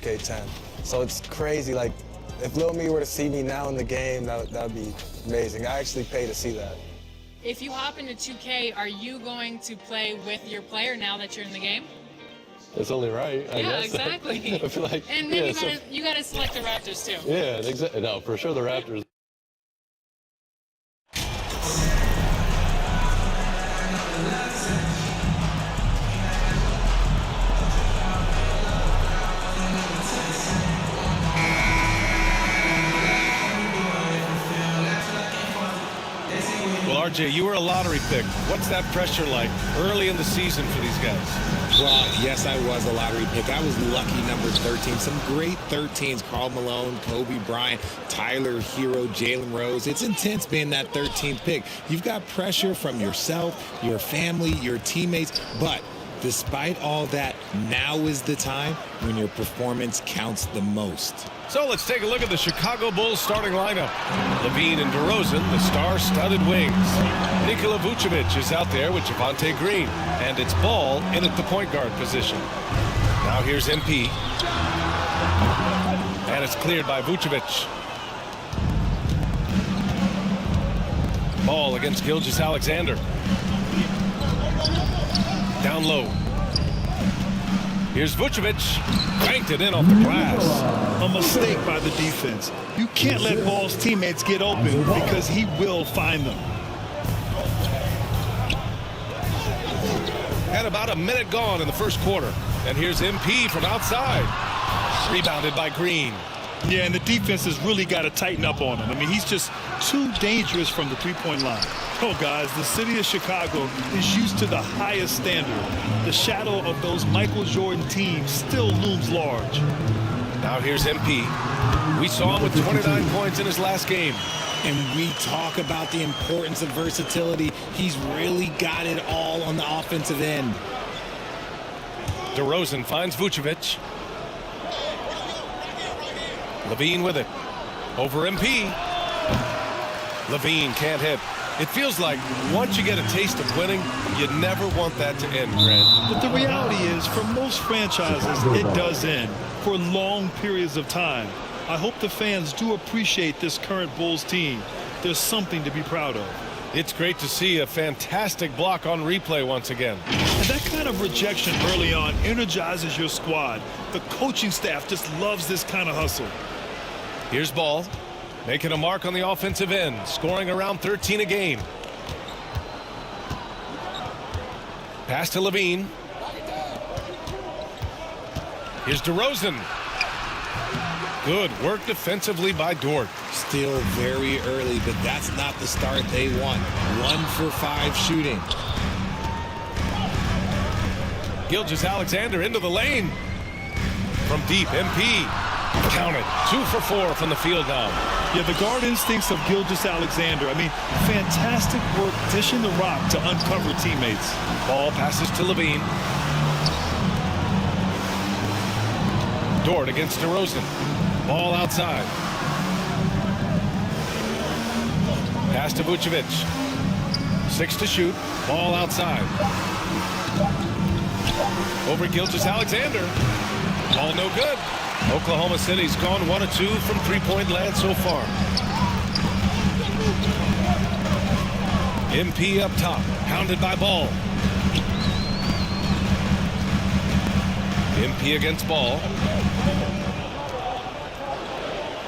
2K10. So it's crazy. Like, if Lil Me were to see me now in the game, that would be amazing. I actually pay to see that. If you hop into 2K, are you going to play with your player now that you're in the game? It's only right, I guess. Exactly. I feel like, and then you gotta select the Raptors too. Yeah, exactly. No, for sure the Raptors. Well, RJ, you were a lottery pick. What's that pressure like early in the season for these guys? Well, yes, I was a lottery pick. I was lucky number 13. Some great 13s. Karl Malone, Kobe Bryant, Tyler Hero, Jalen Rose. It's intense being that 13th pick. You've got pressure from yourself, your family, your teammates. But despite all that, now is the time when your performance counts the most. So let's take a look at the Chicago Bulls starting lineup. LaVine and DeRozan, the star-studded wings. Nikola Vucevic is out there with Javonte Green. And it's Ball in at the point guard position. Now here's MP. And it's cleared by Vucevic. Ball against Gilgeous-Alexander. Down low. Here's Vucevic, cranked it in off the glass. A mistake by the defense. You can't let Ball's teammates get open because he will find them. And about a minute gone in the first quarter. And here's MP from outside. Rebounded by Green. Yeah, and the defense has really got to tighten up on him. I mean, he's just too dangerous from the three-point line. Oh, guys, the city of Chicago is used to the highest standard. The shadow of those Michael Jordan teams still looms large. Now here's MP. We saw him with 29 points in his last game. And we talk about the importance of versatility. He's really got it all on the offensive end. DeRozan finds Vucevic. LaVine with it. Over MP. LaVine can't hit. It feels like once you get a taste of winning, you never want that to end, Grant. But the reality is, for most franchises, it does end for long periods of time. I hope the fans do appreciate this current Bulls team. There's something to be proud of. It's great to see a fantastic block on replay once again. And that kind of rejection early on energizes your squad. The coaching staff just loves this kind of hustle. Here's Ball, making a mark on the offensive end, scoring around 13 a game. Pass to LaVine. Here's DeRozan. Good work defensively by Dort. Still very early, but that's not the start they want. 1 for 5 shooting. Gilgeous-Alexander into the lane. From deep, MP. Counted. 2 for 4 from the field now. Yeah, the guard instincts of Gilgeous-Alexander. I mean, fantastic work dishing the rock to uncover teammates. Ball passes to LaVine. Dort against DeRozan. Ball outside. Pass to Vucevic. 6 to shoot. Ball outside. Over Gilgeous-Alexander. Ball no good. Oklahoma City's gone 1 of 2 from three-point land so far. MP up top, hounded by Ball. MP against Ball.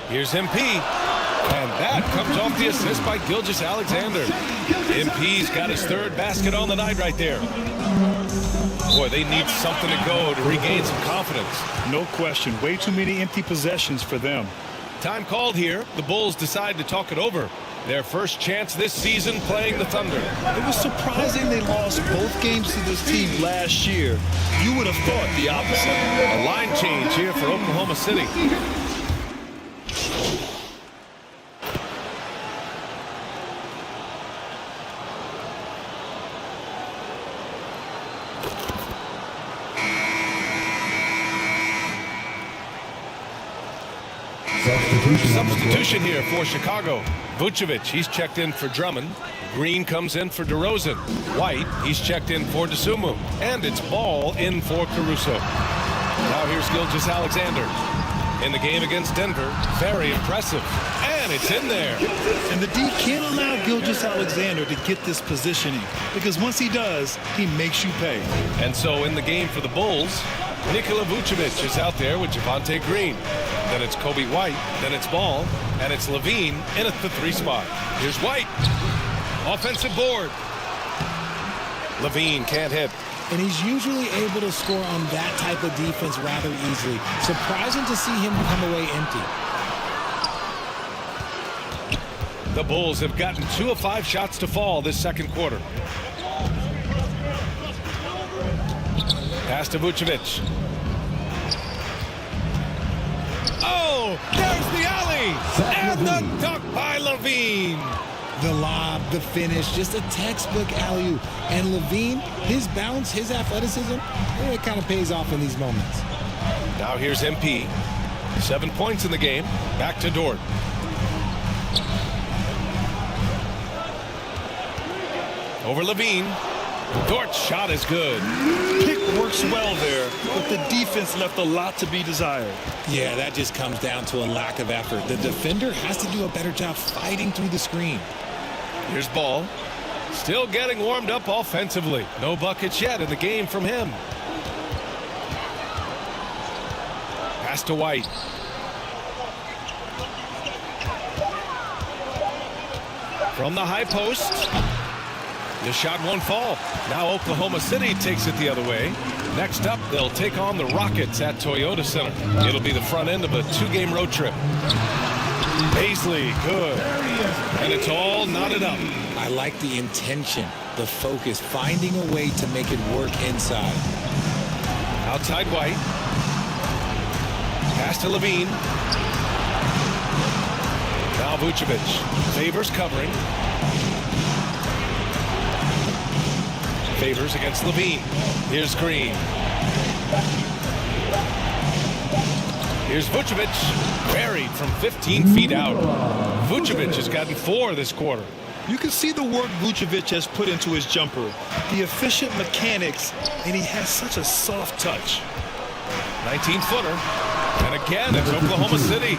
Here's MP. And that comes off the assist by Gilgeous-Alexander. MP's got his 3rd basket on the night right there. Boy, they need something to go to regain some confidence. No question. Way too many empty possessions for them. Time called here. The Bulls decide to talk it over. Their first chance this season playing the Thunder. It was surprising they lost both games to this team last year. You would have thought the opposite. A line change here for Oklahoma City. Substitution here for Chicago. Vucevic, he's checked in for Drummond. Green comes in for DeRozan. White, he's checked in for DeSumo. And it's Ball in for Caruso. Now here's Gilgeous Alexander. In the game against Denver, very impressive. And it's in there. And the D can't allow Gilgeous Alexander to get this positioning, because once he does, he makes you pay. And so in the game for the Bulls, Nikola Vucevic is out there with Javonte Green. Then it's Kobe White, then it's Ball, and it's Levine in at the 3 spot. Here's White. Offensive board. Levine can't hit. And he's usually able to score on that type of defense rather easily. Surprising to see him come away empty. The Bulls have gotten 2 of 5 shots to fall this second quarter. Pass to Vucevic. Oh, there's the alley! And the dunk by Levine! The lob, the finish, just a textbook alley-oop. And Levine, his bounce, his athleticism, it kind of pays off in these moments. Now here's MP. 7 points in the game. Back to Dort. Over Levine. Dort's shot is good. Pick works well there, but the defense left a lot to be desired. Yeah, that just comes down to a lack of effort. The defender has to do a better job fighting through the screen. Here's Ball. Still getting warmed up offensively. No buckets yet in the game from him. Pass to White. From the high post. The shot won't fall. Now Oklahoma City takes it the other way. Next up, they'll take on the Rockets at Toyota Center. It'll be the front end of a 2-game road trip. Paisley, good. And it's all knotted up. I like the intention, the focus, finding a way to make it work inside. Outside White. Pass to Levine. Now Vucevic. Favors covering. Favors against Levine. Here's Green. Here's Vucevic. Buried from 15 feet out. Vucevic has gotten 4 this quarter. You can see the work Vucevic has put into his jumper, the efficient mechanics, and he has such a soft touch. 19-footer. And again, it's Oklahoma City.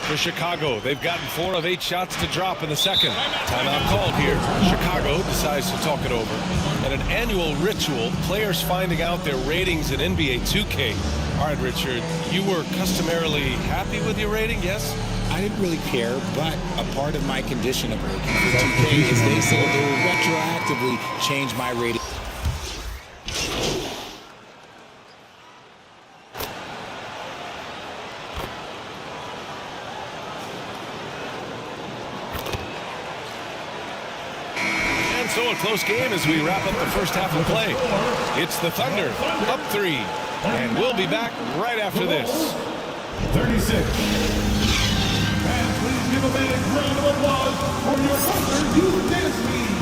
For Chicago, they've gotten 4 of 8 shots to drop in the second. Timeout called here. Chicago decides to talk it over. And an annual ritual, players finding out their ratings in NBA 2K. All right, Richard, you were customarily happy with your rating, yes? I didn't really care, but a part of my condition of working for 2K is they say they will retroactively change my rating. So a close game as we wrap up the first half of play. It's the Thunder, up 3. And we'll be back right after this. 36. And please give a big round of applause for your Thunder Youth Dance League.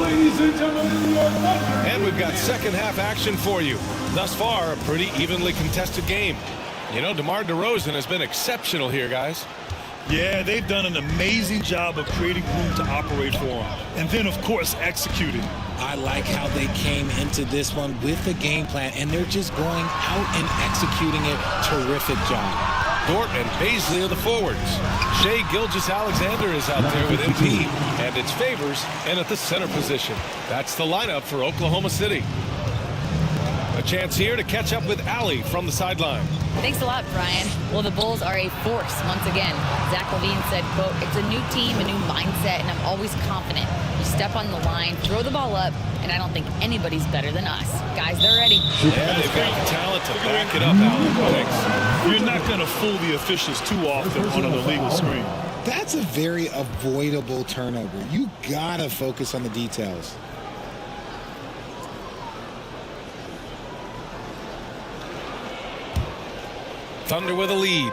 Ladies and gentlemen, your Thunder. And we've got second half action for you. Thus far, a pretty evenly contested game. You know, DeMar DeRozan has been exceptional here, guys. Yeah, they've done an amazing job of creating room to operate for him. And then, of course, executing. I like how they came into this one with a game plan, and they're just going out and executing it. Terrific job. Dort and Paisley are the forwards. Shai Gilgeous-Alexander is out there with MP, and it's Favors in at the center position. That's the lineup for Oklahoma City. A chance here to catch up with Allie from the sideline. Thanks a lot, Brian. Well, the Bulls are a force once again. Zach LaVine said, quote, "It's a new team, a new mindset, and I'm always confident. You step on the line, throw the ball up, and I don't think anybody's better than us. Guys, they're ready." Yeah, they've got the talent to back it up, Allen. Thanks. You're not going to fool the officials too often on an illegal screen. That's a very avoidable turnover. You gotta focus on the details. Thunder with a lead.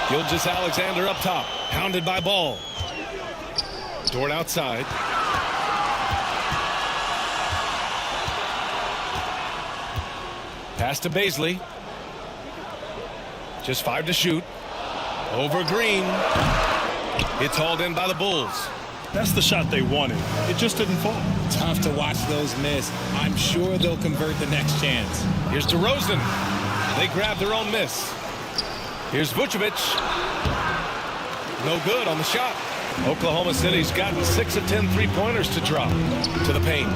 Gilgeous-Alexander up top, pounded by Ball. Dort outside. Pass to Baisley. Just 5 to shoot. Over Green. It's hauled in by the Bulls. That's the shot they wanted. It just didn't fall. Tough to watch those miss. I'm sure they'll convert the next chance. Here's DeRozan. They grab their own miss. Here's Vucevic. No good on the shot. Oklahoma City's gotten 6 of 10 three-pointers to drop to the paint.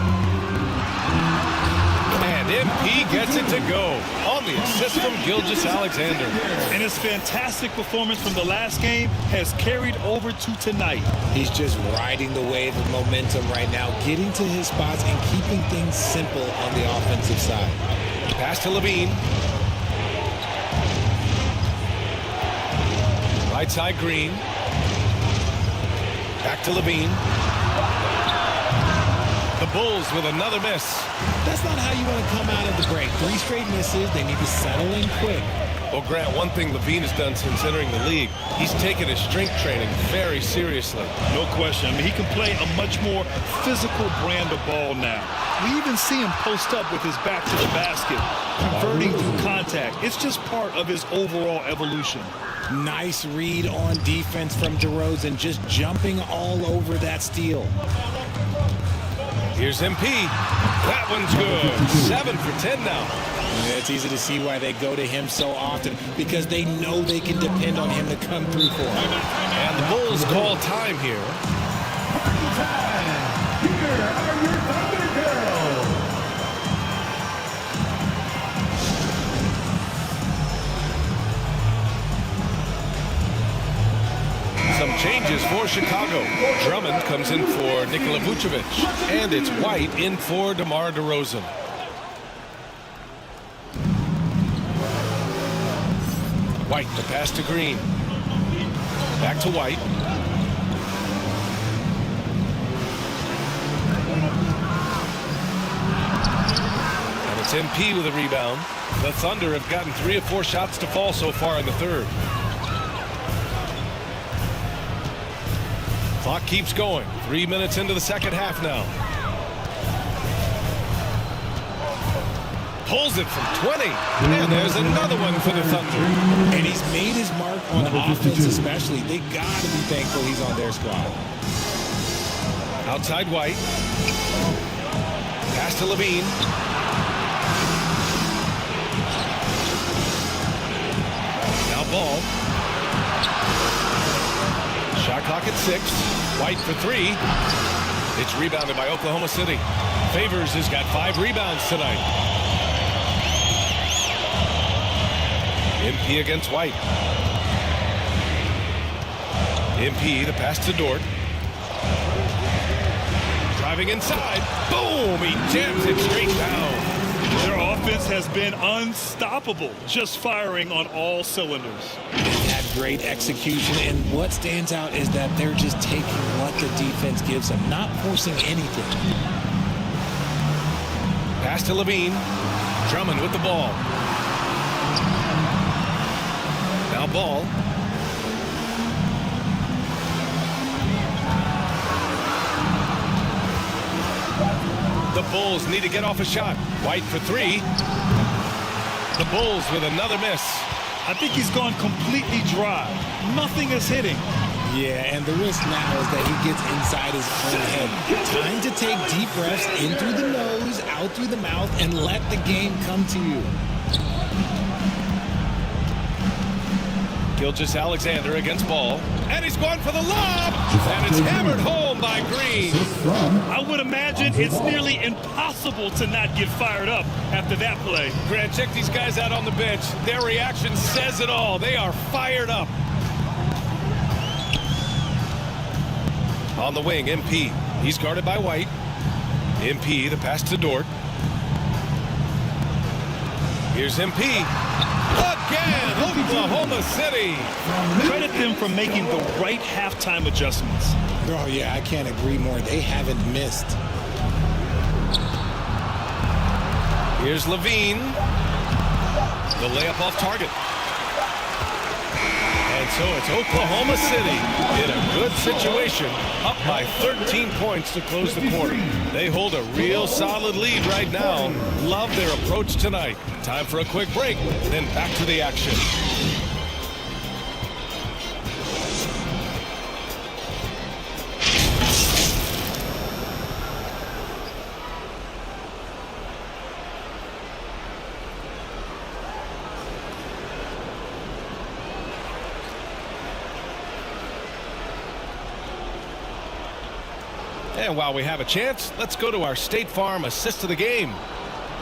And MP gets it to go on the assist from Gilgeous-Alexander. And his fantastic performance from the last game has carried over to tonight. He's just riding the wave of momentum right now, getting to his spots and keeping things simple on the offensive side. Pass to Levine. Right side Green. Back to Levine. The Bulls with another miss. That's not how you want to come out of the break. 3 straight misses. They need to settle in quick. Well, Grant, one thing Levine has done since entering the league, he's taken his strength training very seriously. No question. I mean, he can play a much more physical brand of ball now. We even see him post up with his back to the basket, converting through contact. It's just part of his overall evolution. Nice read on defense from DeRozan, just jumping all over that steal. Here's MP. That one's good. 7 for 10 now. Yeah, it's easy to see why they go to him so often, because they know they can depend on him to come through for them. And the Bulls call time here. Here are your Thunder Girls. Some changes for Chicago. Drummond comes in for Nikola Vucevic. And it's White in for DeMar DeRozan. White, the pass to Green. Back to White. And it's MP with a rebound. The Thunder have gotten 3 of 4 shots to fall so far in the third. Clock keeps going. 3 minutes into the second half now. Pulls it from 20. And there's another one for the Thunder. And he's made his mark on offense especially. They got to be thankful he's on their squad. Outside White. Pass to Levine. Now Ball. Shot clock at 6. White for 3. It's rebounded by Oklahoma City. Favors has got 5 rebounds tonight. MP against White. MP, the pass to Dort. Driving inside. Boom! He jams it straight down. Their offense has been unstoppable, just firing on all cylinders. They've had great execution, and what stands out is that they're just taking what the defense gives them, not forcing anything. Pass to Levine. Drummond with the ball. Now Ball. The Bulls need to get off a shot. White for 3. The Bulls with another miss. I think he's gone completely dry. Nothing is hitting. Yeah, and the risk now is that he gets inside his own head. Time to take deep breaths in through the nose, out through the mouth, and let the game come to you. Gilgeous-Alexander against Ball. And he's going for the lob. And it's hammered home by Green. I would imagine it's nearly impossible to not get fired up after that play. Grant, check these guys out on the bench. Their reaction says it all. They are fired up. On the wing, MP. He's guarded by White. MP, the pass to Dort. Here's MP. Again, Oklahoma City. Credit them for making the right halftime adjustments. Oh, yeah, I can't agree more. They haven't missed. Here's Levine. The layup off target. And And so it's Oklahoma City in a good situation, up by 13 points to close the quarter. They hold a real solid lead right now. Love their approach tonight. Time for a quick break, then back to the action. And while we have a chance, let's go to our State Farm assist of the game.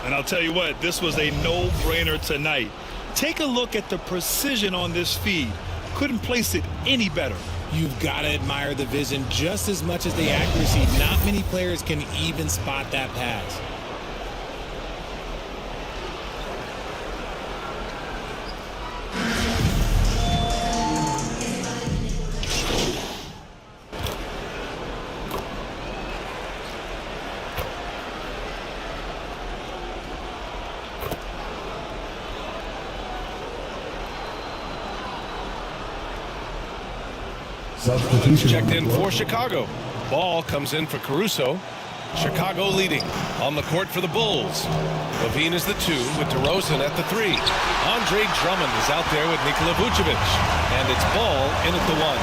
And I'll tell you what, this was a no-brainer tonight. Take a look at the precision on this feed. Couldn't place it any better. You've got to admire the vision just as much as the accuracy. Not many players can even spot that pass. Substitution. Checked in for Chicago. Ball comes in for Caruso. Chicago leading on the court for the Bulls. Levine is the 2 with DeRozan at the 3. Andre Drummond is out there with Nikola Vucevic. And it's Ball in at the 1.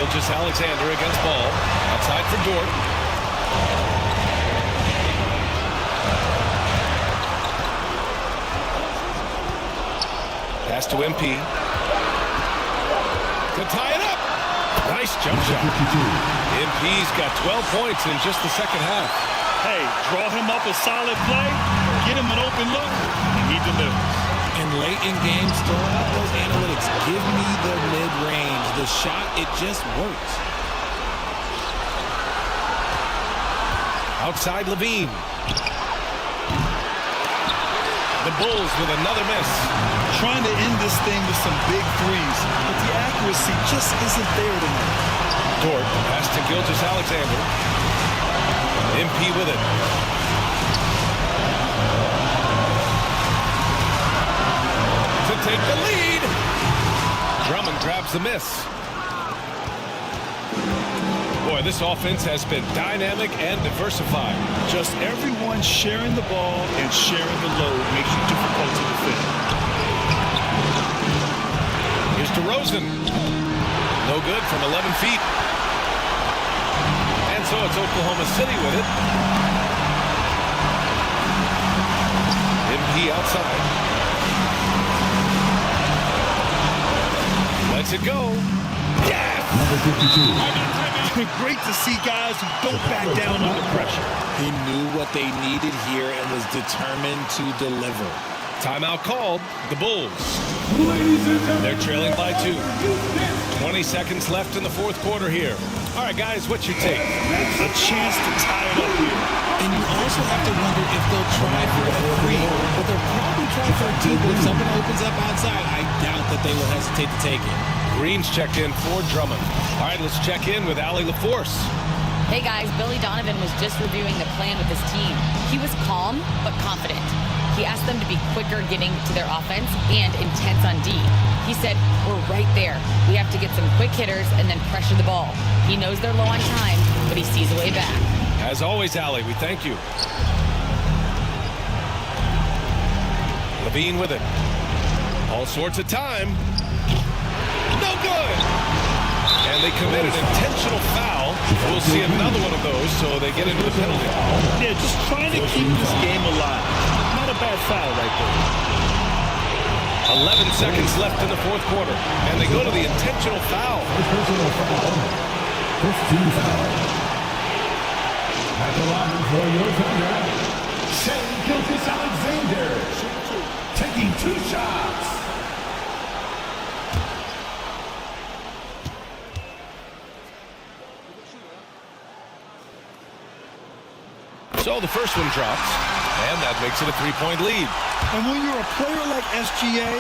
Gilgeous Alexander against Ball. Outside for Dort. Pass to MP. To tie it up. Nice jump shot. MP's got 12 points in just the second half. Hey, draw him up a solid play, get him an open look, and he delivers. And late in games, throwing out those analytics. Give me the mid-range. The shot, it just works. Outside Levine. The Bulls with another miss. Trying to end this thing with some big threes, but the accuracy just isn't there tonight. Dort pass to Gilgeous Alexander. MP with it. To take the lead. Drummond grabs the miss. Boy, this offense has been dynamic and diversified. Just everyone sharing the ball and sharing the load makes you difficult to defend. Here's DeRozan. No good from 11 feet. And so it's Oklahoma City with it. MP outside. Lets it go. Yes! Number 52. Great to see guys who don't back down under pressure. He knew what they needed here and was determined to deliver. Timeout called. The Bulls. Ladies and gentlemen, They're trailing by 2. 20 seconds left in the fourth quarter here. All right, guys, what's your take? A chance to tie it up here. And you also have to wonder if they'll try for a 3, but they'll probably try for a 2. But if someone opens up outside, I doubt that they will hesitate to take it. Green's checked in for Drummond. All right, let's check in with Allie LaForce. Hey guys, Billy Donovan was just reviewing the plan with his team. He was calm but confident. He asked them to be quicker getting to their offense and intense on D. He said, we're right there. We have to get some quick hitters and then pressure the ball. He knows they're low on time, but he sees a way back. As always, Allie, we thank you. Levine with it. All sorts of time. No good. And they commit an intentional foul. We'll see another one of those, so they get into the penalty. Yeah, just trying to keep this game alive. Not a bad foul right there. 11 seconds left in the fourth quarter, and they go to the intentional foul. Personal foul. 15 foul. At the line for your offender, Gilgeous Alexander. Taking 2 shots. So the first one drops, and that makes it a 3-point lead. And when you're a player like SGA,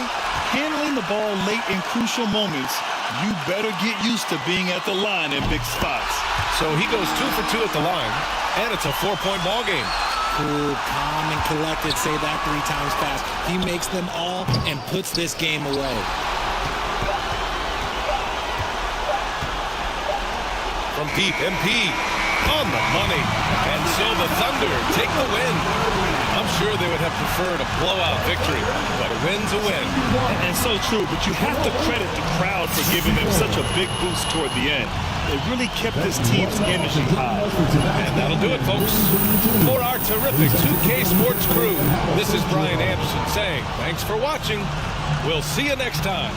handling the ball late in crucial moments, you better get used to being at the line in big spots. So he goes 2 for 2 at the line, and it's a 4-point ball game. cool, calm, and collected. Say that 3 times fast. He makes them all and puts this game away. From deep, MP on the money. And so the Thunder take the win. I'm sure they would have preferred a blowout victory, but a win's a win. And so true, but you have to credit the crowd for giving them such a big boost toward the end. It really kept this team's energy high. And that'll do it, folks. For our terrific 2K Sports crew, this is Brian Anderson saying thanks for watching. We'll see you next time.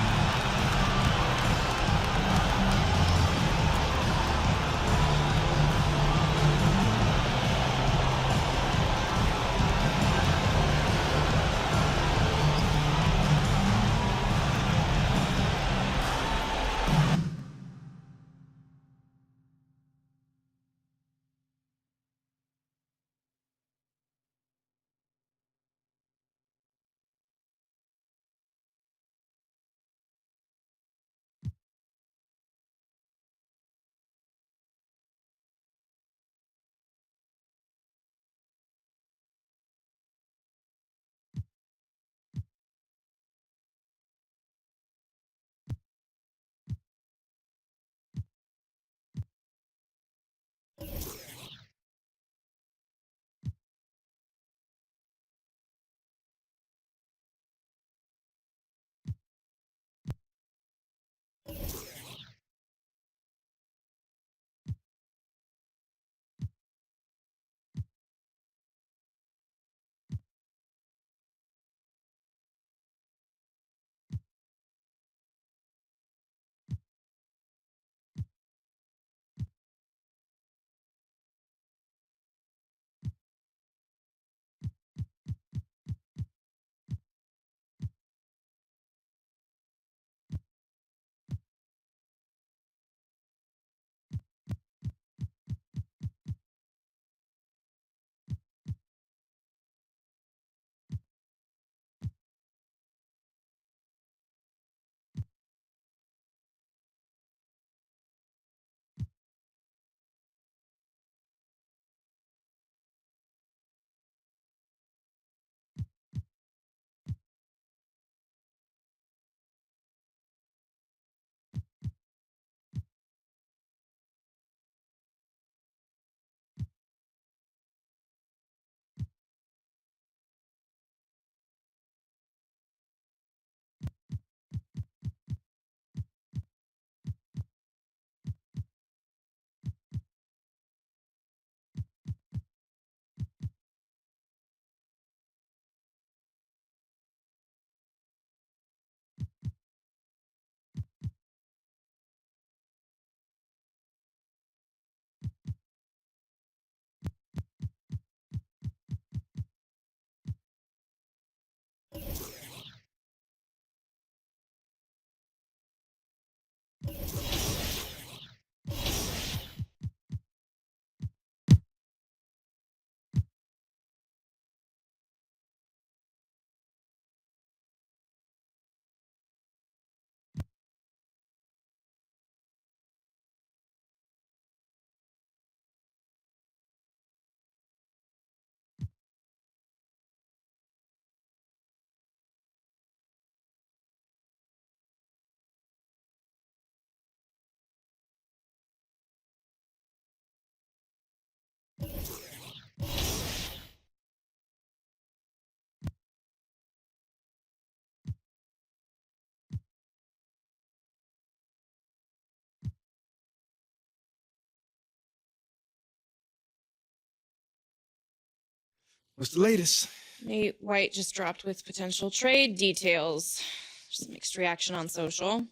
What's the latest? Nate White just dropped with potential trade details. Just mixed reaction on social.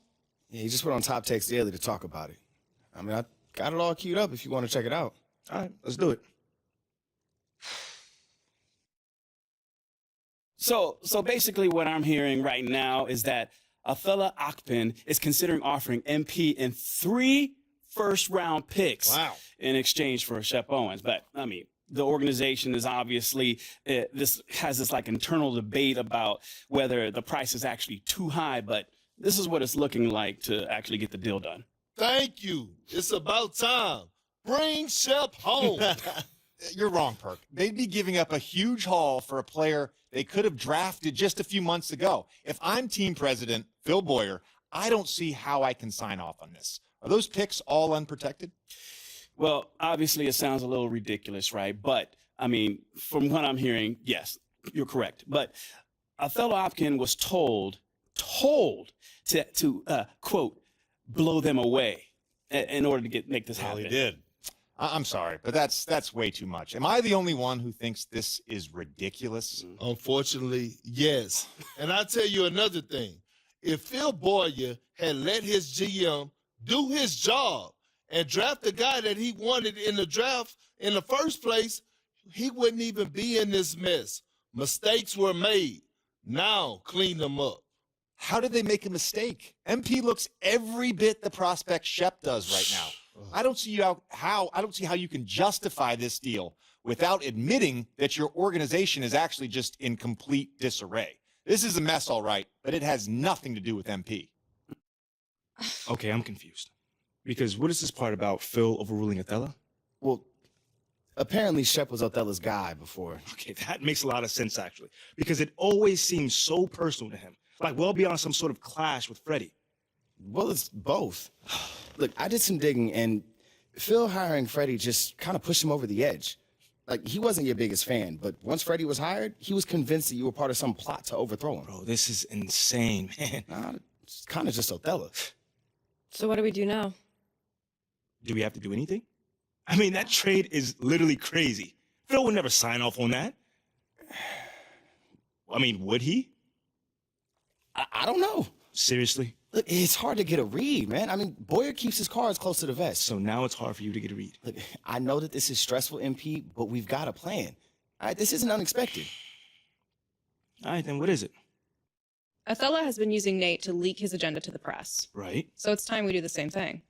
Yeah, he just went on Top Takes Daily to talk about it. I mean, I got it all queued up if you want to check it out. All right, let's do it. So basically what I'm hearing right now is that Athela Akpin is considering offering MP in 3 first-round picks in exchange for Shep Owens. But, I mean, the organization is obviously, this has this like internal debate about whether the price is actually too high, but this is what it's looking like to actually get the deal done. Thank you. It's about time. Bring Shep home. You're wrong, Perk. They'd be giving up a huge haul for a player they could have drafted just a few months ago. If I'm team president, Phil Boyer, I don't see how I can sign off on this. Are those picks all unprotected? Well, obviously it sounds a little ridiculous, right? But, I mean, from what I'm hearing, yes, you're correct. But Othello Opkin was told to quote, blow them away in order to make this happen. He did. I'm sorry, but that's way too much. Am I the only one who thinks this is ridiculous? Unfortunately, yes. And I'll tell you another thing. If Phil Boyer had let his GM do his job and draft the guy that he wanted in the draft in the first place, he wouldn't even be in this mess. Mistakes were made. Now clean them up. How did they make a mistake? MP looks every bit the prospect Shep does right now. I don't see how you can justify this deal without admitting that your organization is actually just in complete disarray. This is a mess, all right, but it has nothing to do with MP. Okay, I'm confused. Because what is this part about Phil overruling Othello? Well, apparently Shep was Othello's guy before. Okay, that makes a lot of sense, actually. Because it always seems so personal to him. Like well beyond some sort of clash with Freddie. Well, it's both. Look, I did some digging, and Phil hiring Freddie just kind of pushed him over the edge. Like, he wasn't your biggest fan, but once Freddie was hired, he was convinced that you were part of some plot to overthrow him. Bro, this is insane, man. Nah, it's kind of just Othello. So what do we do now? Do we have to do anything? I mean, that trade is literally crazy. Phil would never sign off on that. I mean, would he? I don't know. Seriously? Look, it's hard to get a read, man. I mean, Boyer keeps his cards close to the vest. So now it's hard for you to get a read. Look, I know that this is stressful, MP, but we've got a plan. All right, this isn't unexpected. All right, then what is it? Othello has been using Nate to leak his agenda to the press. Right. So it's time we do the same thing.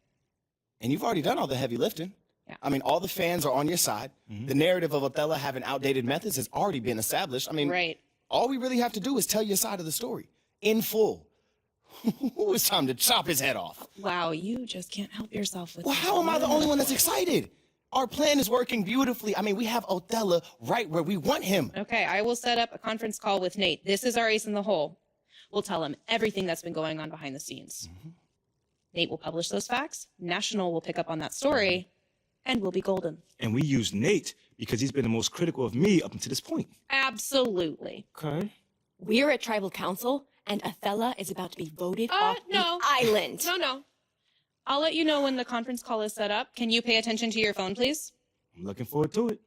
And you've already done all the heavy lifting. Yeah. I mean, all the fans are on your side. Mm-hmm. The narrative of Othello having outdated methods has already been established. I mean, right. All we really have to do is tell your side of the story in full. It's time to chop his head off. Wow, you just can't help yourself with Well, how am I the only one that's excited? Our plan is working beautifully. I mean, we have Othello right where we want him. Okay, I will set up a conference call with Nate. This is our ace in the hole. We'll tell him everything that's been going on behind the scenes. Mm-hmm. Nate will publish those facts. National will pick up on that story, and we'll be golden. And we use Nate because he's been the most critical of me up until this point. Absolutely. Okay. We're at Tribal Council, and Othello is about to be voted off the island. No. I'll let you know when the conference call is set up. Can you pay attention to your phone, please? I'm looking forward to it.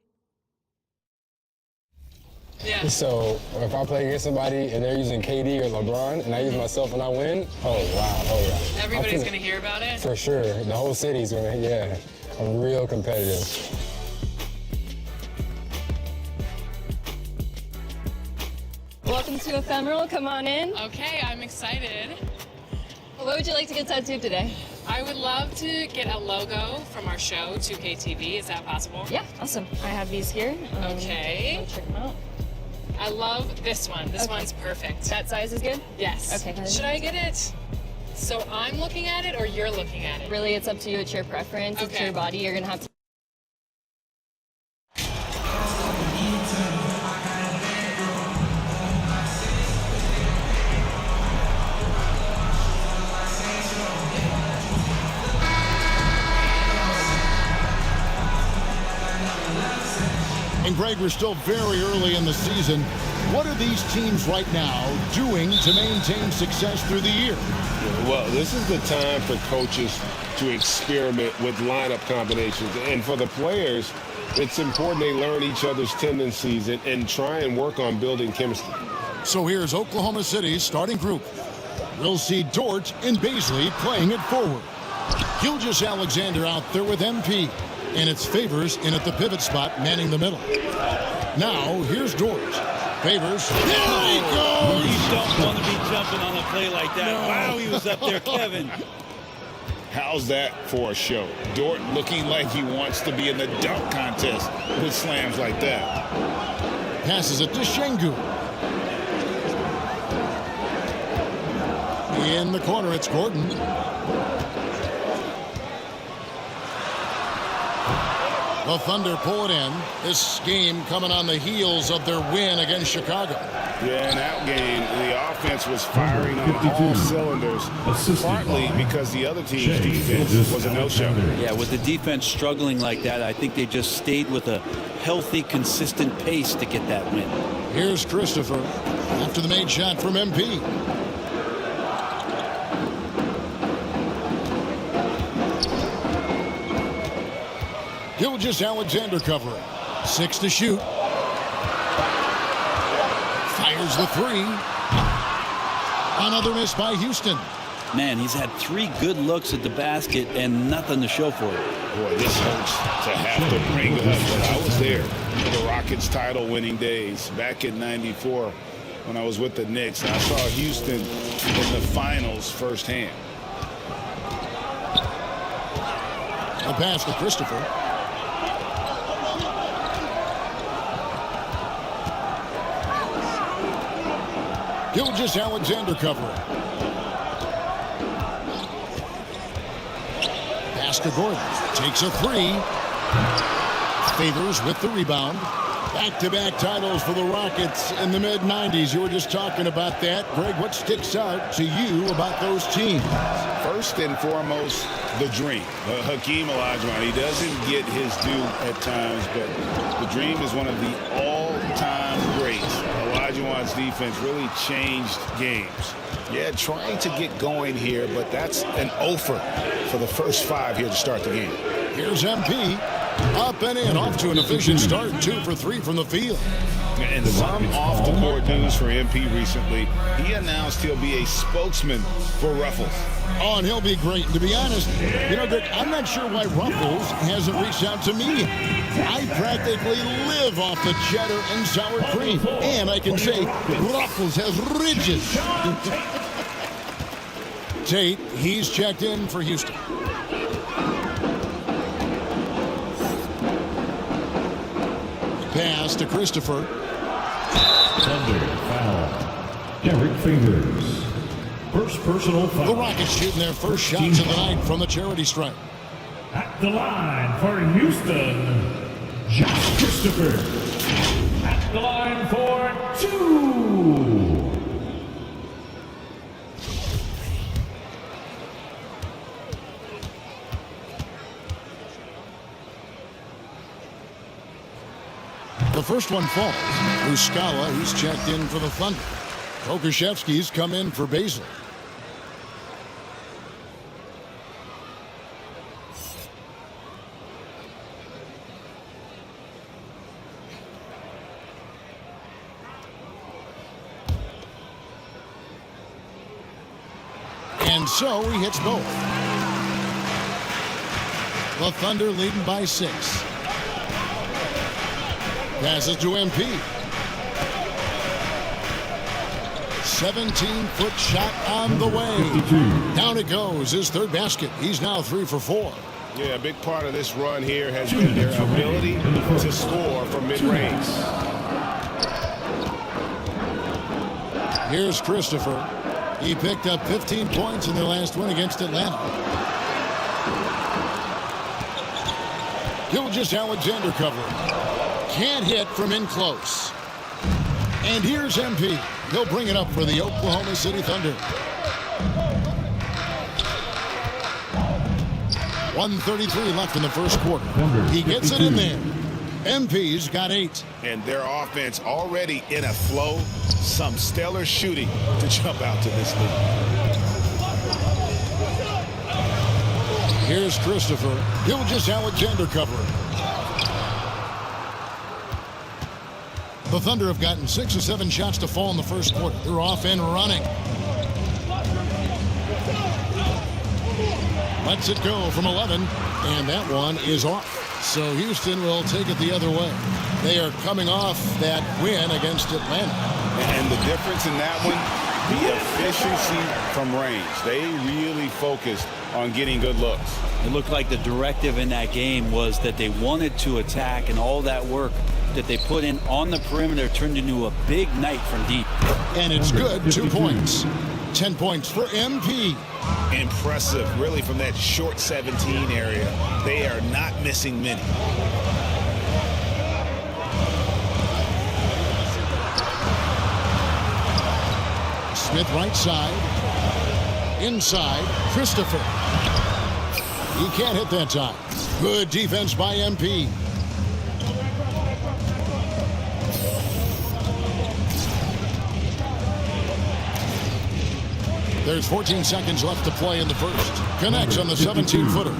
Yeah. So if I play against somebody and they're using KD or LeBron and I use myself and I win, oh wow, oh yeah. Everybody's going to hear about it? For sure. The whole city's going to, yeah. I'm real competitive. Welcome to Ephemeral. Come on in. Okay, I'm excited. What would you like to get tattooed today? I would love to get a logo from our show, 2K TV. Is that possible? Yeah, awesome. I have these here. Okay. Check them out. I love this one. This one's perfect. That size is good? Yes. Okay. Should I get it? So I'm looking at it or you're looking at it? Really, it's up to you. It's your preference. Okay. It's your body. You're going to have to. And Greg, we're still very early in the season. What are these teams right now doing to maintain success through the year? Well, this is the time for coaches to experiment with lineup combinations. And for the players, it's important they learn each other's tendencies and try and work on building chemistry. So here's Oklahoma City's starting group. We'll see Dort and Baisley playing it forward. Gilgeous Alexander out there with MP. And it's Favors in at the pivot spot, manning the middle. Now, here's Dort. Favors. There he goes! You don't want to be jumping on a play like that. No. Wow, he was up there, Kevin. How's that for a show? Dort looking like he wants to be in the dunk contest with slams like that. Passes it to Şengün. In the corner, it's Gordon. The Thunder pull it in. This game coming on the heels of their win against Chicago. Yeah, in that game, the offense was firing on all cylinders, partly because the other team's defense was a no-show. Yeah, with the defense struggling like that, I think they just stayed with a healthy, consistent pace to get that win. Here's Christopher after the made shot from MP. Gilgeous-Alexander covering. 6 to shoot. Fires the 3. Another miss by Houston. Man, he's had 3 good looks at the basket and nothing to show for it. Boy, this hurts to have to bring it up, but I was there for the Rockets title-winning days back in '94 when I was with the Knicks. And I saw Houston in the finals firsthand. A pass to Christopher. Gilgeous-Alexander covering. Pass to Gordon. Takes a 3. Favors with the rebound. Back-to-back titles for the Rockets in the mid-90s. You were just talking about that. Greg, what sticks out to you about those teams? First and foremost, the dream. Hakeem Olajuwon, he doesn't get his due at times, but the dream is one of the all-time greats. Olajuwon's defense really changed games. Yeah, trying to get going here, but that's an offer for the first 5 here to start the game. Here's MP. Up and in, off to an efficient start. 2 for 3 from the field. And some off-the-court news for MP recently. He announced he'll be a spokesman for Ruffles. Oh, and he'll be great. And to be honest, you know, Greg, I'm not sure why Ruffles hasn't reached out to me. I practically live off the cheddar and sour cream. And I can say Ruffles has ridges. Tate, he's checked in for Houston. Pass to Christopher. Thunder foul. Derek Favors. First personal foul. The Rockets shooting their first shots of the night from the charity stripe. At the line for Houston, Josh Christopher. At the line for 2. The first one falls. Muscala, he's checked in for the Thunder. Kokoszewski's come in for Baisley. And so he hits both. The Thunder leading by 6. Passes to MP. 17-foot shot on the way. 52. Down it goes. His third basket. He's now 3 for 4. Yeah, a big part of this run here has been their ability to score from mid-range. Here's Christopher. He picked up 15 points in their last win against Atlanta. Gilgeous-Alexander covering. Can't hit from in close. And here's MP. He'll bring it up for the Oklahoma City Thunder. 1:33 left in the first quarter. He gets it in there. MP's got 8. And their offense already in a flow. Some stellar shooting to jump out to this lead. Here's Christopher. Gilgeous-Alexander covering. The Thunder have gotten 6 or 7 shots to fall in the first quarter. They're off and running. Lets it go from 11, and that one is off. So Houston will take it the other way. They are coming off that win against Atlanta. And the difference in that one, the efficiency from range. They really focused on getting good looks. It looked like the directive in that game was that they wanted to attack, and all that work that they put in on the perimeter turned into a big night from deep. And it's good. 2 points. 10 points for MP. Impressive, really, from that short 17 area. They are not missing many. Smith right side. Inside, Christopher. He can't hit that time. Good defense by MP. There's 14 seconds left to play in the first. Connects on the 17-footer.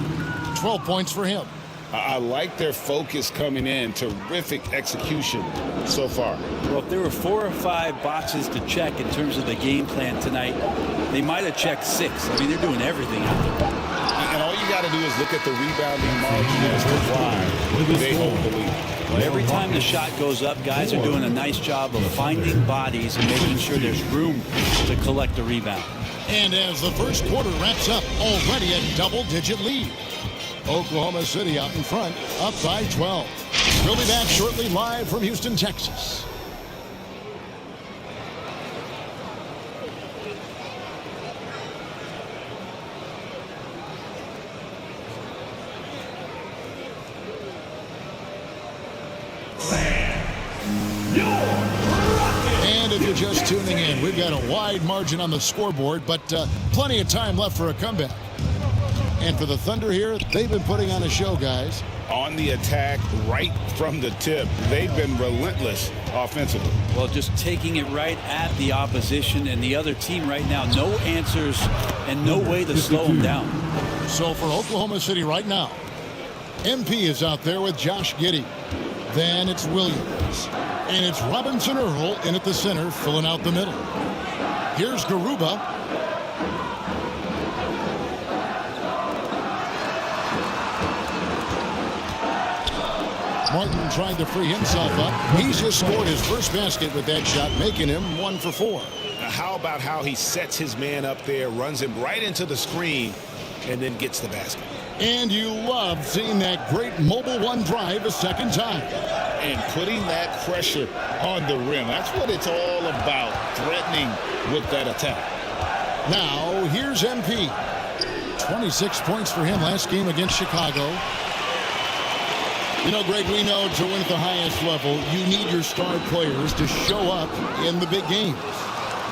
12 points for him. I like their focus coming in. Terrific execution so far. Well, if there were 4 or 5 boxes to check in terms of the game plan tonight, they might have checked 6. I mean, they're doing everything out there. And all you got to do is look at the rebounding margin as to why they hold the lead. Well, every time the shot goes up, guys are doing a nice job of finding bodies and making sure there's room to collect the rebound. And as the first quarter wraps up, already a double-digit lead. Oklahoma City out in front, up by 12. We'll be back shortly live from Houston, Texas. And if you're just tuning in, we've got a wide margin on the scoreboard, but plenty of time left for a comeback. And for the Thunder here, they've been putting on a show, guys. On the attack, right from the tip. They've been relentless offensively. Well, just taking it right at the opposition and the other team right now. No answers and no way to slow them down. So for Oklahoma City right now, MP is out there with Josh Giddey. Then it's Williams. And it's Robinson Earl in at the center, filling out the middle. Here's Garuba. Martin trying to free himself up. He's just scored his first basket with that shot, making him 1 for 4. Now, how about how he sets his man up there, runs him right into the screen, and then gets the basket. And you love seeing that great mobile one drive a second time. And putting that pressure on the rim. That's what it's all about, threatening with that attack. Now, here's MP. 26 points for him last game against Chicago. You know, Greg, we know to win at the highest level, you need your star players to show up in the big games.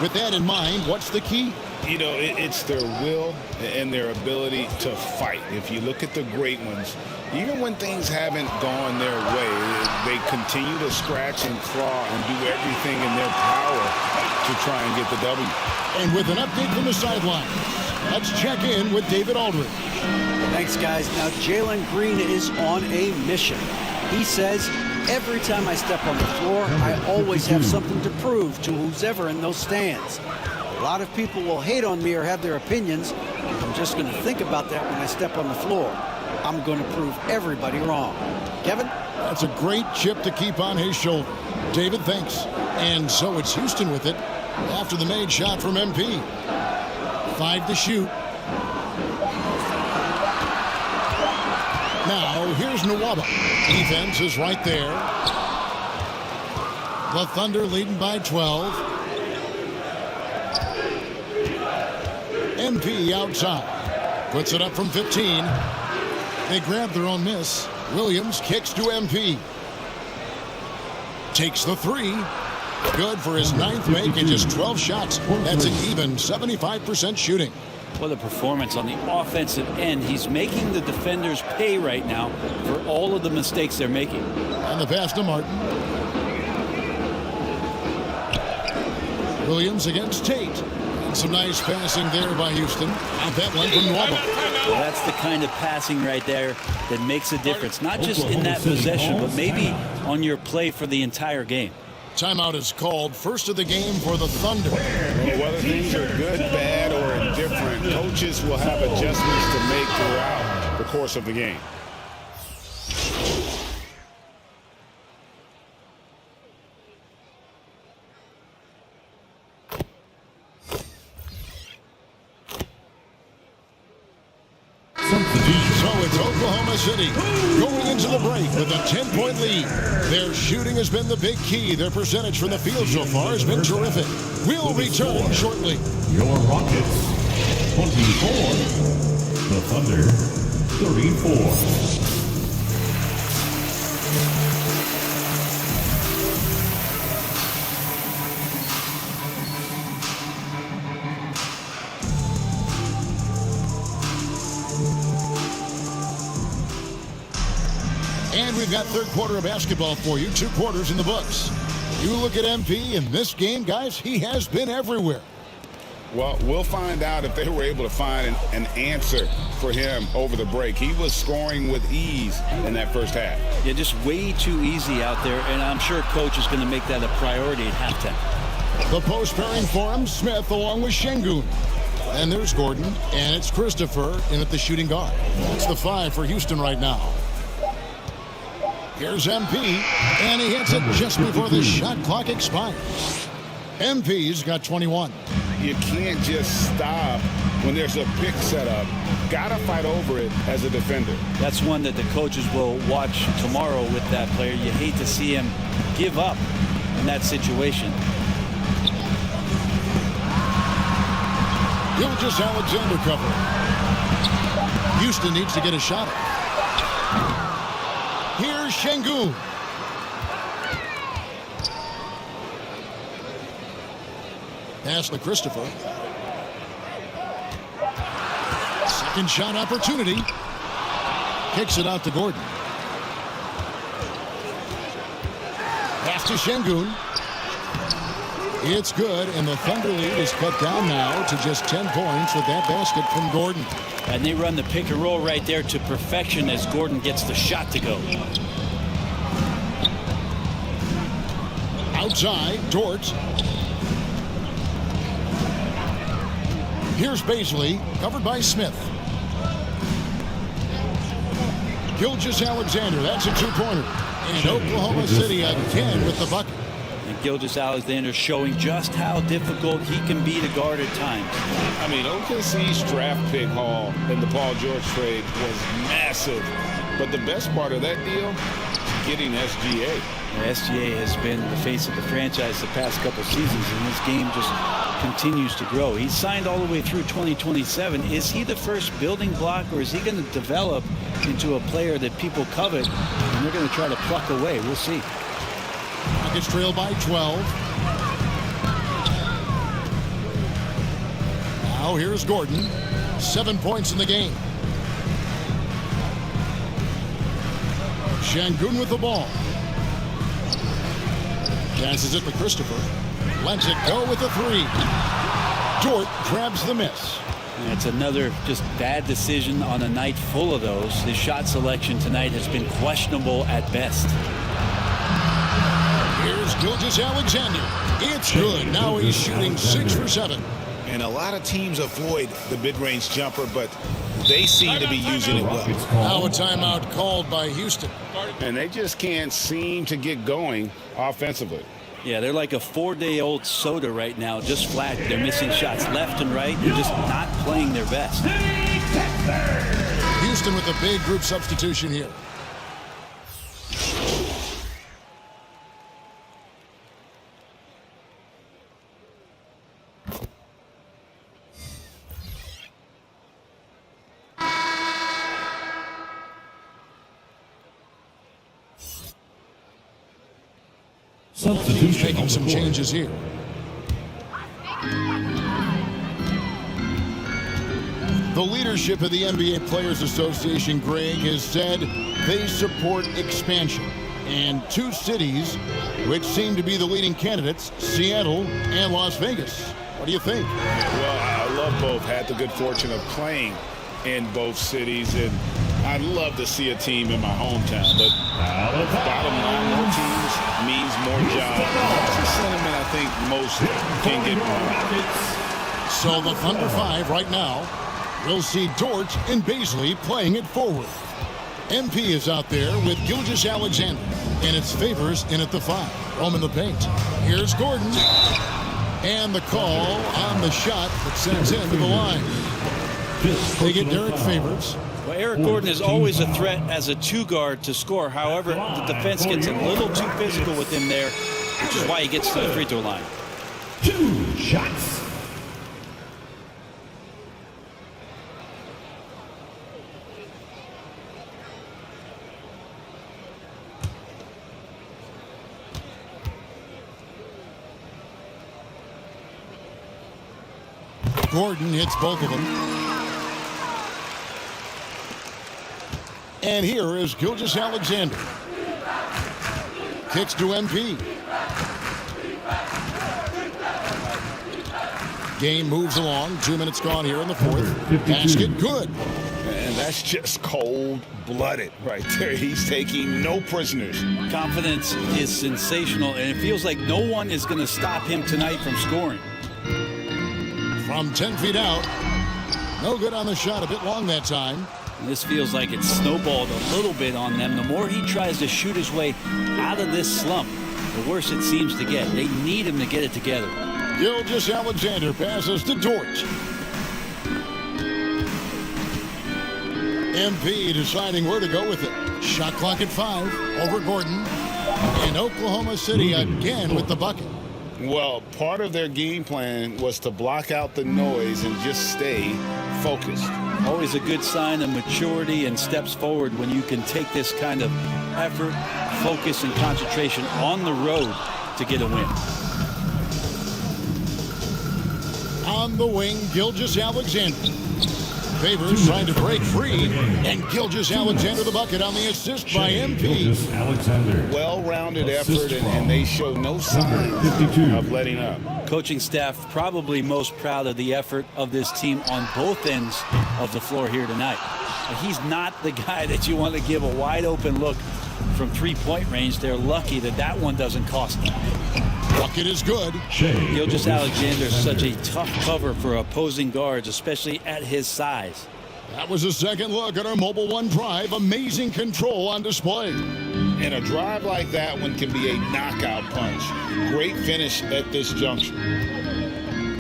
With that in mind, what's the key? You know, it's their will and their ability to fight. If you look at the great ones, even when things haven't gone their way, they continue to scratch and claw and do everything in their power to try and get the W. And with an update from the sideline, let's check in with David Aldridge. Thanks, guys. Now, Jalen Green is on a mission. He says, every time I step on the floor, I always have something to prove to who's ever in those stands. A lot of people will hate on me or have their opinions. I'm just going to think about that when I step on the floor. I'm going to prove everybody wrong. Kevin? That's a great chip to keep on his shoulder. David, thanks. And so it's Houston with it after the made shot from MP. 5 to shoot. Now, here's Nwaba. Defense is right there. The Thunder leading by 12. MP outside. Puts it up from 15. They grab their own miss. Williams kicks to MP. Takes the 3. Good for his 9th make in just 12 shots. That's an even 75% shooting. What a performance on the offensive end. He's making the defenders pay right now for all of the mistakes they're making. And the pass to Martin. Williams against Tate. And some nice passing there by Houston. Out that one from Nwaba. Well, that's the kind of passing right there that makes a difference. Not just in that possession, but maybe on your play for the entire game. Timeout is called. First of the game for the Thunder. Well, whether things are good, bad, or indifferent, coaches will have adjustments to make throughout the course of the game. So it's Oklahoma City going into the break with a 10-point lead. Their shooting has been the big key. Their percentage from the field so far has been terrific. We'll return shortly. Your Rockets 24, the Thunder 34. And we've got third quarter of basketball for you. 2 quarters in the books. You look at MP in this game, guys, he has been everywhere. Well, we'll find out if they were able to find an answer for him over the break. He was scoring with ease in that first half. Yeah, just way too easy out there, and I'm sure Coach is going to make that a priority at halftime. The post pairing for him, Smith along with Şengün. And there's Gordon, and it's Christopher in at the shooting guard. That's the 5 for Houston right now. Here's MP, and he hits it just before the shot clock expires. MP's got 21. You can't just stop when there's a pick set up. Gotta fight over it as a defender. That's one that the coaches will watch tomorrow with that player. You hate to see him give up in that situation. Gilgeous-Alexander cover. Houston needs to get a shot. Here's Şengün. Pass to Christopher. Second shot opportunity. Kicks it out to Gordon. Pass to Şengün. It's good, and the Thunder lead is cut down now to just 10 points with that basket from Gordon. And they run the pick and roll right there to perfection as Gordon gets the shot to go. Outside, Dort. Here's Baisley, covered by Smith. Gilgeous-Alexander, that's a 2-pointer. And Oklahoma City at 10 with the bucket. And Gilgeous-Alexander showing just how difficult he can be to guard at times. I mean, OKC's draft pick haul in the Paul George trade was massive. But the best part of that deal, getting SGA. SGA has been the face of the franchise the past couple seasons, and this game just continues to grow. He's signed all the way through 2027. Is he the first building block, or is he going to develop into a player that people covet and they're going to try to pluck away? We'll see. Rockets trail by 12. Now here's Gordon. 7 points in the game. Şengün with the ball. Passes it to Christopher. Lets it go with the 3. Dort grabs the miss. That's another just bad decision on a night full of those. His shot selection tonight has been questionable at best. Here's Gilgeous-Alexander. It's good. Now he's shooting 6 for 7. And a lot of teams avoid the mid-range jumper, but they seem to be using it well. Now a timeout called by Houston. And they just can't seem to get going offensively. Yeah, they're like a 4-day-old soda right now, just flat. They're missing shots left and right. They're just not playing their best. Houston with a big group substitution here. Substitution. Making some changes here. The leadership of the NBA Players Association, Greg, has said they support expansion. And 2 cities which seem to be the leading candidates, Seattle and Las Vegas. What do you think? Well, I love both. Had the good fortune of playing in both cities, and I'd love to see a team in my hometown, but bottom line, more teams means more jobs. That's a sentiment I think most can get behind. So the Thunder 5 right now. We'll see Dort and Baisley playing it forward. MP is out there with Gilgeous-Alexander, and it's Favors in at the 5. Home in the paint. Here's Gordon. And the call on the shot that sends him to the line. They get Derek Favors. Well, Eric Gordon is always a threat as a two-guard to score. However, the defense gets a little too physical with him there, which is why he gets to the free throw line. 2 shots. Gordon hits both of them. And here is Gilgeous-Alexander. Kicks to MP. Game moves along. 2 minutes gone here in the fourth. Basket good. And that's just cold-blooded right there. He's taking no prisoners. Confidence is sensational, and it feels like no one is going to stop him tonight from scoring. From 10 feet out. No good on the shot. A bit long that time. This feels like it's snowballed a little bit on them. The more he tries to shoot his way out of this slump, the worse it seems to get. They need him to get it together. Gilgeous-Alexander passes to Dort. MP deciding where to go with it. Shot clock at 5 over Gordon. And Oklahoma City again with the bucket. Well, part of their game plan was to block out the noise and just stay focused. Always a good sign of maturity and steps forward when you can take this kind of effort, focus, and concentration on the road to get a win. On the wing, Gilgeous-Alexander. Favors trying to break free, and Gilgeous-Alexander the bucket on the assist by MP. Well-rounded effort, and they show no signs of letting up. Coaching staff probably most proud of the effort of this team on both ends of the floor here tonight. But he's not the guy that you want to give a wide-open look from three-point range. They're lucky that that one doesn't cost them. Bucket is good. Gilgeous-Alexander is such a tough cover for opposing guards, especially at his size. That was a second look at our Mobile One drive. Amazing control on display. And a drive like that one can be a knockout punch. Great finish at this juncture.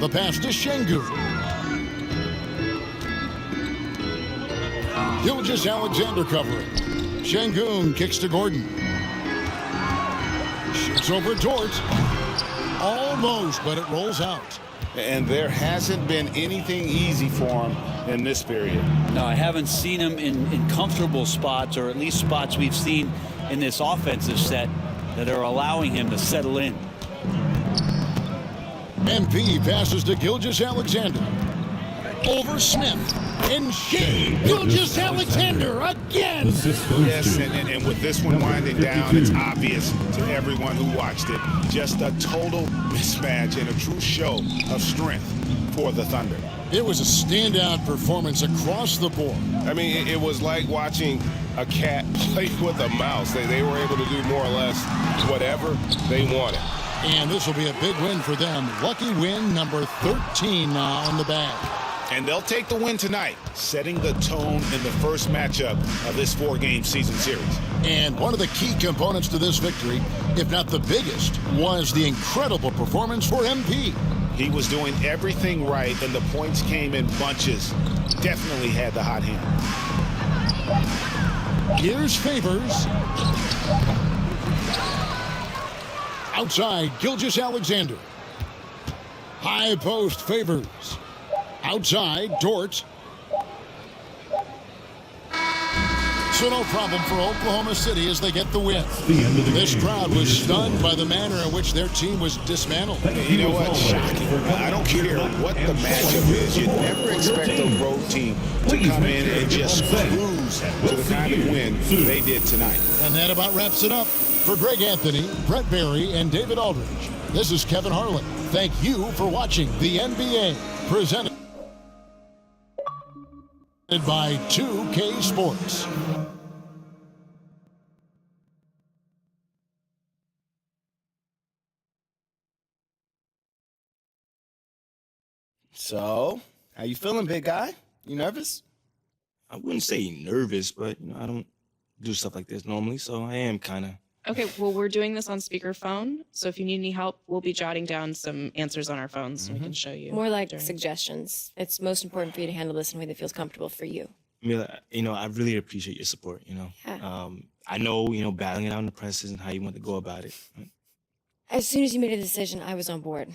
The pass to Şengün. Gilgeous-Alexander covering. Şengün kicks to Gordon. Shoots over Dort. Almost, but it rolls out. And there hasn't been anything easy for him in this period. No, I haven't seen him in comfortable spots, or at least spots we've seen in this offensive set that are allowing him to settle in. MP passes to Gilgeous-Alexander. Over Smith. And Gilgeous-Alexander again. Yes, and with this one winding down, it's obvious to everyone who watched it. Just a total mismatch and a true show of strength for the Thunder. It was a standout performance across the board. I mean, it was like watching a cat play with a mouse. They were able to do more or less whatever they wanted. And this will be a big win for them. Lucky win number 13 now in the bag. And they'll take the win tonight, setting the tone in the first matchup of this 4-game season series. And one of the key components to this victory, if not the biggest, was the incredible performance for MP. He was doing everything right, and the points came in bunches. Definitely had the hot hand. Here's Favors. Outside, Gilgeous-Alexander. High post, Favors. Outside, Dort. So no problem for Oklahoma City as they get the win. This crowd was stunned by the manner in which their team was dismantled. You know what? Shocking. I don't care what the matchup is. You never expect a road team to come in and just cruise to the kind of win they did tonight. And that about wraps it up. For Greg Anthony, Brett Barry, and David Aldridge, this is Kevin Harlan. Thank you for watching the NBA, presented by 2K Sports. So, how you feeling, big guy? You nervous? I wouldn't say nervous, but I don't do stuff like this normally, so I am kind of. Okay, well, we're doing this on speakerphone, so if you need any help, we'll be jotting down some answers on our phones so we can show you. More like suggestions. It's most important for you to handle this in a way that feels comfortable for you. Mila, I really appreciate your support, Yeah. I know, battling it out in the press isn't how you want to go about it. As soon as you made a decision, I was on board.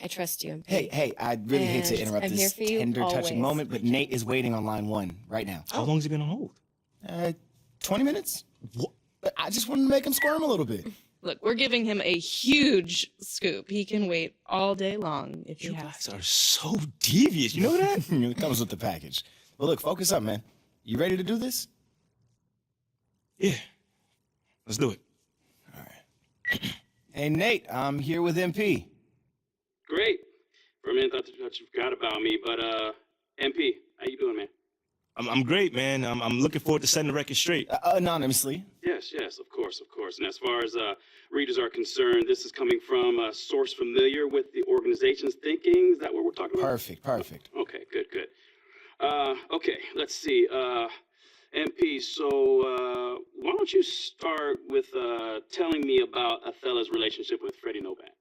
I trust you. Hey, I really hate to And interrupt I'm this here for you tender, touching always. moment, but Nate is waiting on line 1 right now. How long has he been on hold? 20 minutes. What? But I just wanted to make him squirm a little bit. Look, we're giving him a huge scoop. He can wait all day long if he You has guys are so devious. You know that? It comes with the package. But look, focus up, man. You ready to do this? Yeah. Let's do it. All right. Hey, Nate, I'm here with MP. Great. For a minute, I thought you forgot about me, but MP, how you doing, man? I'm great, man. I'm looking forward to setting the record straight. Anonymously. Yes, of course. And as far as readers are concerned, this is coming from a source familiar with the organization's thinking. Is that what we're talking about? Perfect. Okay, good. Okay, let's see. MP, so why don't you start with telling me about Othello's relationship with Freddie Novak?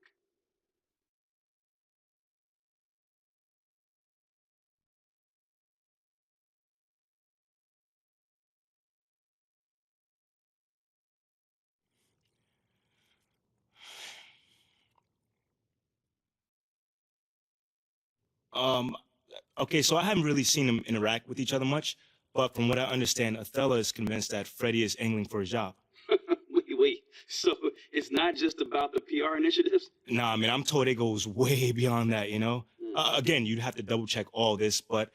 Okay, so I haven't really seen them interact with each other much, but from what I understand, Othello is convinced that Freddie is angling for his job. Wait. So it's not just about the PR initiatives? Nah, I mean, I'm told it goes way beyond that, Again, you'd have to double check all this, but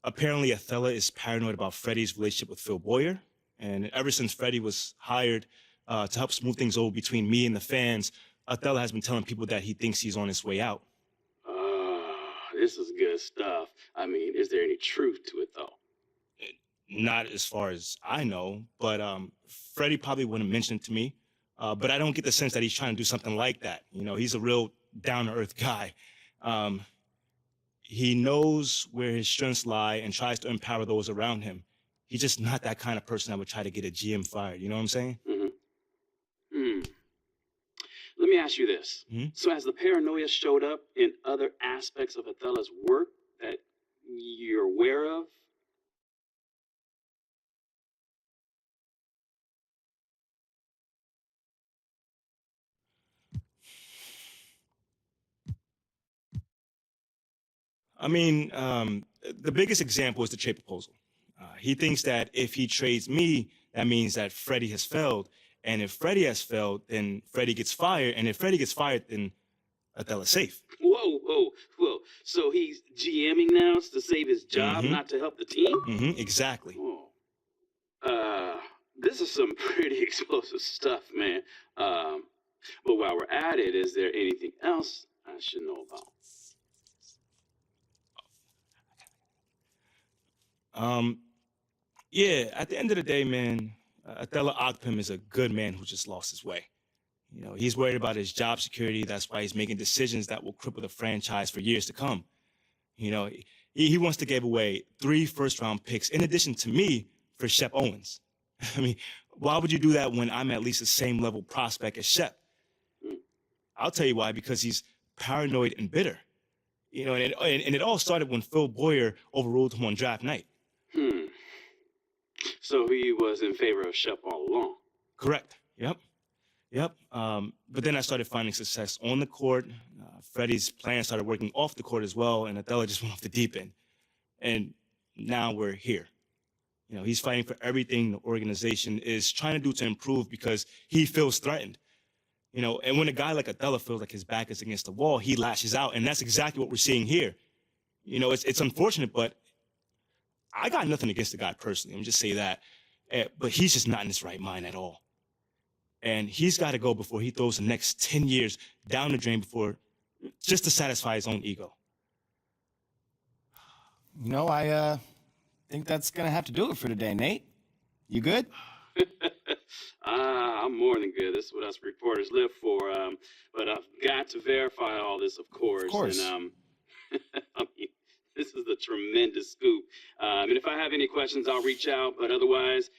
apparently Othello is paranoid about Freddie's relationship with Phil Boyer. And ever since Freddie was hired to help smooth things over between me and the fans, Othello has been telling people that he thinks he's on his way out. This is good stuff. I mean, is there any truth to it, though? Not as far as I know, but Freddie probably wouldn't mention it to me. But I don't get the sense that he's trying to do something like that. He's a real down-to-earth guy. He knows where his strengths lie and tries to empower those around him. He's just not that kind of person that would try to get a GM fired. You know what I'm saying? Let me ask you this. Hmm? So has the paranoia showed up in other aspects of Othello's work that you're aware of? I mean, the biggest example is the trade proposal. He thinks that if he trades me, that means that Freddie has failed. And if Freddie has failed, then Freddie gets fired. And if Freddie gets fired, then Othello's safe. Whoa. So he's GMing now to save his job, not to help the team? Exactly. This is some pretty explosive stuff, man. But while we're at it, is there anything else I should know about? Yeah, at the end of the day, man, Othello Ogpim is a good man who just lost his way. He's worried about his job security. That's why he's making decisions that will cripple the franchise for years to come. He wants to give away 3 first-round picks in addition to me for Shep Owens. I mean, why would you do that when I'm at least the same level prospect as Shep? I'll tell you why, because he's paranoid and bitter. And it all started when Phil Boyer overruled him on draft night. So he was in favor of Shep all along? Correct. Yep. But then I started finding success on the court. Freddie's plan started working off the court as well, and Othello just went off the deep end. And now we're here. He's fighting for everything the organization is trying to do to improve because he feels threatened. And when a guy like Othello feels like his back is against the wall, he lashes out, and that's exactly what we're seeing here. It's unfortunate, but I got nothing against the guy personally. Let me just say that. But he's just not in his right mind at all. And he's got to go before he throws the next 10 years down the drain just to satisfy his own ego. I think that's going to have to do it for today, Nate. You good? I'm more than good. This is what us reporters live for. But I've got to verify all this, of course. Of course. And, I mean, this is a tremendous scoop. And if I have any questions, I'll reach out. But otherwise,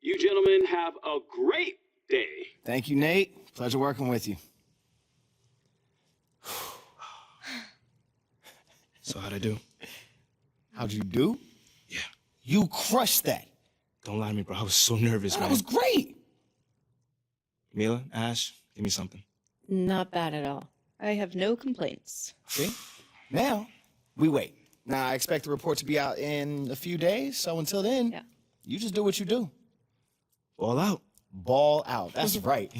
you gentlemen have a great day. Thank you, Nate. Pleasure working with you. So how'd I do? How'd you do? Yeah. You crushed that. Don't lie to me, bro. I was so nervous, man. That was great. Mila, Ash, give me something. Not bad at all. I have no complaints. See? Now, we wait. Now, I expect the report to be out in a few days. So until then, you just do what you do. Ball out. Ball out. That's right.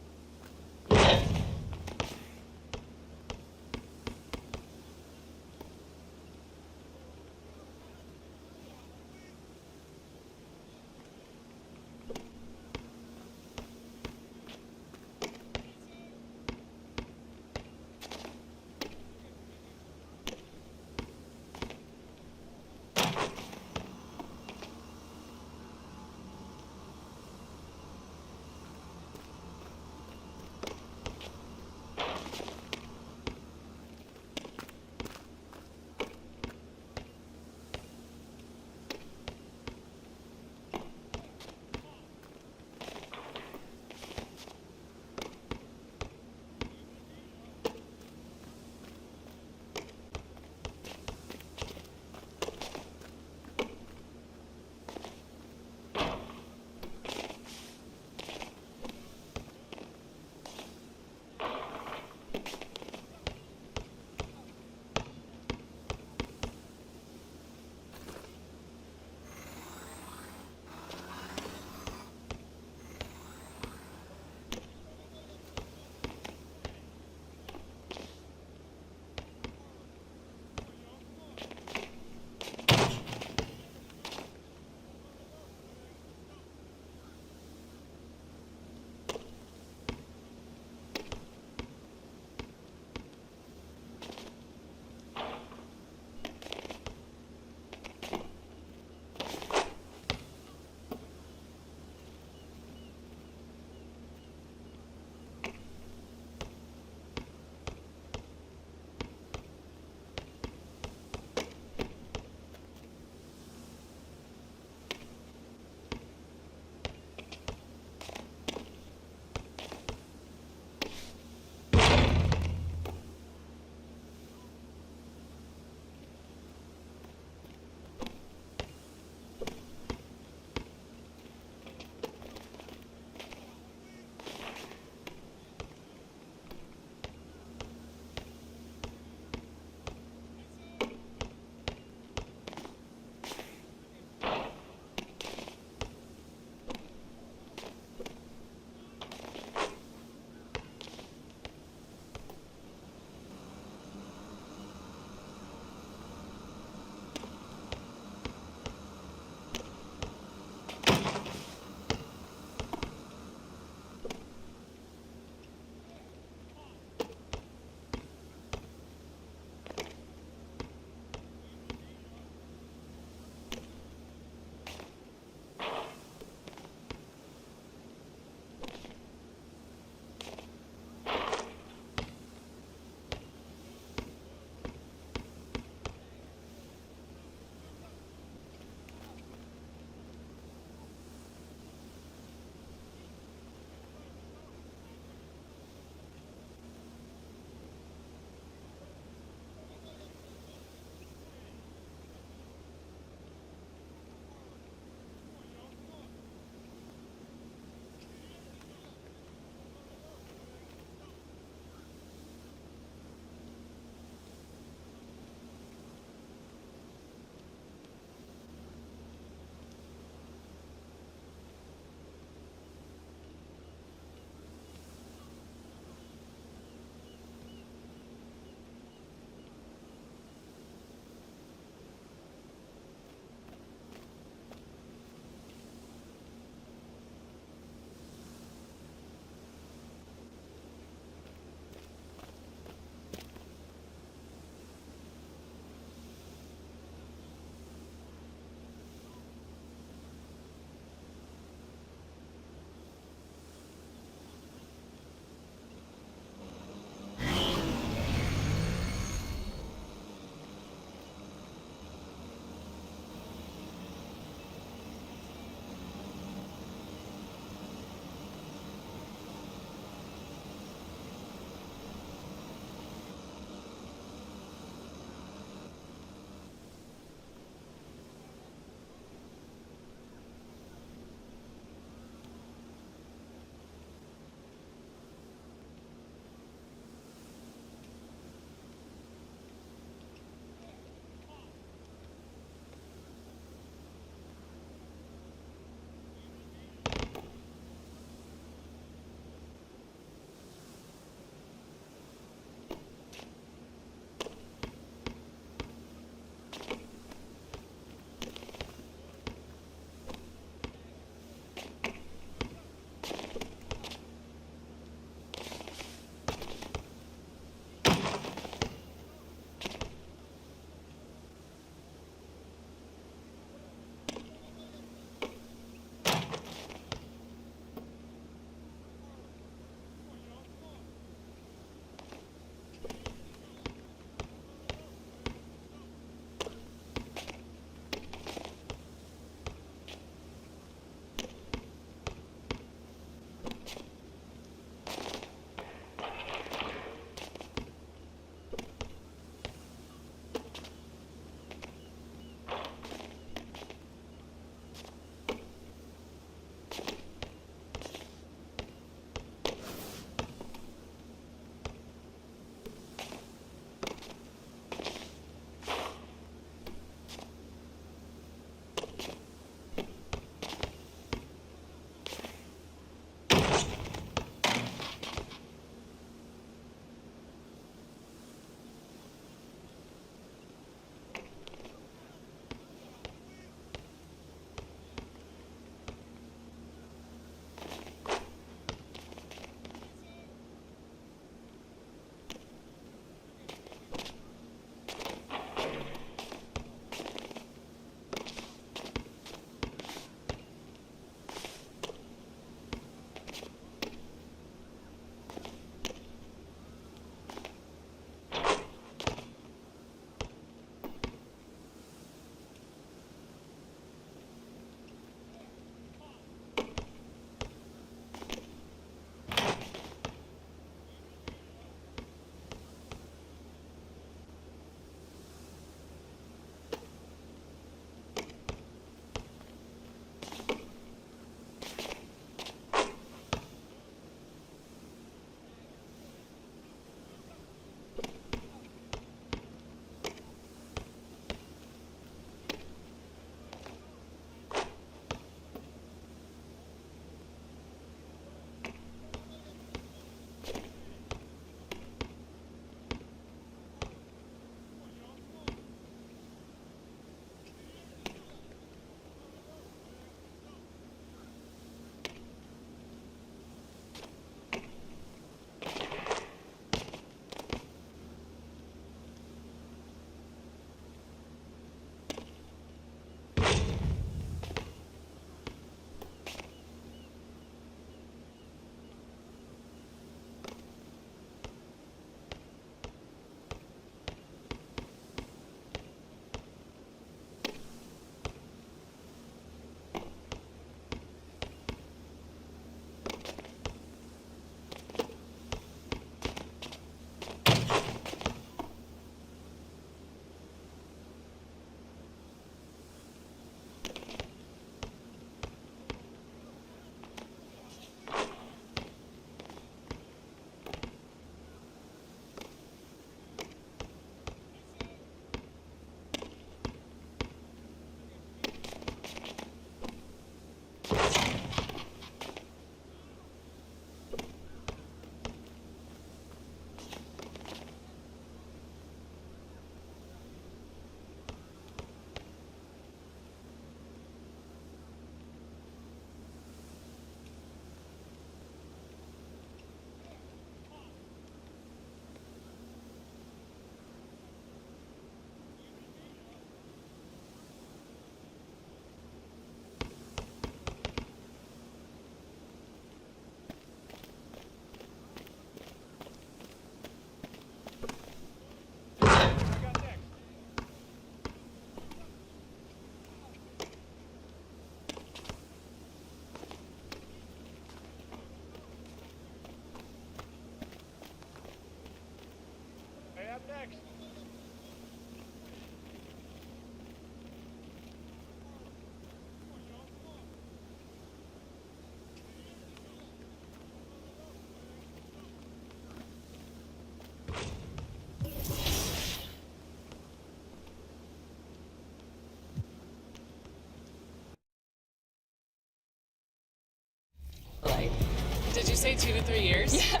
Did you say 2 to 3 years? Yeah.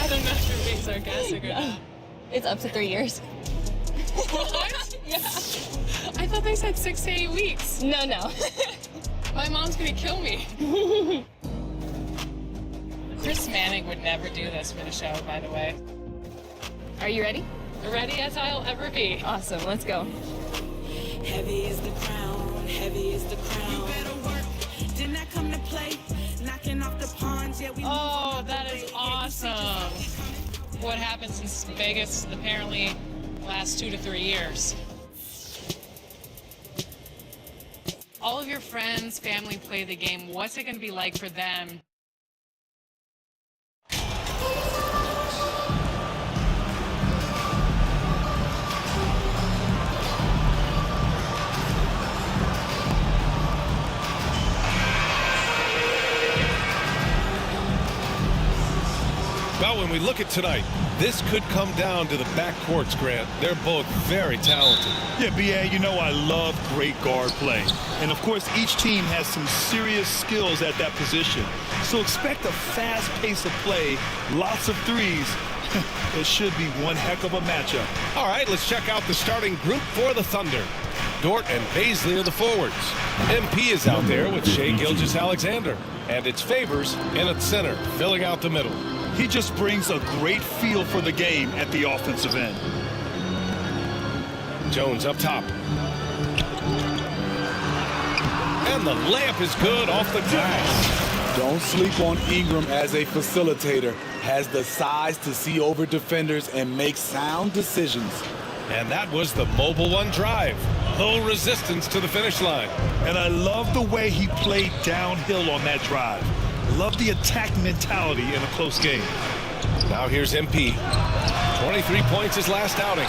I don't know if you're being sarcastic or not. It's up to 3 years. What? Yeah. I thought they said 6 to 8 weeks. No. My mom's gonna kill me. Chris Manning would never do this for the show, by the way. Are you ready? Ready as I'll ever be. Awesome, let's go. Heavy is the crown, heavy is the crown. You better work, didn't I come to play? Knocking off the pawns, yeah, we Oh, that is awesome. What happened since Vegas apparently last 2 to 3 years. All of your friends, family play the game. What's it going to be like for them? Well, when we look at tonight, this could come down to the backcourts, Grant. They're both very talented. Yeah, B.A., you know I love great guard play. And, of course, each team has some serious skills at that position. So expect a fast pace of play, lots of threes. It should be one heck of a matchup. All right, let's check out the starting group for the Thunder. Dort and Baisley are the forwards. MP is out there with Shai Gilgeous-Alexander. And it's Favors in at center, filling out the middle. He just brings a great feel for the game at the offensive end. Jones up top. And the layup is good off the glass. Don't sleep on Ingram as a facilitator. Has the size to see over defenders and make sound decisions. And that was the mobile one drive. Low resistance to the finish line. And I love the way he played downhill on that drive. Love the attack mentality in a close game. Now here's MP. 23 points his last outing.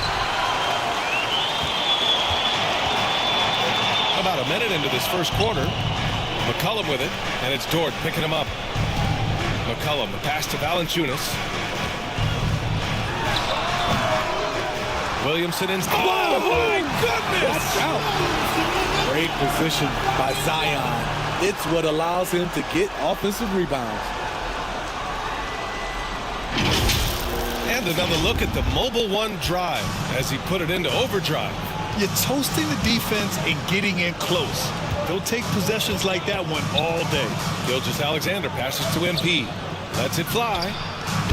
About a minute into this first quarter. McCollum with it, and it's Dort picking him up. McCollum, the pass to Valanciunas. Williamson in. Oh, my goodness! Watch out. Great position by Zion. It's what allows him to get offensive rebounds. And another look at the mobile one drive as he put it into overdrive. You're toasting the defense and getting in close. They'll take possessions like that one all day. Gilgeous-Alexander passes to MP. Lets it fly.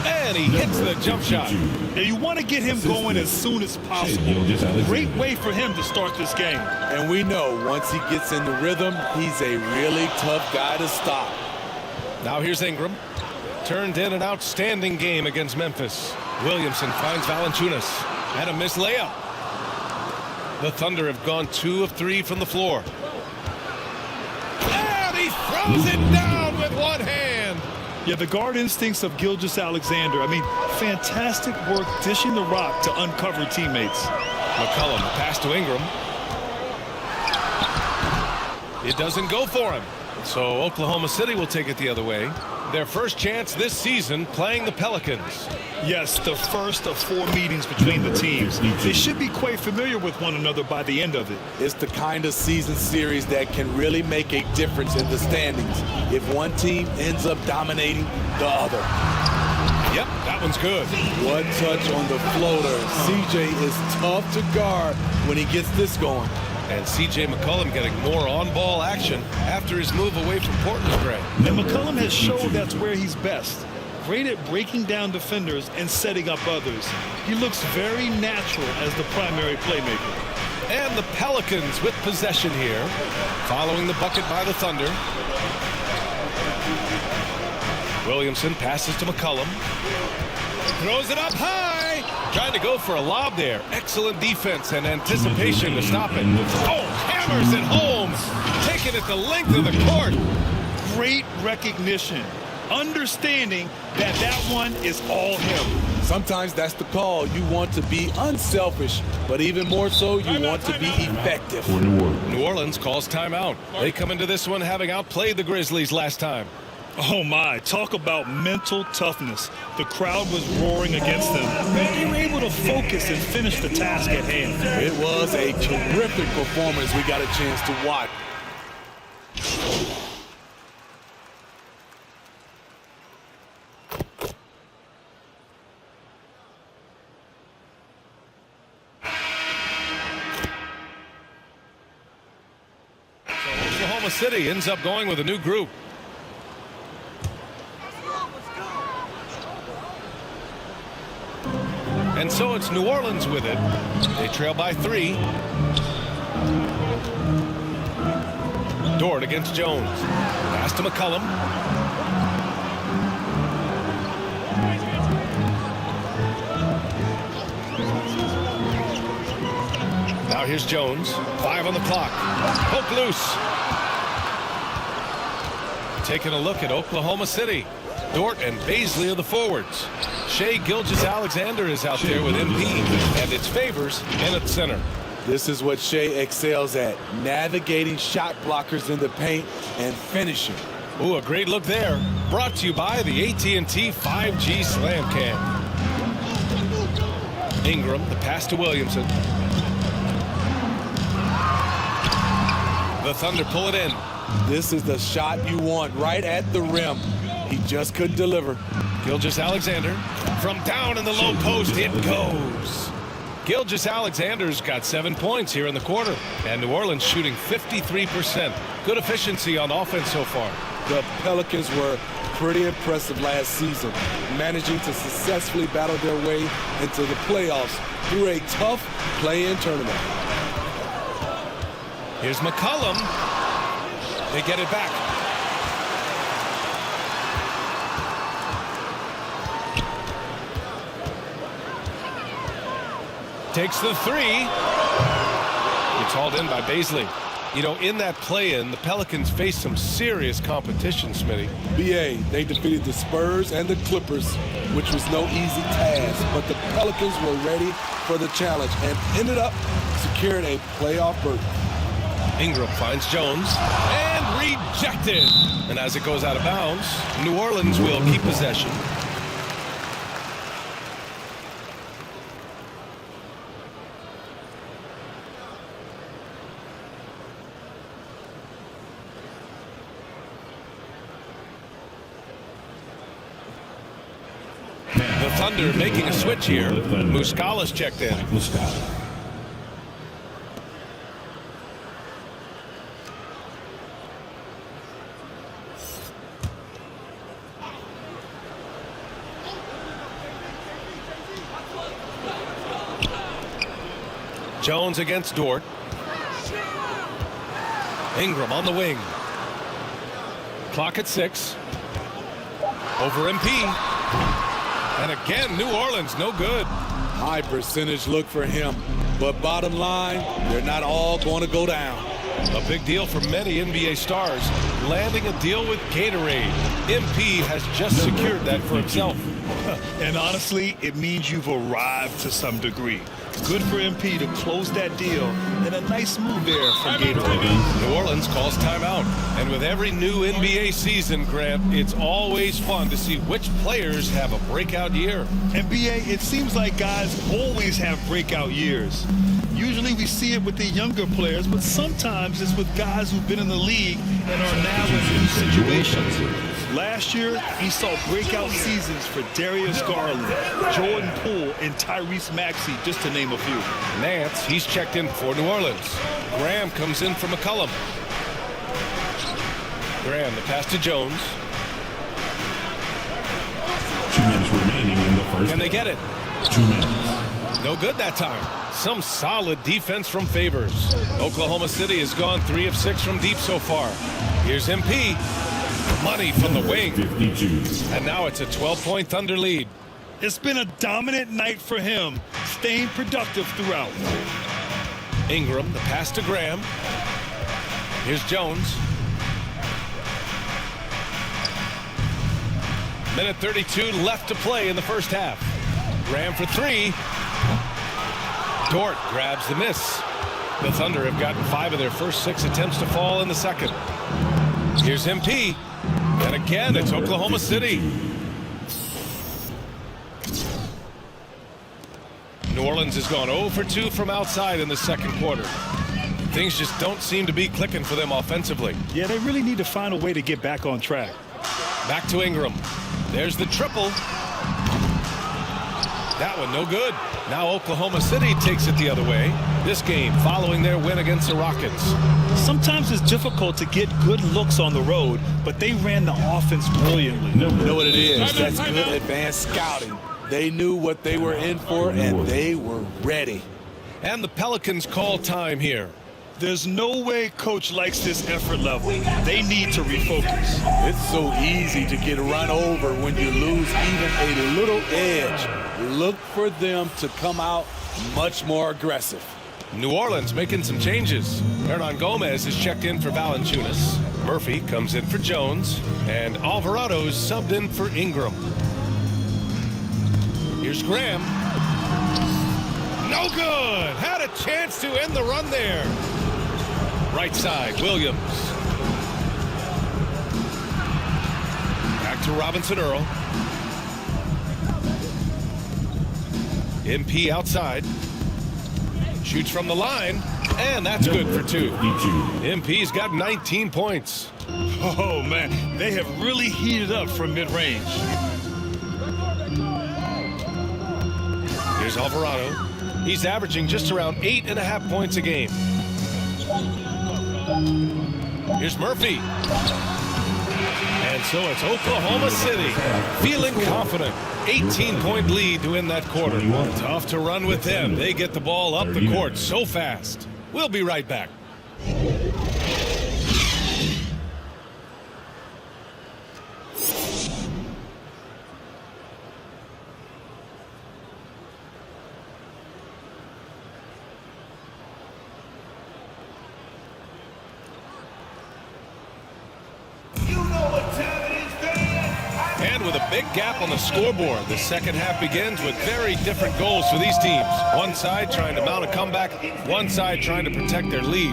And he hits the jump shot. And you want to get him going as soon as possible. Great way for him to start this game. And we know once he gets in the rhythm, he's a really tough guy to stop. Now here's Ingram. Turned in an outstanding game against Memphis. Williamson finds Valanciunas. And a missed layup. The Thunder have gone 2 of 3 from the floor. And he throws it down with one hand. Yeah, the guard instincts of Gilgeous-Alexander. I mean, fantastic work dishing the rock to uncover teammates. McCollum, pass to Ingram. It doesn't go for him. So Oklahoma City will take it the other way. Their first chance this season playing the Pelicans. Yes, the first of 4 meetings between the teams. They should be quite familiar with one another by the end of it. It's the kind of season series that can really make a difference in the standings if one team ends up dominating the other. Yep, that one's good. One touch on the floater. CJ is tough to guard when he gets this going. And C.J. McCollum getting more on-ball action after his move away from Portland, Grant. And McCollum has shown that's where he's best. Great at breaking down defenders and setting up others. He looks very natural as the primary playmaker. And the Pelicans with possession here, following the bucket by the Thunder. Williamson passes to McCollum. Throws it up high. Trying to go for a lob there. Excellent defense and anticipation to stop it. Oh, hammers it home. Taking it the length of the court. Great recognition. understanding that that one is all him. Sometimes that's the call. You want to be unselfish, but even more so, you want to be effective. New Orleans calls timeout. They come into this one having outplayed the Grizzlies last time. Oh my, talk about mental toughness. The crowd was roaring against them, but they were able to focus and finish the task at hand. It was a terrific performance we got a chance to watch. Oklahoma City ends up going with a new group. And so it's New Orleans with it. They trail by 3. Dort against Jones. Pass to McCollum. Now here's Jones. 5 on the clock. Poke loose. Taking a look at Oklahoma City. Dort and Baisley are the forwards. Shai Gilgeous-Alexander is out there with MP, and it's Favors in at center. This is what Shai excels at, navigating shot blockers in the paint and finishing. Ooh, a great look there. Brought to you by the AT&T 5G Slam Cam. Ingram, the pass to Williamson. The Thunder pull it in. This is the shot you want, right at the rim. He just couldn't deliver. Gilgeous-Alexander from down in the low post. It goes. Gilgeous-Alexander's got 7 points here in the quarter. And New Orleans shooting 53%. Good efficiency on offense so far. The Pelicans were pretty impressive last season, managing to successfully battle their way into the playoffs through a tough play-in tournament. Here's McCollum. They get it back. Takes the 3. It's hauled in by Baisley. You know, in that play-in, the Pelicans faced some serious competition, Smitty. BA, they defeated the Spurs and the Clippers, which was no easy task, but the Pelicans were ready for the challenge and ended up securing a playoff berth. Ingram finds Jones and rejected. And as it goes out of bounds, New Orleans will keep possession. The Thunder making a switch here. Muscala's checked in. Jones against Dort. Ingram on the wing. Clock at 6. Over MP. And again, New Orleans, no good. High percentage look for him. But bottom line, they're not all going to go down. A big deal for many NBA stars, landing a deal with Gatorade. MP has just secured that for himself. And honestly, it means you've arrived to some degree. Good for MP to close that deal, and a nice move there from Gatorade. New Orleans calls timeout. And with every new NBA season, Grant, it's always fun to see which players have a breakout year. And BA, it seems like guys always have breakout years. Usually we see it with the younger players, but sometimes it's with guys who've been in the league and are now in new situations. Last year, we saw breakout seasons for Darius Garland, Jordan Poole, and Tyrese Maxey, just to name a few. Nance, he's checked in for New Orleans. Graham comes in for McCollum. Graham, the pass to Jones. 2 minutes remaining in the first. Can they get it? 2 minutes. No good that time. Some solid defense from Favors. Oklahoma City has gone 3 of 6 from deep so far. Here's MP. Money from the wing. 52. And now it's a 12-point Thunder lead. It's been a dominant night for him, staying productive throughout. Ingram, the pass to Graham. Here's Jones. Minute 32 left to play in the first half. Graham for three. Dort grabs the miss. The Thunder have gotten 5 of their first 6 attempts to fall in the second. Here's MP. And again, it's Oklahoma City. New Orleans has gone 0 for 2 from outside in the second quarter. Things just don't seem to be clicking for them offensively. Yeah, they really need to find a way to get back on track. Back to Ingram. There's the triple. That one no good. Now Oklahoma City takes it the other way. This game following their win against the Rockets. Sometimes it's difficult to get good looks on the road, but they ran the offense brilliantly. You know what it is? That's good advanced scouting. They knew what they were in for, and they were ready. And the Pelicans call time here. There's no way coach likes this effort level. They need to refocus. It's so easy to get run over when you lose even a little edge. Look for them to come out much more aggressive. New Orleans making some changes. Hernan Gomez is checked in for Valanciunas. Murphy comes in for Jones. And Alvarado's subbed in for Ingram. Here's Graham. No good. Had a chance to end the run there. Right side, Williams. Back to Robinson Earl. MP outside. Shoots from the line, and that's good for 2. MP's got 19 points. Oh, man, they have really heated up from mid-range. Here's Alvarado. He's averaging just around 8.5 points a game. Here's Murphy. And so it's Oklahoma City feeling confident. 18-point lead to win that quarter. Tough to run with them. They get the ball up the court so fast. We'll be right back. And with a big gap on the scoreboard, the second half begins with very different goals for these teams. One side trying to mount a comeback, one side trying to protect their lead.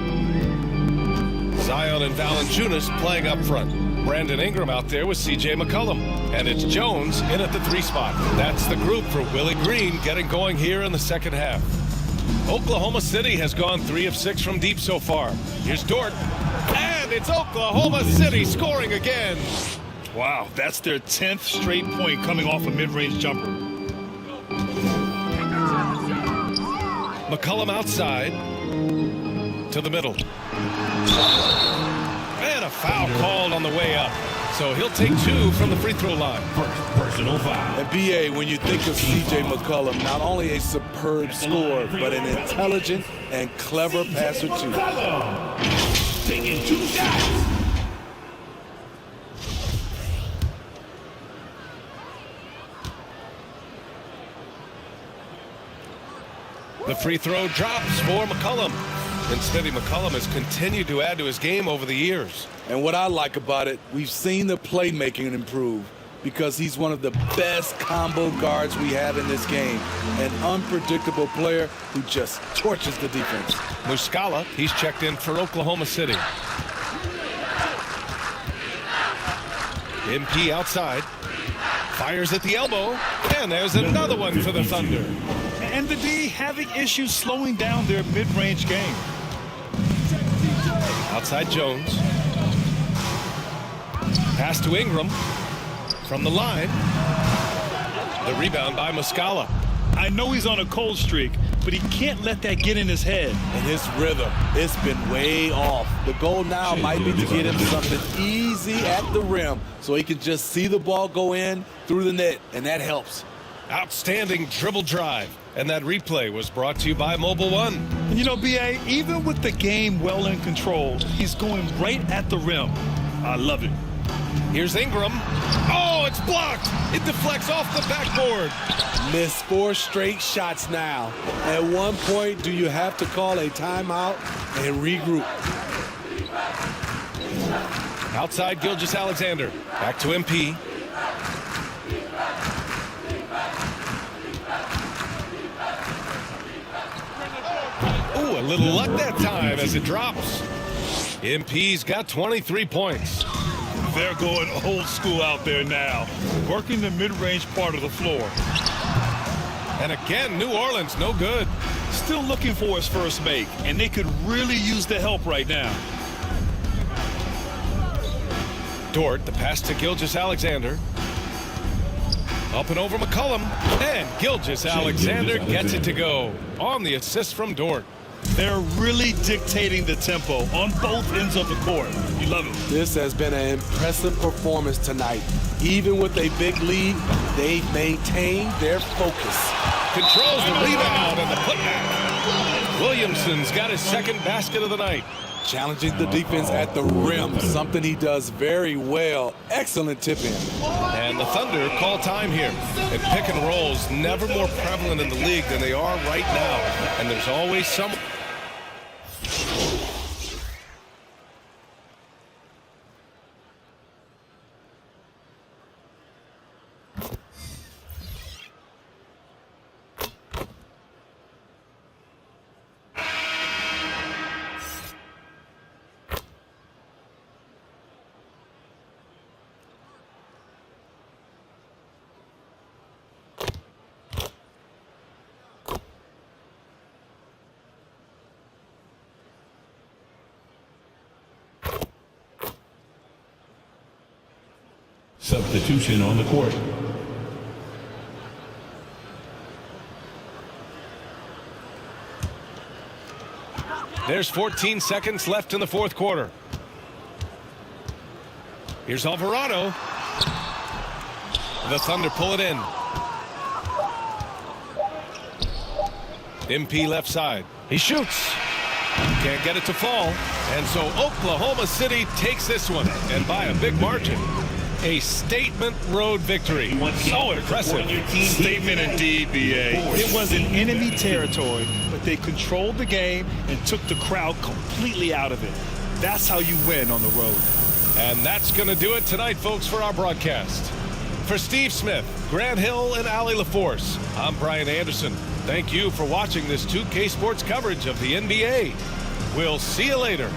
Zion and Valanciunas playing up front. Brandon Ingram out there with C.J. McCollum. And it's Jones in at the 3 spot. That's the group for Willie Green getting going here in the second half. Oklahoma City has gone 3 of 6 from deep so far. Here's Dort. And it's Oklahoma City scoring again. Wow, that's their 10th straight point coming off a mid-range jumper. McCollum outside to the middle. And a foul called on the way up. So he'll take 2 from the free throw line. Personal foul. And BA, when you think of C.J. McCollum, not only a superb scorer, but an intelligent and clever passer too. Taking 2 shots. The free throw drops for McCollum. And Smitty McCollum has continued to add to his game over the years. And what I like about it, we've seen the playmaking improve because he's one of the best combo guards we have in this game. An unpredictable player who just torches the defense. Muscala, he's checked in for Oklahoma City. MP outside. Fires at the elbow. And there's another one for the Thunder. And the D having issues slowing down their mid-range game. Outside Jones. Pass to Ingram. From the line. The rebound by Muscala. I know he's on a cold streak, but he can't let that get in his head. And his rhythm, it's been way off. The goal now might be to get him something easy at the rim so he can just see the ball go in through the net, and that helps. Outstanding dribble drive. And that replay was brought to you by Mobile One. And you know, B.A., even with the game well in control, he's going right at the rim. I love it. Here's Ingram. Oh, it's blocked. It deflects off the backboard. Missed 4 straight shots now. At one point, do you have to call a timeout and regroup? Outside Gilgeous-Alexander. Back to MP. a little luck that time as it drops. MP's got 23 points. They're going old school out there now, working the mid-range part of the floor. And again, New Orleans, no good. Still looking for his first make, and they could really use the help right now. Dort, the pass to Gilgeous-Alexander. Up and over McCollum, and Gilgeous-Alexander gets it to go on the assist from Dort. They're really dictating the tempo on both ends of the court. You love it. This has been an impressive performance tonight. Even with a big lead, they've maintained their focus. Controls the rebound and the putback. Williamson's got his second basket of the night. Challenging the defense at the rim, something he does very well. Excellent tip-in. And the Thunder call time here. And pick and rolls never more prevalent in the league than they are right now. And there's always some... Substitution on the court. There's 14 seconds left in the fourth quarter. Here's Alvarado. The Thunder pull it in. MP left side. He shoots. Can't get it to fall. And so Oklahoma City takes this one, and by a big margin. A statement road victory. So impressive. Statement indeed, BA. It was in enemy territory, but they controlled the game and took the crowd completely out of it. That's how you win on the road. And that's going to do it tonight, folks, for our broadcast. For Steve Smith, Grant Hill, and Allie LaForce, I'm Brian Anderson. Thank you for watching this 2K Sports coverage of the NBA. We'll see you later.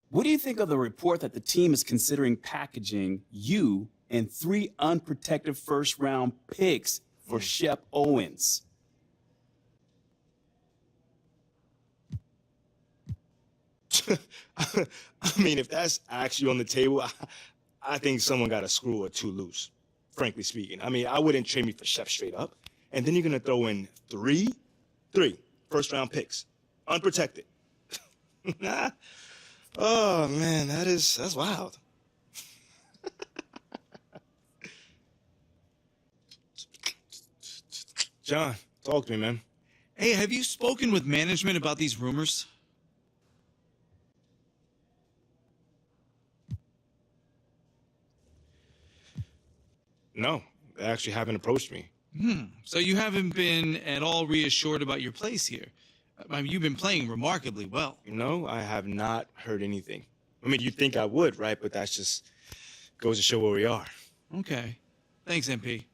What do you think of the report that the team is considering packaging you and 3 unprotected first-round picks for Shep Owens? I mean, if that's actually on the table, I think someone got a screw or two loose, frankly speaking. I mean, I wouldn't trade me for Shep straight up. And then you're going to throw in three first-round picks, unprotected. Oh, man, that's wild. John, talk to me, man. Hey, have you spoken with management about these rumors? No, they actually haven't approached me. So you haven't been at all reassured about your place here? I mean, you've been playing remarkably well. No, I have not heard anything. I mean, you'd think I would, right? But that's just goes to show where we are. Okay. Thanks, MP.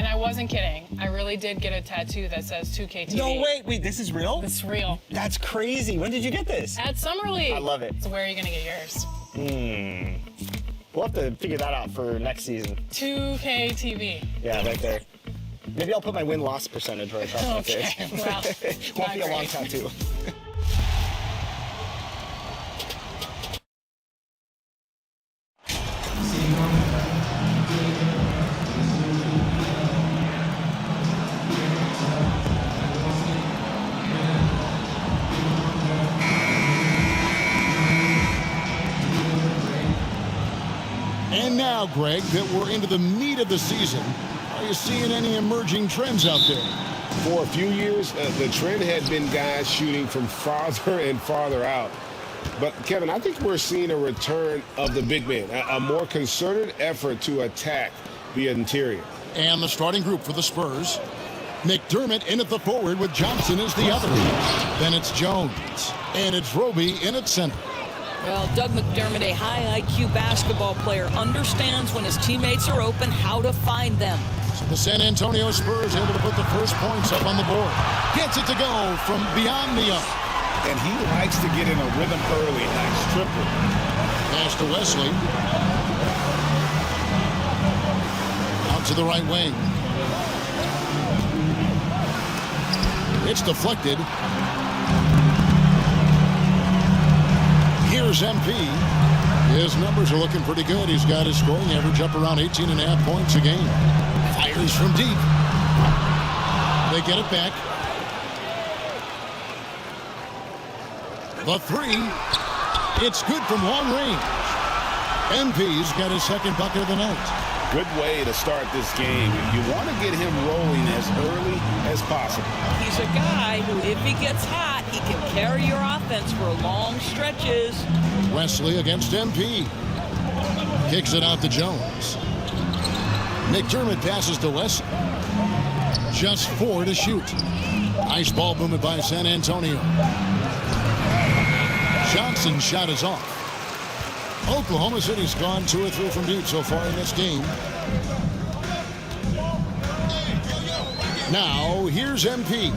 And I wasn't kidding. I really did get a tattoo that says 2KTV. No, wait, this is real? It's real. That's crazy. When did you get this? At Summer League. I love it. So where are you going to get yours? We'll have to figure that out for next season. 2KTV. Yeah, right there. Maybe I'll put my win-loss percentage right across my face. Okay, well, Won't be a long tattoo. And now, Greg, that we're into the meat of the season, are you seeing any emerging trends out there? For a few years, the trend had been guys shooting from farther and farther out. But, Kevin, I think we're seeing a return of the big man, a more concerted effort to attack the interior. And the starting group for the Spurs. McDermott in at the forward with Johnson as the other. Then it's Jones. And it's Roby in at center. Well, Doug McDermott, a high IQ basketball player, understands when his teammates are open how to find them. So the San Antonio Spurs able to put the first points up on the board. Gets it to go from beyond the arc. And he likes to get in a rhythm early. Nice triple. Pass to Wesley. Out to the right wing. It's deflected. Here's MP. His numbers are looking pretty good. He's got his scoring average up around 18.5 points a game. Fires from deep. They get it back. The three. It's good from long range. MP's got his second bucket of the night. Good way to start this game. You want to get him rolling as early as possible. He's a guy who, if he gets hot, he can carry your offense for long stretches. Wesley against MP. Kicks it out to Jones. McDermott passes to Wesley. Just 4 to shoot. Nice ball movement by San Antonio. Johnson's shot is off. Oklahoma City's gone 2 or 3 from deep so far in this game. Now, here's MP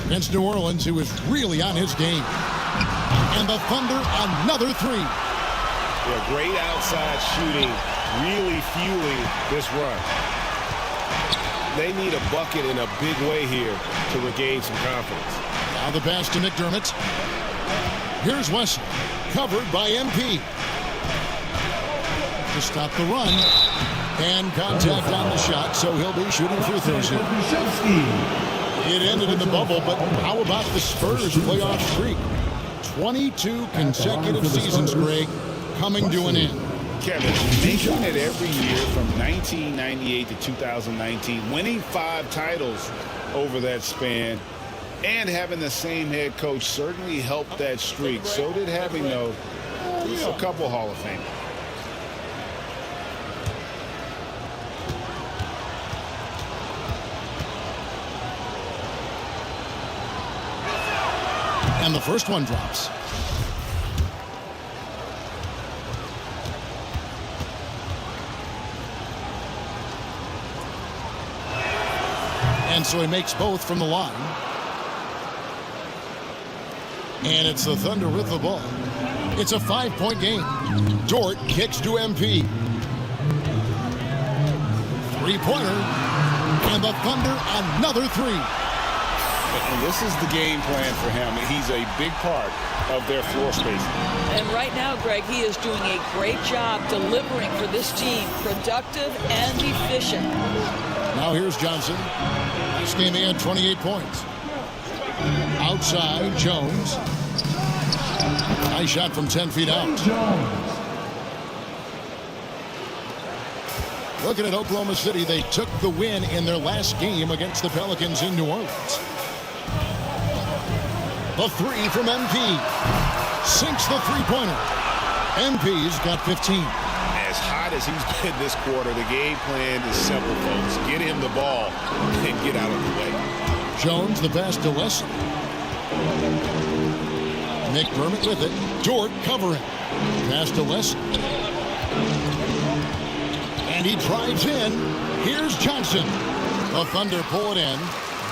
against New Orleans, who is really on his game. And the Thunder, another 3. Yeah, great outside shooting, really fueling this run. They need a bucket in a big way here to regain some confidence. Now the pass to McDermott. Here's Wesley, covered by MP. To stop the run. And contact on the shot, so he'll be shooting free throws here. It ended in the bubble, but how about the Spurs playoff streak? 22 consecutive seasons, Greg, coming to an end. Kevin, making it every year from 1998 to 2019, winning 5 titles over that span, and having the same head coach certainly helped that streak. So did having, though, a couple Hall of Famers. And the first one drops. And so he makes both from the line. And it's the Thunder with the ball. It's a 5-point game. Dort kicks to MP. 3-pointer. And the Thunder another 3. And this is the game plan for him. He's a big part of their floor spacing. And right now, Greg, he is doing a great job delivering for this team. Productive and efficient. Now here's Johnson. This game he had 28 points. Outside, Jones. Nice shot from 10 feet out. Looking at Oklahoma City, they took the win in their last game against the Pelicans in New Orleans. The 3 from MP. Sinks the 3-pointer. MP's got 15. As hot as he's been this quarter, the game plan is simple, folks. Get him the ball and get out of the way. Jones, the pass to Wesley. McDermott with it. Dort covering. Pass to Wesley. And he drives in. Here's Johnson. The Thunder pull it in.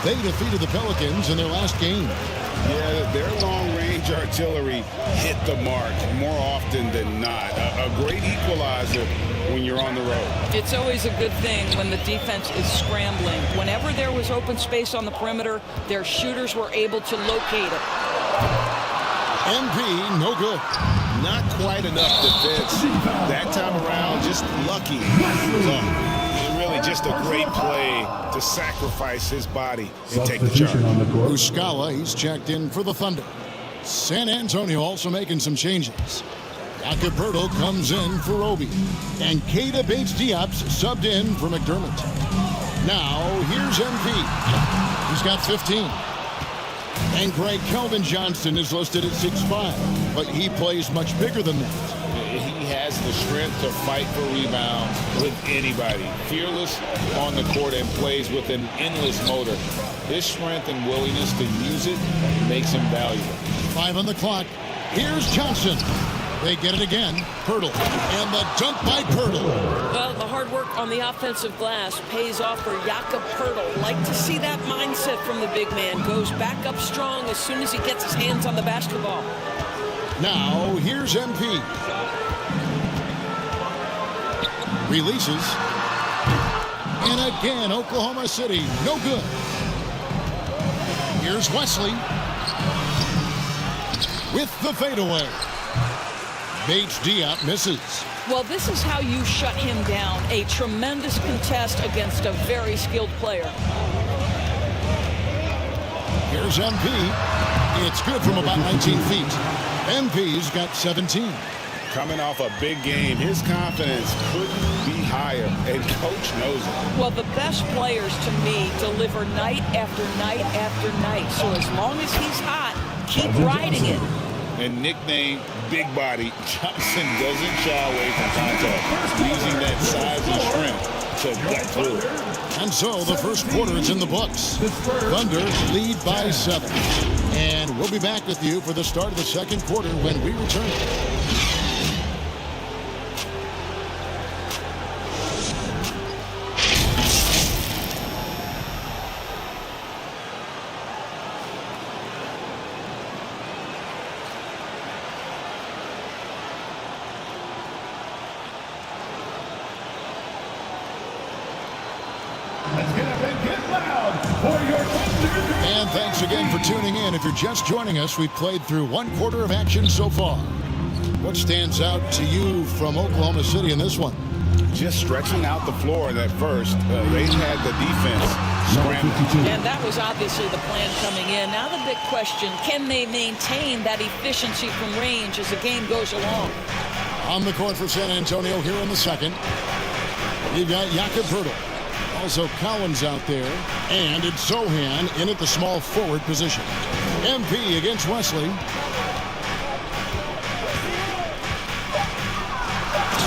They defeated the Pelicans in their last game. Yeah, their long-range artillery hit the mark more often than not. A great equalizer when you're on the road. It's always a good thing when the defense is scrambling. Whenever there was open space on the perimeter, their shooters were able to locate it. MP, no good. Not quite enough defense that time around. Just lucky. So, really just a great play to sacrifice his body and take the charge. Muscala, he's checked in for the Thunder. San Antonio also making some changes. Jakob comes in for Obi. And Keita Bates-Diop's subbed in for McDermott. Now, here's MP. He's got 15. And Greg Kelvin Johnson is listed at 6'5", but he plays much bigger than that. He has the strength to fight for rebounds with anybody. Fearless on the court and plays with an endless motor. His strength and willingness to use it makes him valuable. 5 on the clock. Here's Johnson. They get it again. Pirtle. And the dunk by Pirtle. Well, the hard work on the offensive glass pays off for Jakob Pirtle. Like to see that mindset from the big man. Goes back up strong as soon as he gets his hands on the basketball. Now, here's MP. Releases. And again, Oklahoma City, no good. Here's Wesley. With the fadeaway. Bates-Diop misses. Well, this is how you shut him down. A tremendous contest against a very skilled player. Here's MP. It's good from about 19 feet. MP's got 17. Coming off a big game, his confidence couldn't be higher, and coach knows it. Well, the best players, to me, deliver night after night after night. So as long as he's hot, keep riding it. And nicknamed Big Body, Johnson doesn't shy away from contact, using that size and strength to gut through it. And so the first quarter is in the books. Thunder lead by 7. And we'll be back with you for the start of the second quarter when we return. And thanks again for tuning in. If you're just joining us, we've played through one quarter of action so far. What stands out to you from Oklahoma City in this one? Just stretching out the floor in that first. They had the defense scrambling. And that was obviously the plan coming in. Now the big question, can they maintain that efficiency from range as the game goes along? On the court for San Antonio here in the second. You've got Jakob Pirtle. Also Collins out there. And it's Sohan in at the small forward position. MP against Wesley.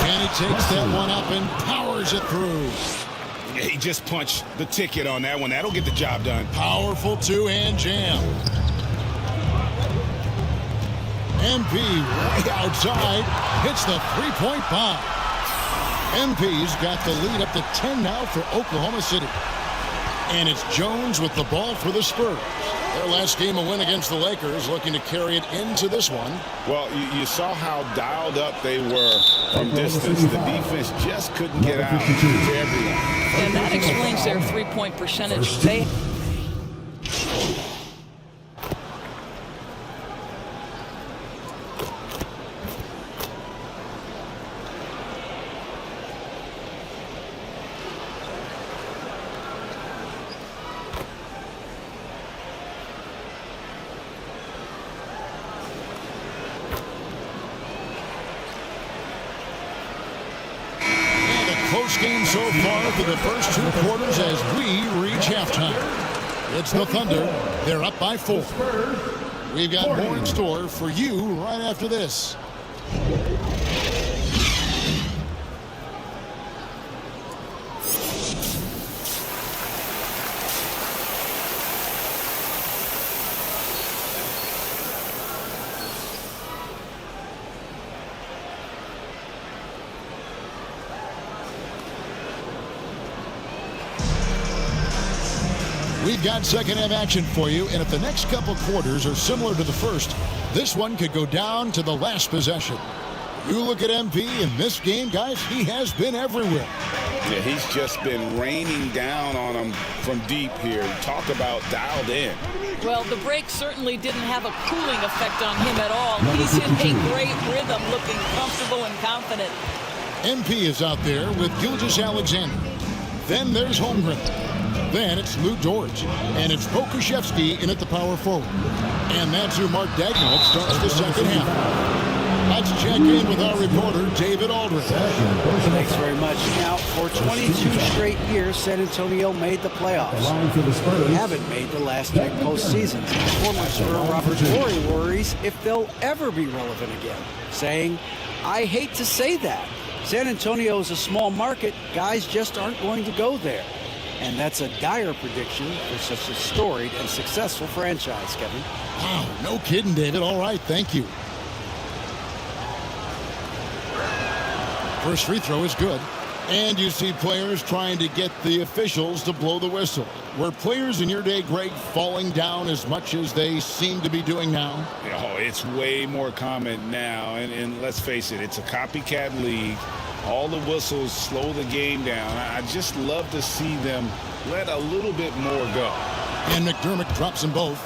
And he takes that one up and powers it through. Yeah, he just punched the ticket on that one. That'll get the job done. Powerful two-hand jam. MP way outside. Hits the three-point bomb. MP's got the lead up to 10 now for Oklahoma City. And it's Jones with the ball for the Spurs. Their last game a win against the Lakers, looking to carry it into this one. Well, you saw how dialed up they were from distance. The defense just couldn't get out to everyone. And that explains their three-point percentage. They Close game so far for the first two quarters as we reach halftime. It's the Thunder. They're up by 4. We've got more in store for you right after this. We've got second half action for you, and if the next couple quarters are similar to the first, this one could go down to the last possession. You look at MP in this game, guys, he has been everywhere. Yeah, he's just been raining down on them from deep here. Talk about dialed in. Well, the break certainly didn't have a cooling effect on him at all. He's in a great rhythm, looking comfortable and confident. MP is out there with Gilgeous-Alexander. Then there's Holmgren. Then it's Lou Dort. And it's Pokuševski in at the power forward. And that's who Mark Dagnall starts the second half. Let's check in with our reporter, David Aldridge. Thanks very much. Now, for 22 straight years, San Antonio made the playoffs. They haven't made the last 3 postseasons. Former Spur Robert Torrey worries if they'll ever be relevant again, saying, "I hate to say that. San Antonio is a small market. Guys just aren't going to go there." And that's a dire prediction for such a storied and successful franchise, Kevin. Wow, no kidding, David. All right, thank you. First free throw is good. And you see players trying to get the officials to blow the whistle. Were players in your day, Greg, falling down as much as they seem to be doing now? Oh, it's way more common now. And let's face it, it's a copycat league. All the whistles slow the game down. I just love to see them let a little bit more go. And McDermott drops them both.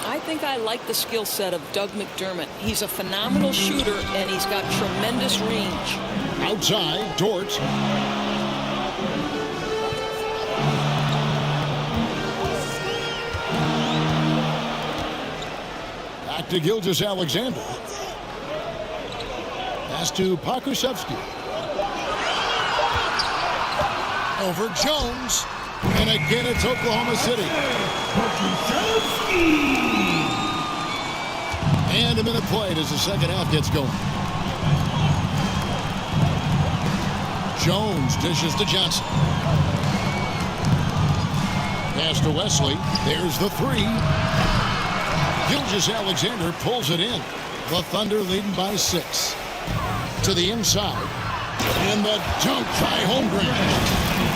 I think I like the skill set of Doug McDermott. He's a phenomenal shooter, and he's got tremendous range. Outside, Dort. Back to Gilgeous-Alexander. Pass to Pokuševski. Over Jones. And again, it's Oklahoma City. And a minute played as the second half gets going. Jones dishes to Johnson. Pass to Wesley. There's the three. Gilgeous-Alexander pulls it in. The Thunder leading by 6. To the inside. And the dunk by Holmgren.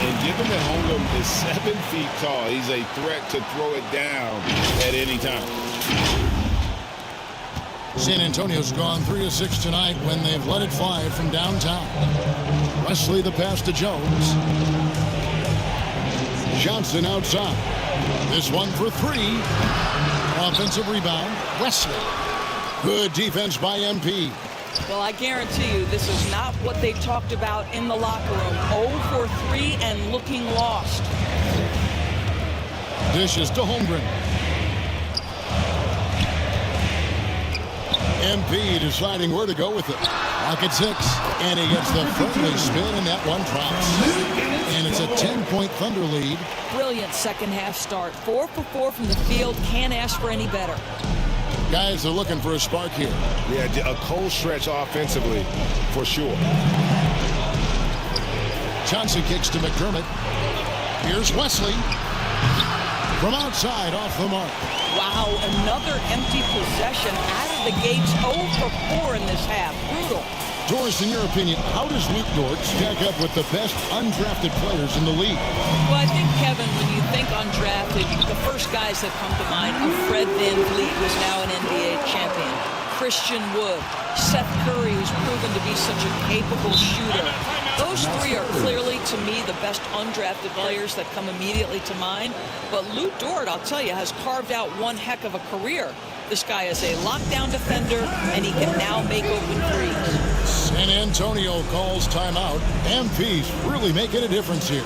And given that Holmgren is 7 feet tall, he's a threat to throw it down at any time. San Antonio's gone 3 of 6 tonight when they've let it fly from downtown. Wesley the pass to Jones. Johnson outside. This one for 3. Offensive rebound, Wesley. Good defense by MP. Well, I guarantee you this is not what they talked about in the locker room. 0 for 3 and looking lost. Dishes to Holmgren. MP deciding where to go with it. Lock at 6. And he gets the friendly spin, and that one drops. And it's a 10-point Thunder lead. Brilliant second half start. 4 for 4 from the field. Can't ask for any better. Guys are looking for a spark here. Yeah, a cold stretch offensively, for sure. Johnson kicks to McDermott. Here's Wesley. From outside, off the mark. Wow, another empty possession out of the gates. 0 for 4 in this half. Brutal. Doris, in your opinion, how does Luke Dort stack up with the best undrafted players in the league? Well, I think, Kevin, when you think undrafted, the first guys that come to mind are Fred VanVleet, who's now an NBA champion, Christian Wood, Seth Curry, who's proven to be such a capable shooter. Those 3 are clearly, to me, the best undrafted players that come immediately to mind. But Luke Dort, I'll tell you, has carved out one heck of a career. This guy is a lockdown defender, and he can now make open threes. San Antonio calls timeout. MP's really making a difference here.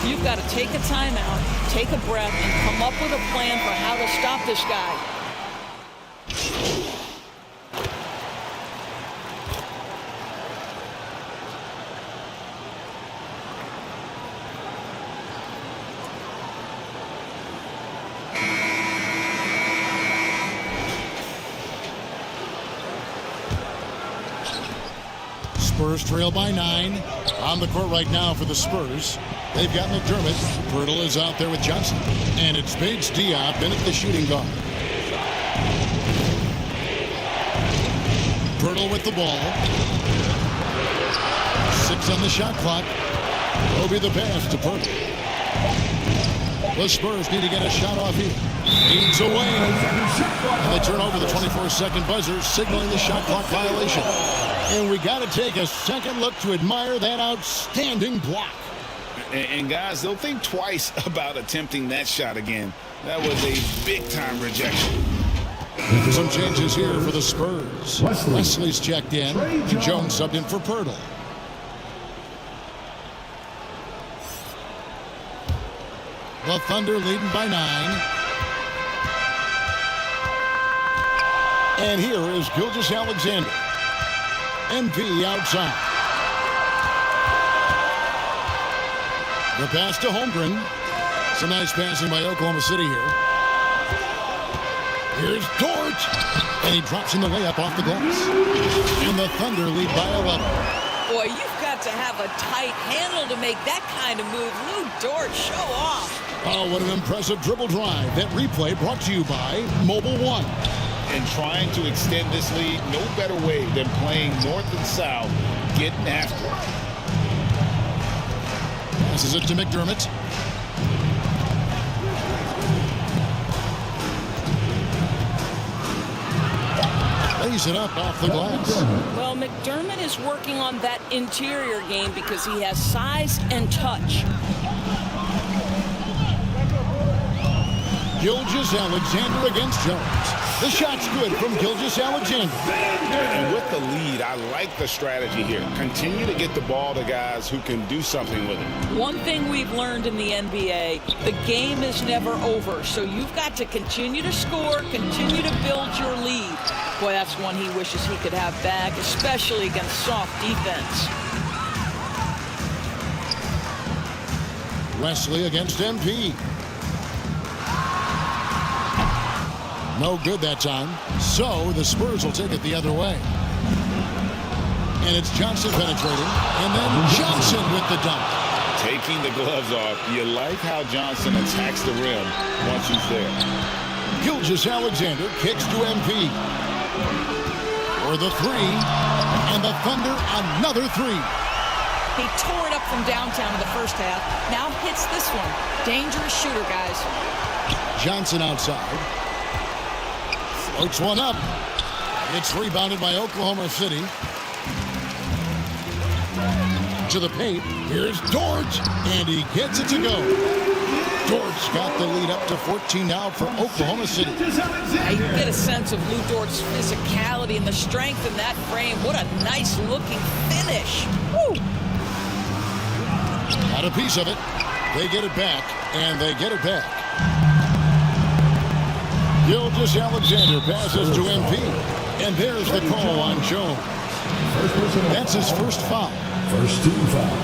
You've got to take a timeout, take a breath, and come up with a plan for how to stop this guy. Spurs trail by 9. On the court right now for the Spurs. They've got McDermott. Pirtle is out there with Johnson. And it's Biggs Diop in at the shooting guard. Pirtle with the ball. 6 on the shot clock. Kobe the pass to Pirtle. The Spurs need to get a shot off here. Leads away. And they turn over the 24-second buzzer, signaling the shot clock violation. And we got to take a second look to admire that outstanding block. And guys, they'll think twice about attempting that shot again. That was a big-time rejection. Some changes here for the Spurs. Wesley's checked in. Jones subbed in for Pirtle. The Thunder leading by 9. And here is Gilgeous-Alexander. MP outside. The pass to Holmgren. Some nice passing by Oklahoma City here. Here's Dort. And he drops in the layup off the glass. And the Thunder lead by 11. Boy, you've got to have a tight handle to make that kind of move. Lou Dort, show off. Oh, what an impressive dribble drive. That replay brought to you by Mobile One. And trying to extend this lead, no better way than playing north and south, getting after it. Passes it to McDermott. Lays it up off the glass. Well, McDermott is working on that interior game because he has size and touch. Gilgeous-Alexander against Jones. The shot's good from Gilgeous-Alexander. And with the lead, I like the strategy here. Continue to get the ball to guys who can do something with it. One thing we've learned in the NBA, the game is never over. So you've got to continue to score, continue to build your lead. Boy, that's one he wishes he could have back, especially against soft defense. Wesley against MP. No good that time. So the Spurs will take it the other way. And it's Johnson penetrating. And then Johnson with the dunk. Taking the gloves off. You like how Johnson attacks the rim once he's there. Gilgeous-Alexander kicks to MP. For the three. And the Thunder another three. He tore it up from downtown in the first half. Now hits this one. Dangerous shooter, guys. Johnson outside. Floats one up. It's rebounded by Oklahoma City. To the paint. Here's Dort. And he gets it to go. Dort's got the lead up to 14 now for Oklahoma City. Now you can get a sense of Lou Dort's physicality and the strength in that frame. What a nice looking finish. Woo! Got a piece of it. They get it back. And they get it back. Gilgeous-Alexander passes to MP. And there's the call on Jones. That's his first foul. First team foul.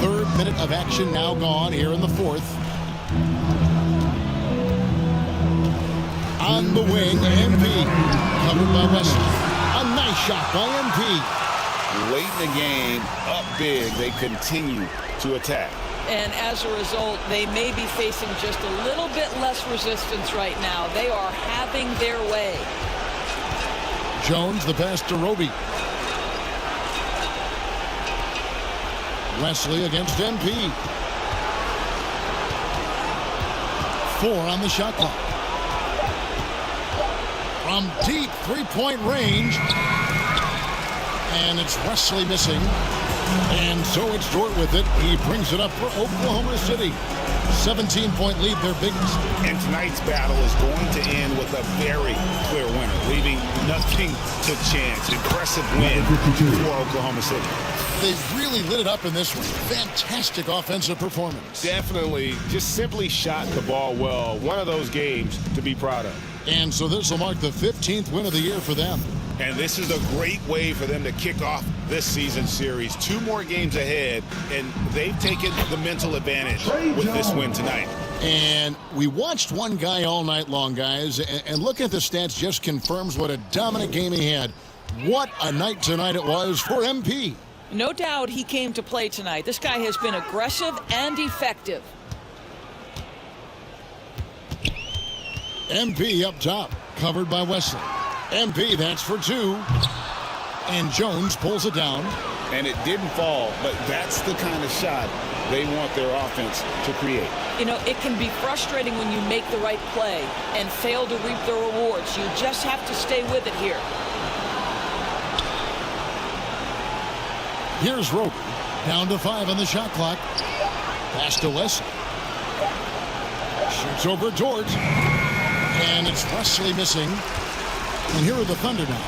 Third minute of action now gone here in the fourth. On the wing, MP. Covered by Wesley. A nice shot by MP. Late in the game, up big, they continue to attack. And as a result, they may be facing just a little bit less resistance right now. They are having their way. Jones, the pass to Roby. Wesley against MP. 4 on the shot clock. From deep three-point range. And it's Wesley missing. And so it's Dort with it. He brings it up for Oklahoma City. 17-point lead, their biggest. And tonight's battle is going to end with a very clear winner, leaving nothing to chance. Impressive win for Oklahoma City. They really lit it up in this one. Fantastic offensive performance. Definitely just simply shot the ball well. One of those games to be proud of. And so this will mark the 15th win of the year for them. And this is a great way for them to kick off this season series. 2 more games ahead, and they've taken the mental advantage with this win tonight. And we watched one guy all night long, guys, and looking at the stats just confirms what a dominant game he had. What a night tonight it was for MP. No doubt he came to play tonight. This guy has been aggressive and effective. MP up top. Covered by Wesley. MP, that's for 2. And Jones pulls it down. And it didn't fall, but that's the kind of shot they want their offense to create. You know, it can be frustrating when you make the right play and fail to reap the rewards. You just have to stay with it here. Here's Roby. Down to 5 on the shot clock. Pass to Wesley. Shoots over George. And it's Wesley missing. And here are the Thunder now.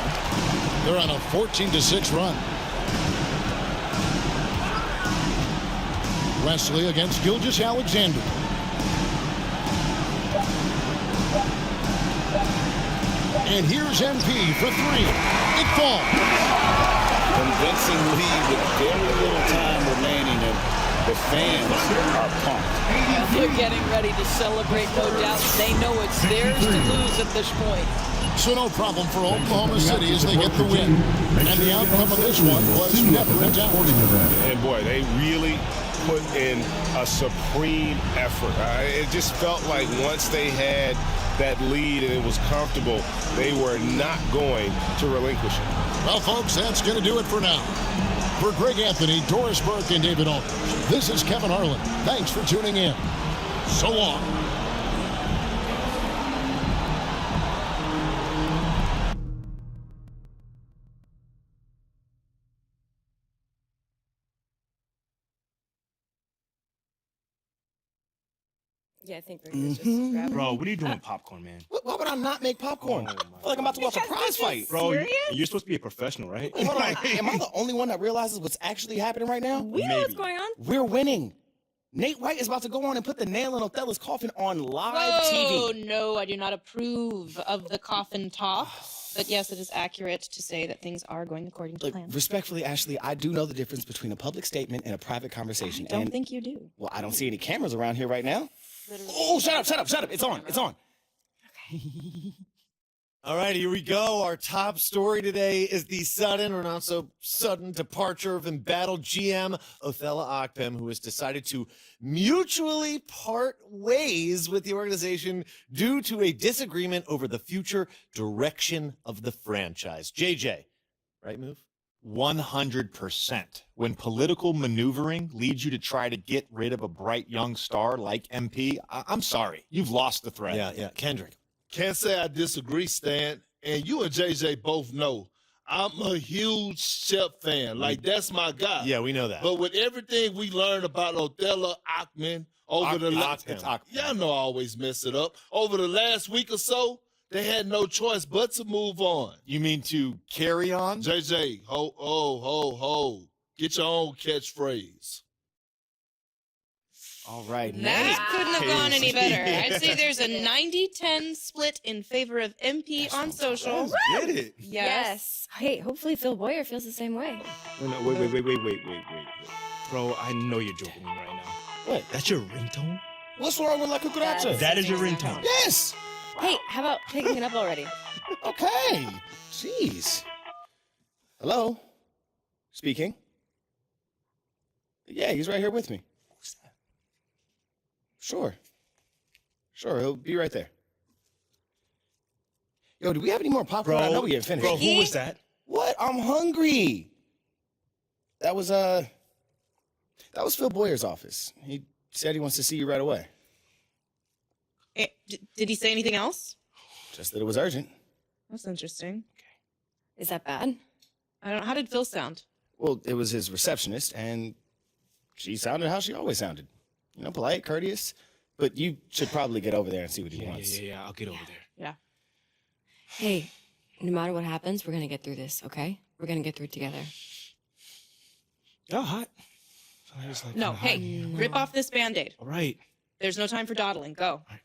They're on a 14-6 run. Wesley against Gilgeous-Alexander. And here's MP for 3. It falls. Convincing lead with very little time remaining, and the fans are pumped. They're getting ready to celebrate, no doubt. They know it's theirs to lose at this point. So no problem for Oklahoma City as they get the win. And the outcome of this one was never in doubt. And boy, they really put in a supreme effort. It just felt like once they had that lead and it was comfortable, they were not going to relinquish it. Well, folks, that's going to do it for now. For Greg Anthony, Doris Burke, and David Aldridge, this is Kevin Harlan. Thanks for tuning in. So long. Yeah, I think Rick was just grabbing. Bro, what are you doing with popcorn, man? Why would I not make popcorn? I feel like I'm about to watch a prize fight. Bro, you're supposed to be a professional, right? Hold on. Am I the only one that realizes what's actually happening right now? We know what's going on. We're winning. Nate White is about to go on and put the nail in Othello's coffin on live Whoa, TV. no, I do not approve of the coffin talk. But yes, it is accurate to say that things are going according to plan. Respectfully, Ashley, I do know the difference between a public statement and a private conversation. I don't think you do. Well, I don't see any cameras around here right now. Oh, shut up. It's on. All right, here we go. Our top story today is the sudden or not so sudden departure of embattled GM Othello Akpem, who has decided to mutually part ways with the organization due to a disagreement over the future direction of the franchise. JJ, right move? 100%. When political maneuvering leads you to try to get rid of a bright young star like MP, I'm sorry. You've lost the thread. Yeah. Kendrick. Can't say I disagree, Stan. And you and JJ both know I'm a huge Shep fan. Like, that's my guy. Yeah, we know that. But with everything we learned about Othello Akpem over the last... Y'all know I always mess it up. Over the last week or so, they had no choice but to move on. You mean to carry on? JJ, ho. Get your own catchphrase. All right. That couldn't have gone any better. I'd say there's a 90-10 split in favor of MP on social. Get it. Yes. Hey, hopefully Phil Boyer feels the same way. Wait. Bro, I know you're joking right now. What? That's your ringtone? What's wrong with La Cucaracha? That is your ringtone. Yes. Hey, how about picking it up already? Okay. Jeez. Hello? Speaking. Yeah, he's right here with me. Who's that? Sure, he'll be right there. Yo, do we have any more popcorn? I know we haven't finished. Bro, who was that? What? I'm hungry. That was Phil Boyer's office. He said he wants to see you right away. Did he say anything else? Just that it was urgent. That's interesting. Is that bad? I don't know. How did Phil sound? Well, it was his receptionist, and she sounded how she always sounded. You know, polite, courteous. But you should probably get over there and see what he wants. Yeah, I'll get over there. Yeah. Hey, no matter what happens, we're going to get through this, okay? We're going to get through it together. Y'all hot? No, hey, rip off this Band-Aid. All right. There's no time for dawdling. Go. All right.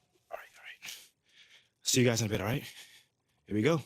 See you guys in a bit, all right? Here we go.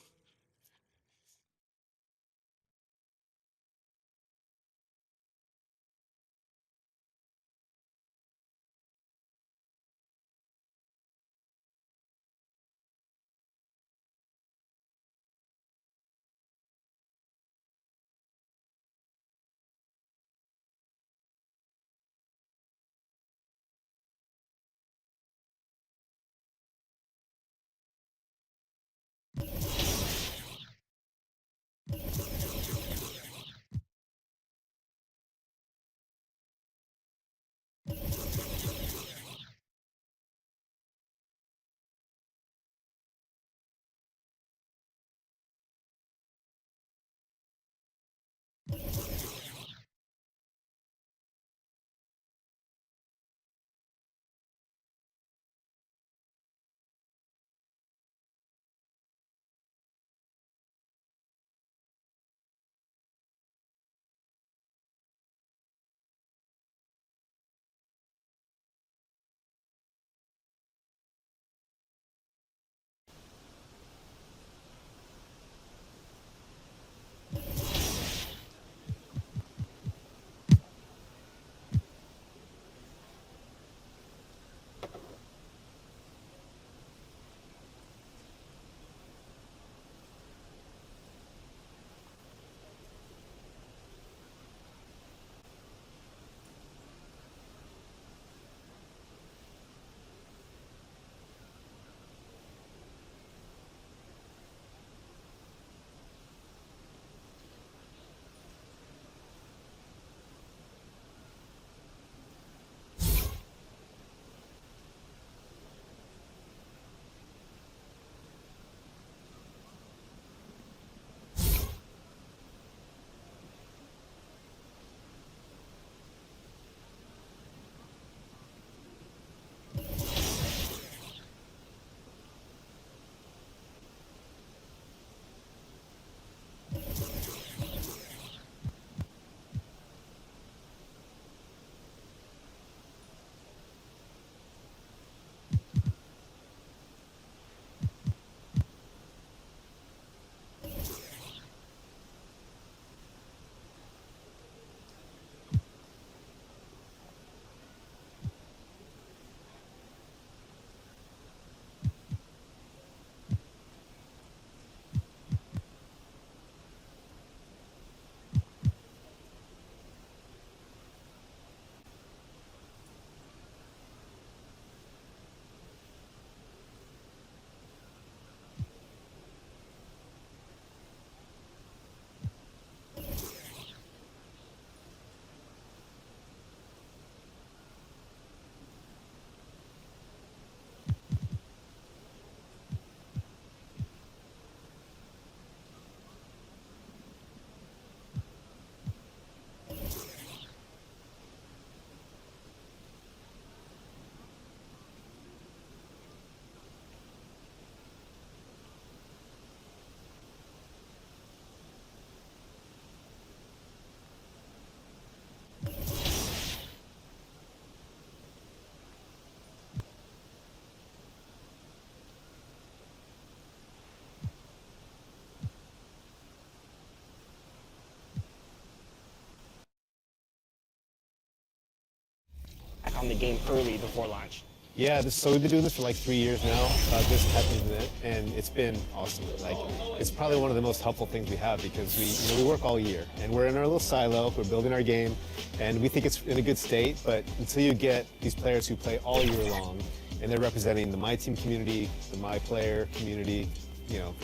on the game early before launch? Yeah, so we've been doing this for like 3 years now, this type of event, and it's been awesome. Like, it's probably one of the most helpful things we have because we work all year, and we're in our little silo, we're building our game, and we think it's in a good state, but until you get these players who play all year long, and they're representing the My Team community, the My Player community,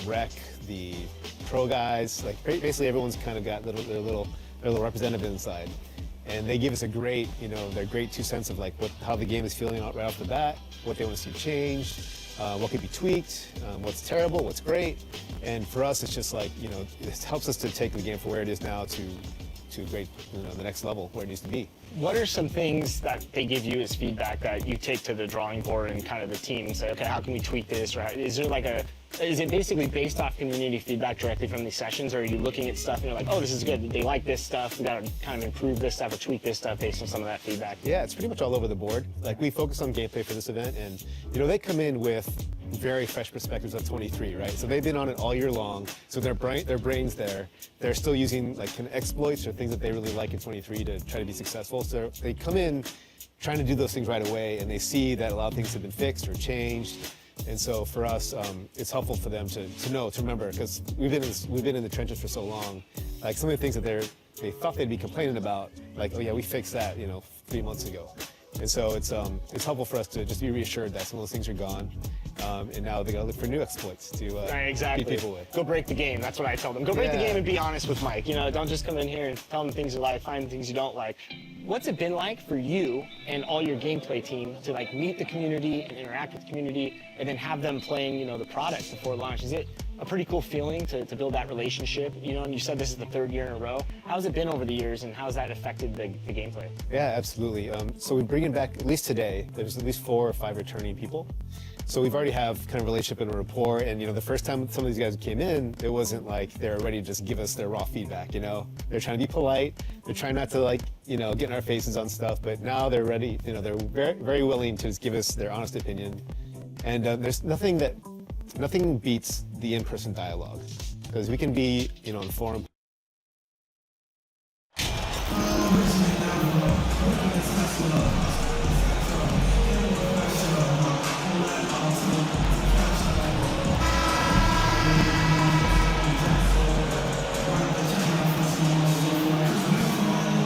rec, the pro guys, like basically everyone's kind of got their little representative inside. And they give us a great, their great 2 cents of like how the game is feeling right off the bat, what they want to see changed, what could be tweaked, what's terrible, what's great. And for us, it's just like, it helps us to take the game from where it is now to a great, the next level where it needs to be. What are some things that they give you as feedback that you take to the drawing board and kind of the team and say, okay, how can we tweak this? Or is it basically based off community feedback directly from these sessions, or are you looking at stuff and you're like, oh, this is good, they like this stuff, we got to kind of improve this stuff or tweak this stuff based on some of that feedback? Yeah, it's pretty much all over the board. Like, we focus on gameplay for this event, and they come in with very fresh perspectives of 23, right? So they've been on it all year long, so their brains there, they're still using like kind of exploits or things that they really like in 23 to try to be successful. So they come in trying to do those things right away, and they see that a lot of things have been fixed or changed. And so for us, it's helpful for them to remember, because we've been in the trenches for so long. Like, some of the things that they thought they'd be complaining about, like, oh yeah, we fixed that, 3 months ago. And so it's helpful for us to just be reassured that some of those things are gone, and now they got to look for new exploits to beat people with. Go break the game. That's what I tell them. Go break the game and be honest with Mike. Don't just come in here and tell them things you like, find things you don't like. What's it been like for you and all your gameplay team to like meet the community and interact with the community, and then have them playing, the product before launch? Is it a pretty cool feeling to build that relationship? And you said this is the 3rd year in a row. How's it been over the years, and how's that affected the gameplay? Yeah, absolutely. So we're bringing back, at least today, there's at least 4 or 5 returning people. So we've already have kind of relationship and a rapport, and the first time some of these guys came in, it wasn't like they're ready to just give us their raw feedback. They're trying to be polite, they're trying not to get in our faces on stuff, but now they're ready. They're very, very willing to just give us their honest opinion, and there's nothing beats the in-person dialogue, because we can be on forum.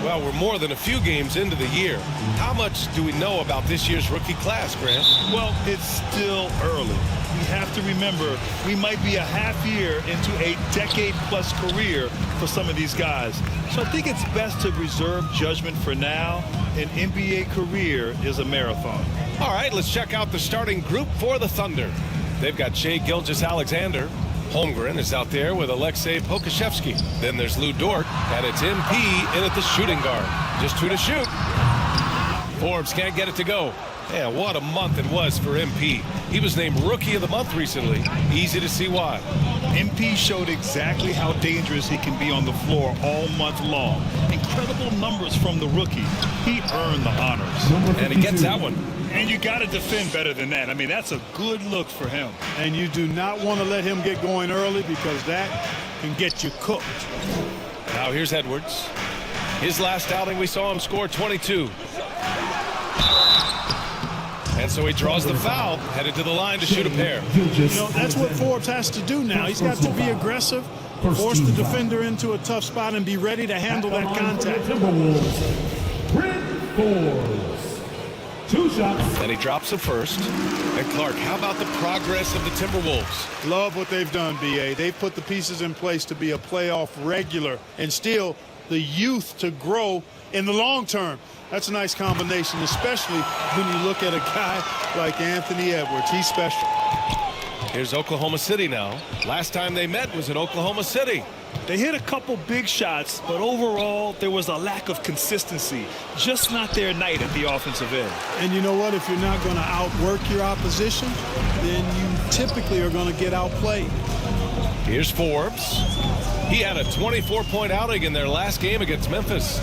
Well, we're more than a few games into the year. How much do we know about this year's rookie class, Grant? Well, it's still early. We have to remember we might be a half year into a decade-plus career for some of these guys. So I think it's best to reserve judgment for now. An NBA career is a marathon. All right, let's check out the starting group for the Thunder. They've got Shai Gilgeous-Alexander. Holmgren is out there with Alexei Pokusevsky. Then there's Lou Dort, and it's MP in at the shooting guard. Just 2 to shoot. Forbes can't get it to go. Yeah, what a month it was for MP. He was named Rookie of the Month recently. Easy to see why. MP showed exactly how dangerous he can be on the floor all month long. Incredible numbers from the rookie. He earned the honors. And he gets that one. And you got to defend better than that. I mean, that's a good look for him. And you do not want to let him get going early, because that can get you cooked. Now here's Edwards. His last outing, we saw him score 22. And so he draws the foul, headed to the line to shoot a pair. That's what Forbes has to do now. He's got to be aggressive, force the defender into a tough spot, and be ready to handle that contact. Two shots. And he drops the first. And Clark, how about the progress of the Timberwolves? Love what they've done, B.A. They've put the pieces in place to be a playoff regular and still the youth to grow in the long term. That's a nice combination, especially when you look at a guy like Anthony Edwards. He's special. Here's Oklahoma City now. Last time they met was in Oklahoma City. They hit a couple big shots, but overall there was a lack of consistency. Just not their night at the offensive end. And you know what? If you're not going to outwork your opposition, then you typically are going to get outplayed. Here's Forbes. He had a 24-point outing in their last game against Memphis.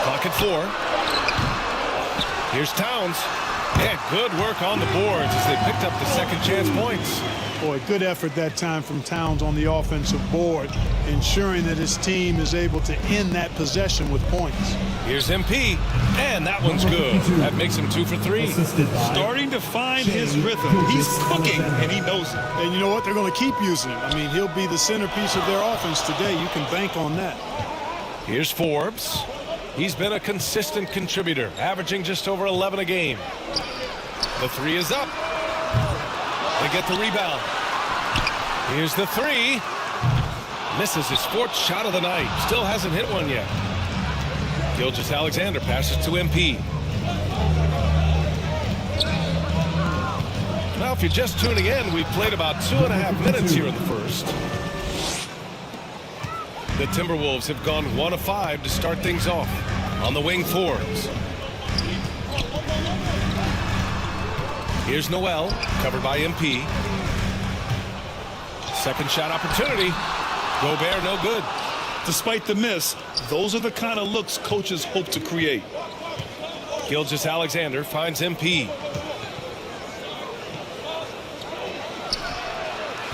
Clock at 4. Here's Towns. And good work on the boards as they picked up the second chance points. Boy, good effort that time from Towns on the offensive board, ensuring that his team is able to end that possession with points. Here's MP, and that one's good. That makes him 2 for 3. Starting to find his rhythm. He's cooking, and he knows it. And you know what? They're going to keep using him. I mean, he'll be the centerpiece of their offense today. You can bank on that. Here's Forbes. He's been a consistent contributor, averaging just over 11 a game. The 3 is up. They get the rebound. Here's the 3. Misses his 4th shot of the night. Still hasn't hit one yet. Gilgeous-Alexander passes to MP. Now, if you're just tuning in, we've played about 2.5 minutes here in the first. The Timberwolves have gone 1 of 5 to start things off. On the wing, Forbes. Here's Noel, covered by MP. Second shot opportunity. Gobert, no good. Despite the miss, those are the kind of looks coaches hope to create. Gilgeous-Alexander finds MP.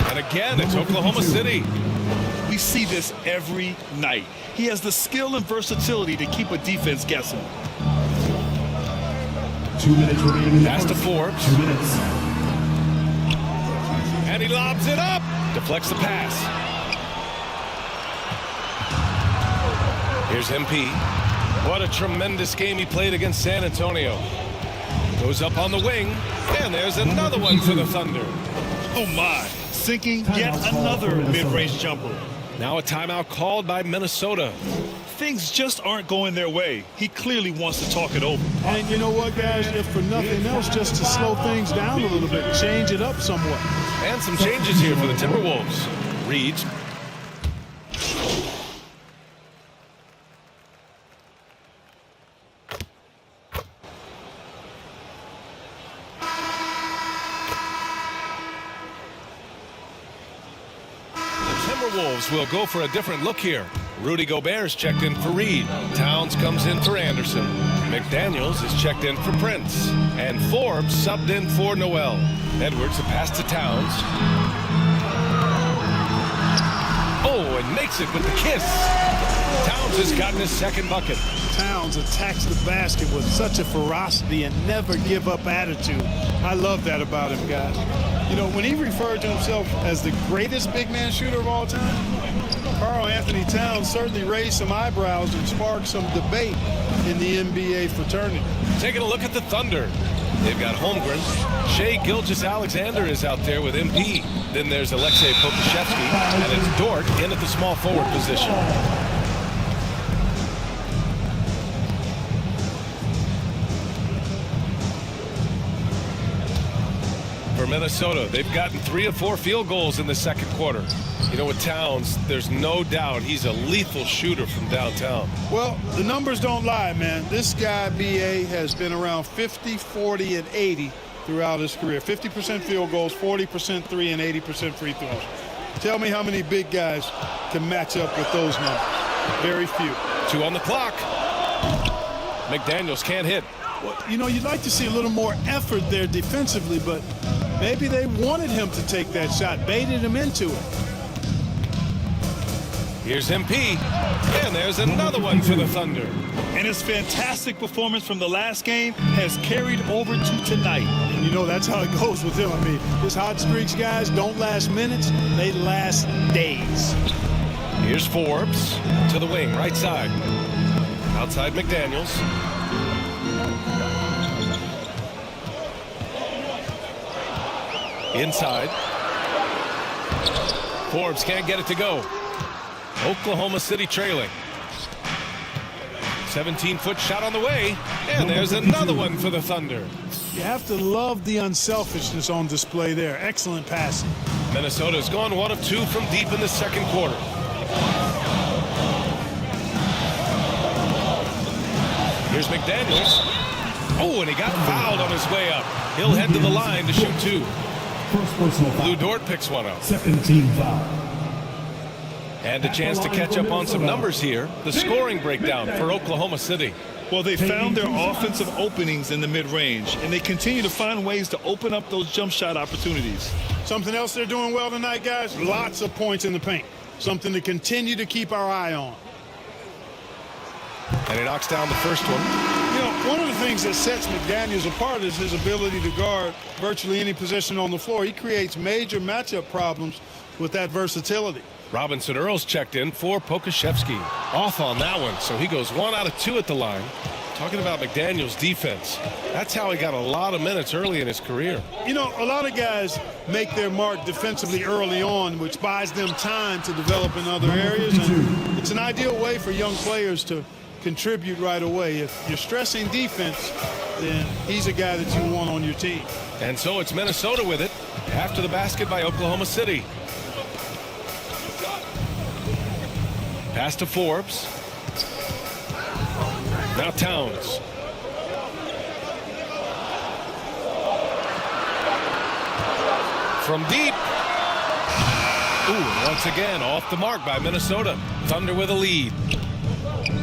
And again, it's Oklahoma City. We see this every night. He has the skill and versatility to keep a defense guessing. 2 minutes remaining. Pass to Forbes. 2 minutes. And he lobs it up. Deflects the pass. Here's MP. What a tremendous game he played against San Antonio. Goes up on the wing. And there's another one for the Thunder. Oh my. Sinking yet another mid-range jumper. Now a timeout called by Minnesota. Things just aren't going their way. He clearly wants to talk it over. And you know what, guys? If for nothing else, just to slow things down a little bit, change it up somewhat. And some changes here for the Timberwolves. Reed. Timberwolves will go for a different look here. Rudy Gobert's checked in for Reed. Towns comes in for Anderson. McDaniels is checked in for Prince. And Forbes subbed in for Noel. Edwards a pass to Towns. Oh, and makes it with the kiss. Towns has gotten his second bucket. Towns attacks the basket with such a ferocity and never give up attitude. I love that about him, guys. You know, when he referred to himself as the greatest big man shooter of all time, Karl Anthony Towns certainly raised some eyebrows and sparked some debate in the NBA fraternity. Taking a look at the Thunder. They've got Holmgren. Shai Gilgeous-Alexander is out there with MP. Then there's Alexei Pokusevsky, and it's Dort in at the small forward position. For Minnesota, they've gotten 3 of 4 field goals in the second quarter. You know, with Towns, there's no doubt he's a lethal shooter from downtown. Well, the numbers don't lie, man. This guy, B.A., has been around 50, 40, and 80 throughout his career. 50% field goals, 40% three, and 80% free throws. Tell me how many big guys can match up with those numbers. Very few. 2 on the clock. McDaniels can't hit. Well, you know, you'd like to see a little more effort there defensively, but maybe they wanted him to take that shot, baited him into it. Here's MP, and there's another one for the Thunder. And his fantastic performance from the last game has carried over to tonight. And you know, that's how it goes with him. I mean, his hot streaks, guys, don't last minutes, they last days. Here's Forbes to the wing, right side. Outside McDaniels. Inside. Forbes can't get it to go. Oklahoma City trailing. 17-foot shot on the way, and there's another one for the Thunder. You have to love the unselfishness on display there. Excellent passing. Minnesota's gone 1 of 2 from deep in the second quarter. Here's McDaniels. Oh, and he got fouled on his way up. He'll head to the line to shoot 2. First personal foul. Lou Dort picks one up. Second team foul. And a chance to catch up on some numbers here. The scoring breakdown for Oklahoma City. Well, they found their offensive openings in the mid-range, and they continue to find ways to open up those jump shot opportunities. Something else they're doing well tonight, guys, lots of points in the paint. Something to continue to keep our eye on. And he knocks down the first one. You know, one of the things that sets McDaniels apart is his ability to guard virtually any position on the floor. He creates major matchup problems with that versatility. Robinson Earls checked in for Pokashevsky. Off on that one, so he goes 1 out of 2 at the line. Talking about McDaniels' defense. That's how he got a lot of minutes early in his career. You know, a lot of guys make their mark defensively early on, which buys them time to develop in other areas. And it's an ideal way for young players to contribute right away. If you're stressing defense, then he's a guy that you want on your team. And so it's Minnesota with it after the basket by Oklahoma City. Pass to Forbes. Now Towns. From deep. Ooh, once again off the mark by Minnesota. Thunder with a lead.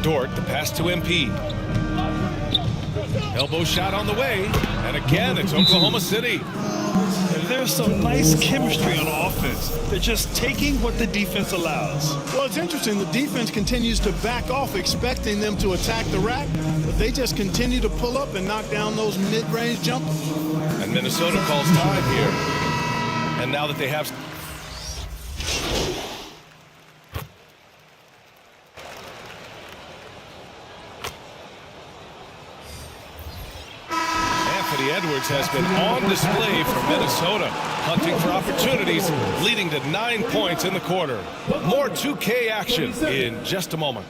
Dort, the pass to MP. Elbow shot on the way. And again, it's Oklahoma City. There's some nice chemistry on offense. They're just taking what the defense allows. Well, it's interesting. The defense continues to back off, expecting them to attack the rack, but they just continue to pull up and knock down those mid-range jumpers. And Minnesota calls time here. And now that they have... Edwards has been on display for Minnesota, hunting for opportunities, leading to 9 points in the quarter. More 2K action in just a moment.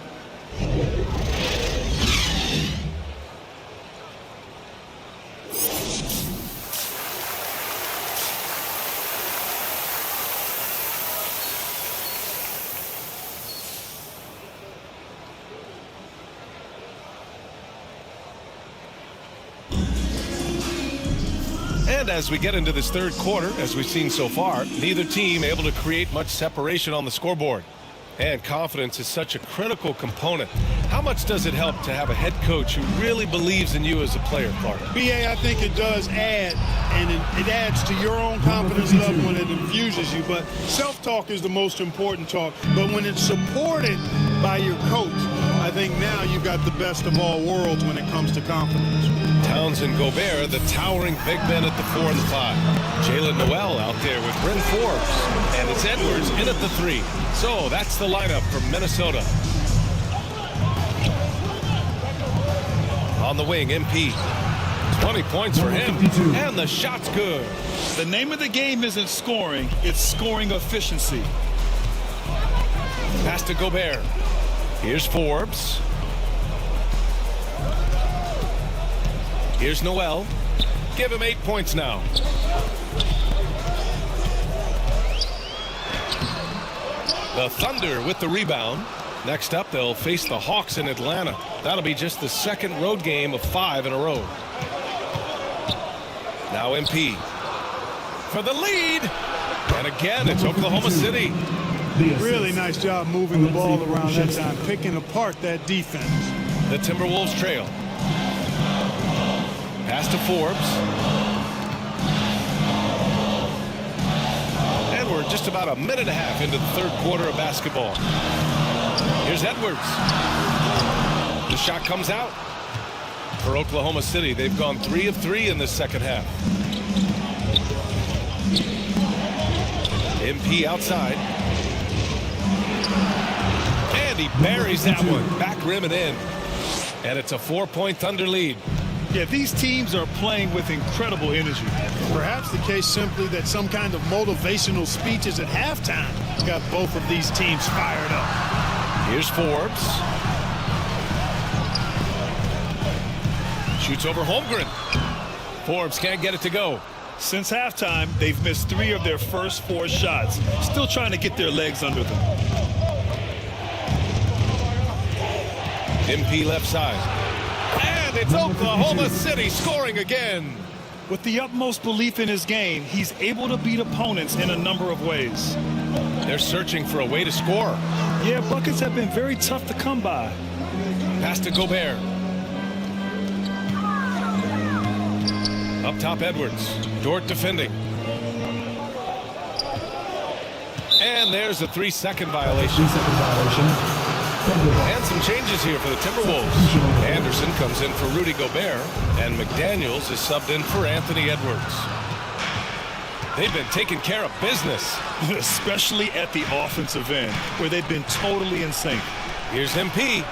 And as we get into this third quarter, as we've seen so far, neither team able to create much separation on the scoreboard. And confidence is such a critical component. How much does it help to have a head coach who really believes in you as a player, Clark? BA, I think it does add, and it adds to your own confidence level when it infuses you. But self-talk is the most important talk. But when it's supported by your coach, I think now you've got the best of all worlds when it comes to confidence. Towns and Gobert, the towering big men at the 4 and the 5. Jalen Noel out there with Bryn Forbes. And it's Edwards in at the 3. So that's the lineup from Minnesota. On the wing, MP. 20 points for him. And the shot's good. The name of the game isn't scoring, it's scoring efficiency. Pass to Gobert. Here's Forbes. Here's Noel. Give him 8 points now. The Thunder with the rebound. Next up, they'll face the Hawks in Atlanta. That'll be just the second road game of 5 in a row. Now MP for the lead. And again, it's Oklahoma City. Really nice job moving the ball around that time, picking apart that defense. The Timberwolves trail. Pass to Forbes. And we're just about a minute and a half into the third quarter of basketball. Here's Edwards. The shot comes out. For Oklahoma City, they've gone 3 of 3 in the second half. MP outside. And he buries that one. Back rim and in. And it's a 4-point Thunder lead. Yeah, these teams are playing with incredible energy. Perhaps the case simply that some kind of motivational speeches at halftime got both of these teams fired up. Here's Forbes. Shoots over Holmgren. Forbes can't get it to go. Since halftime, they've missed 3 of their first 4 shots. Still trying to get their legs under them. MP left side. And it's Oklahoma City scoring again. With the utmost belief in his game, he's able to beat opponents in a number of ways. They're searching for a way to score. Yeah, buckets have been very tough to come by. Pass to Gobert. Up top, Edwards. Dort defending. And there's a 3-second violation. And some changes here for the Timberwolves. Anderson comes in for Rudy Gobert, and McDaniels is subbed in for Anthony Edwards. They've been taking care of business. Especially at the offensive end, where they've been totally in sync. Here's MP.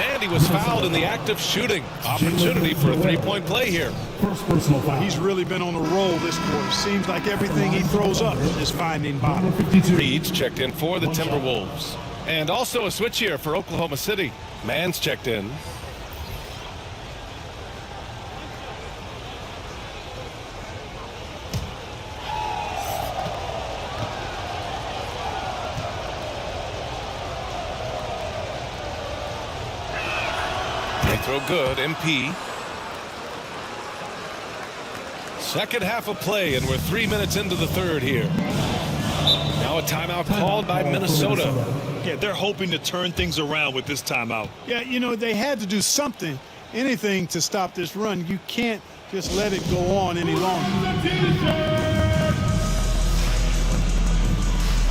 And he was fouled in the act of shooting. Opportunity for a three-point play here. First personal foul. He's really been on a roll this quarter. Seems like everything he throws up is finding bottom. Reed's checked in for the Timberwolves. And also a switch here for Oklahoma City. Mann's checked in. They throw good. MP. Second half of play, and we're 3 minutes into the third here. Now a timeout called by Minnesota. Yeah, they're hoping to turn things around with this timeout. Yeah, you know, they had to do something, anything to stop this run. You can't just let it go on any longer.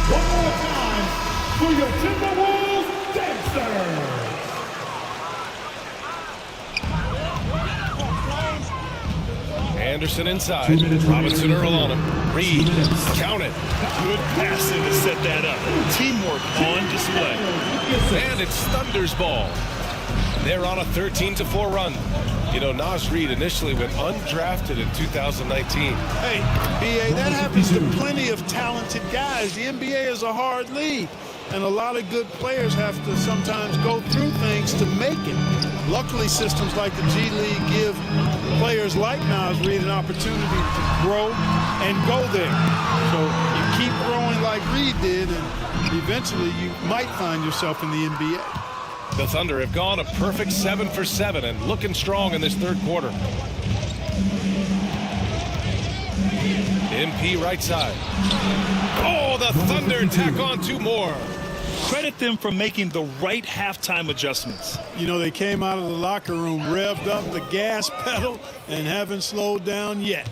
One more time for your Timberwolves dancers. Anderson inside. Robinson Earl on him. Reed, count it. Good passing to set that up. Teamwork on display. And it's Thunder's ball. They're on a 13-4 run. You know, Naz Reid initially went undrafted in 2019. Hey, BA, that happens to plenty of talented guys. The NBA is a hard league, and a lot of good players have to sometimes go through things to make it. Luckily, systems like the G League give players like Naz Reid an opportunity to grow and go there. So you keep growing like Reid did, and eventually you might find yourself in the NBA. The Thunder have gone a perfect 7 for 7 and looking strong in this third quarter. MP right side. Oh, the Thunder tack on 2 more. Credit them for making the right halftime adjustments. You know, they came out of the locker room, revved up the gas pedal, and haven't slowed down yet.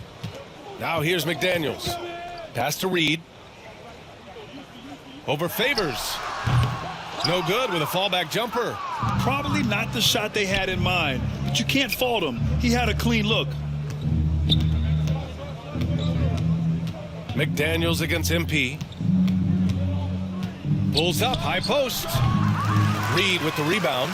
Now here's McDaniels. Pass to Reed. Over Favors. No good with a fallback jumper. Probably not the shot they had in mind, but you can't fault him. He had a clean look. McDaniels against MP. Pulls up, high post. Reed with the rebound.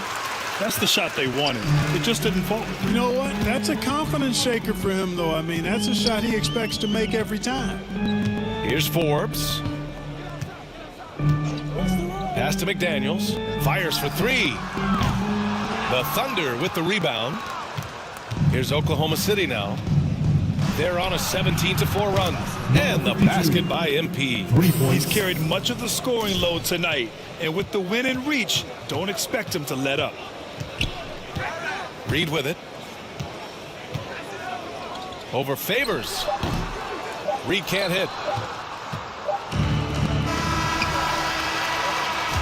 That's the shot they wanted. It just didn't fall. You know what? That's a confidence shaker for him, though. I mean, that's a shot he expects to make every time. Here's Forbes. Pass to McDaniels. Fires for 3. The Thunder with the rebound. Here's Oklahoma City now. They're on a 17-4 run. And the basket by MP. He's carried much of the scoring load tonight. And with the win in reach, don't expect him to let up. Reed with it. Over Favors. Reed can't hit.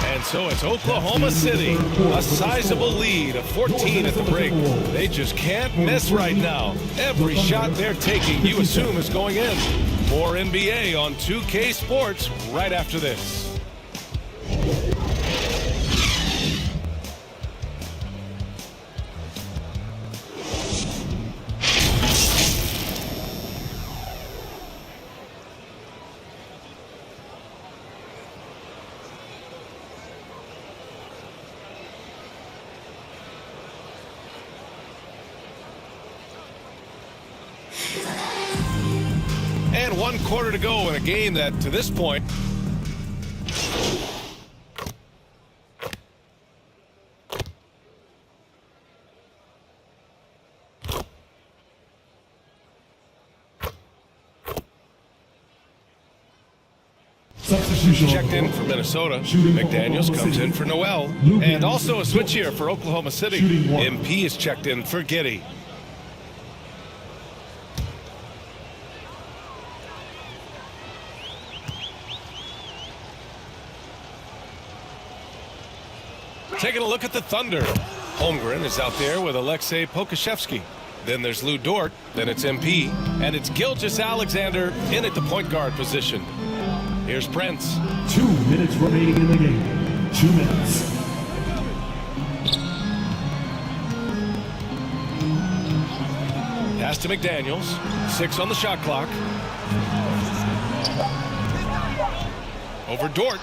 And so it's Oklahoma City, a sizable lead of 14 at the break. They just can't miss right now. Every shot they're taking, you assume, is going in. More NBA on 2K Sports right after this. And 1 quarter to go in a game that, to this point, checked in for Minnesota. McDaniels comes in for Noel. And also a switch here for Oklahoma City. MP is checked in for Giddey. Taking a look at the Thunder. Holmgren is out there with Alexei Pokashevsky. Then there's Lou Dort. Then it's MP. And it's Gilgeous-Alexander in at the point guard position. Here's Prince. 2 minutes remaining in the game. 2 minutes. Pass to McDaniels. 6 on the shot clock. Over Dort.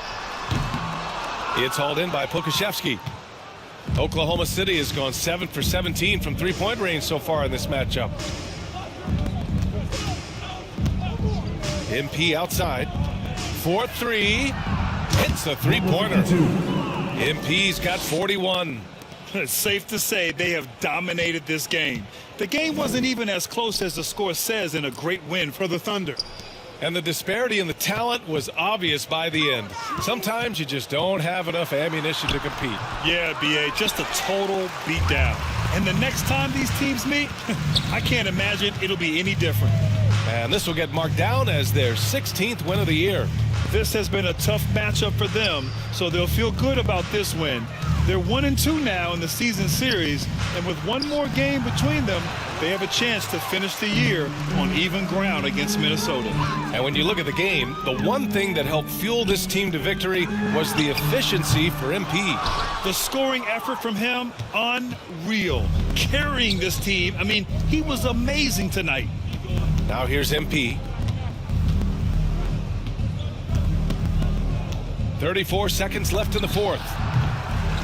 It's hauled in by Pokashevsky. Oklahoma City has gone 7 for 17 from three-point range so far in this matchup. MP outside. 4-3. Hits the three-pointer. MP's got 41. It's safe to say they have dominated this game. The game wasn't even as close as the score says in a great win for the Thunder. And the disparity in the talent was obvious by the end. Sometimes you just don't have enough ammunition to compete. Yeah, BA, just a total beatdown. And the next time these teams meet, I can't imagine it'll be any different. And this will get marked down as their 16th win of the year. This has been a tough matchup for them, so they'll feel good about this win. They're 1-2 now in the season series, and with one more game between them, they have a chance to finish the year on even ground against Minnesota. And when you look at the game, the one thing that helped fuel this team to victory was the efficiency for MP. The scoring effort from him, unreal. Carrying this team, I mean, he was amazing tonight. Now here's MP. 34 seconds left in the fourth.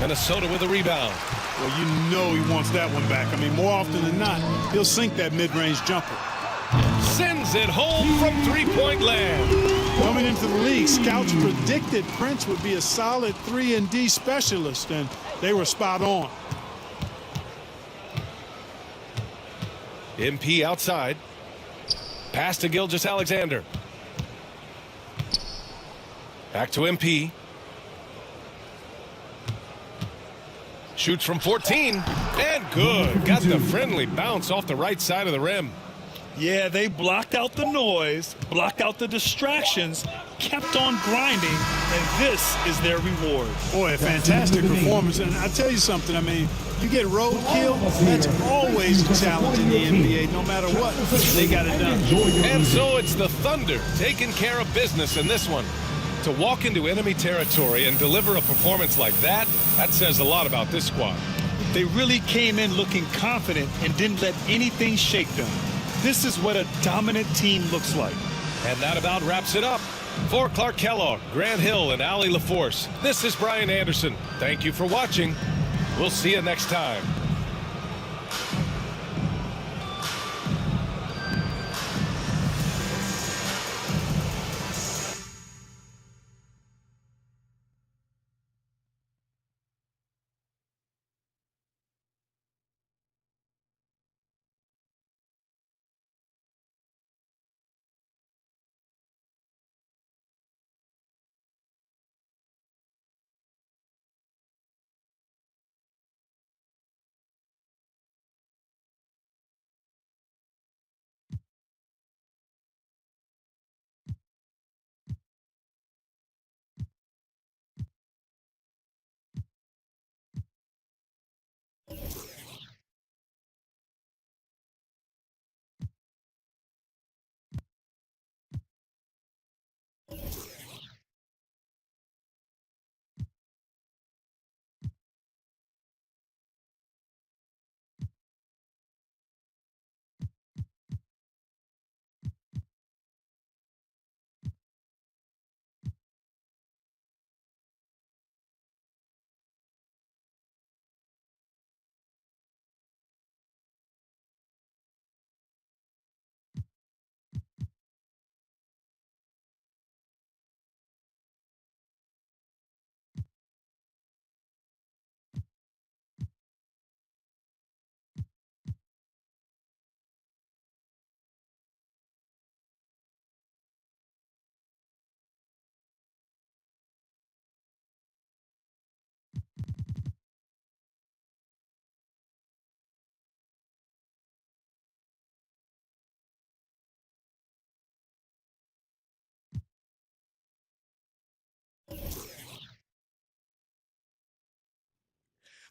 Minnesota with a rebound. Well, you know he wants that one back. I mean, more often than not, he'll sink that mid-range jumper. Sends it home from three-point land. Coming into the league, scouts predicted Prince would be a solid 3-and-D specialist, and they were spot on. MP outside. Pass to Gilgeous-Alexander. Back to MP. Shoots from 14, and good. Got the friendly bounce off the right side of the rim. Yeah, they blocked out the noise, blocked out the distractions, kept on grinding, and this is their reward. Boy, a fantastic performance. And I'll tell you something, I mean, you get roadkill, that's always a challenge in the NBA. No matter what, they got it done. And so it's the Thunder taking care of business in this one. To walk into enemy territory and deliver a performance like that says a lot about this squad. They really came in looking confident and didn't let anything shake them. This is what a dominant team looks like. And that about wraps it up. For Clark Kellogg, Grant Hill, and Allie LaForce, this is Brian Anderson. Thank you for watching. We'll see you next time.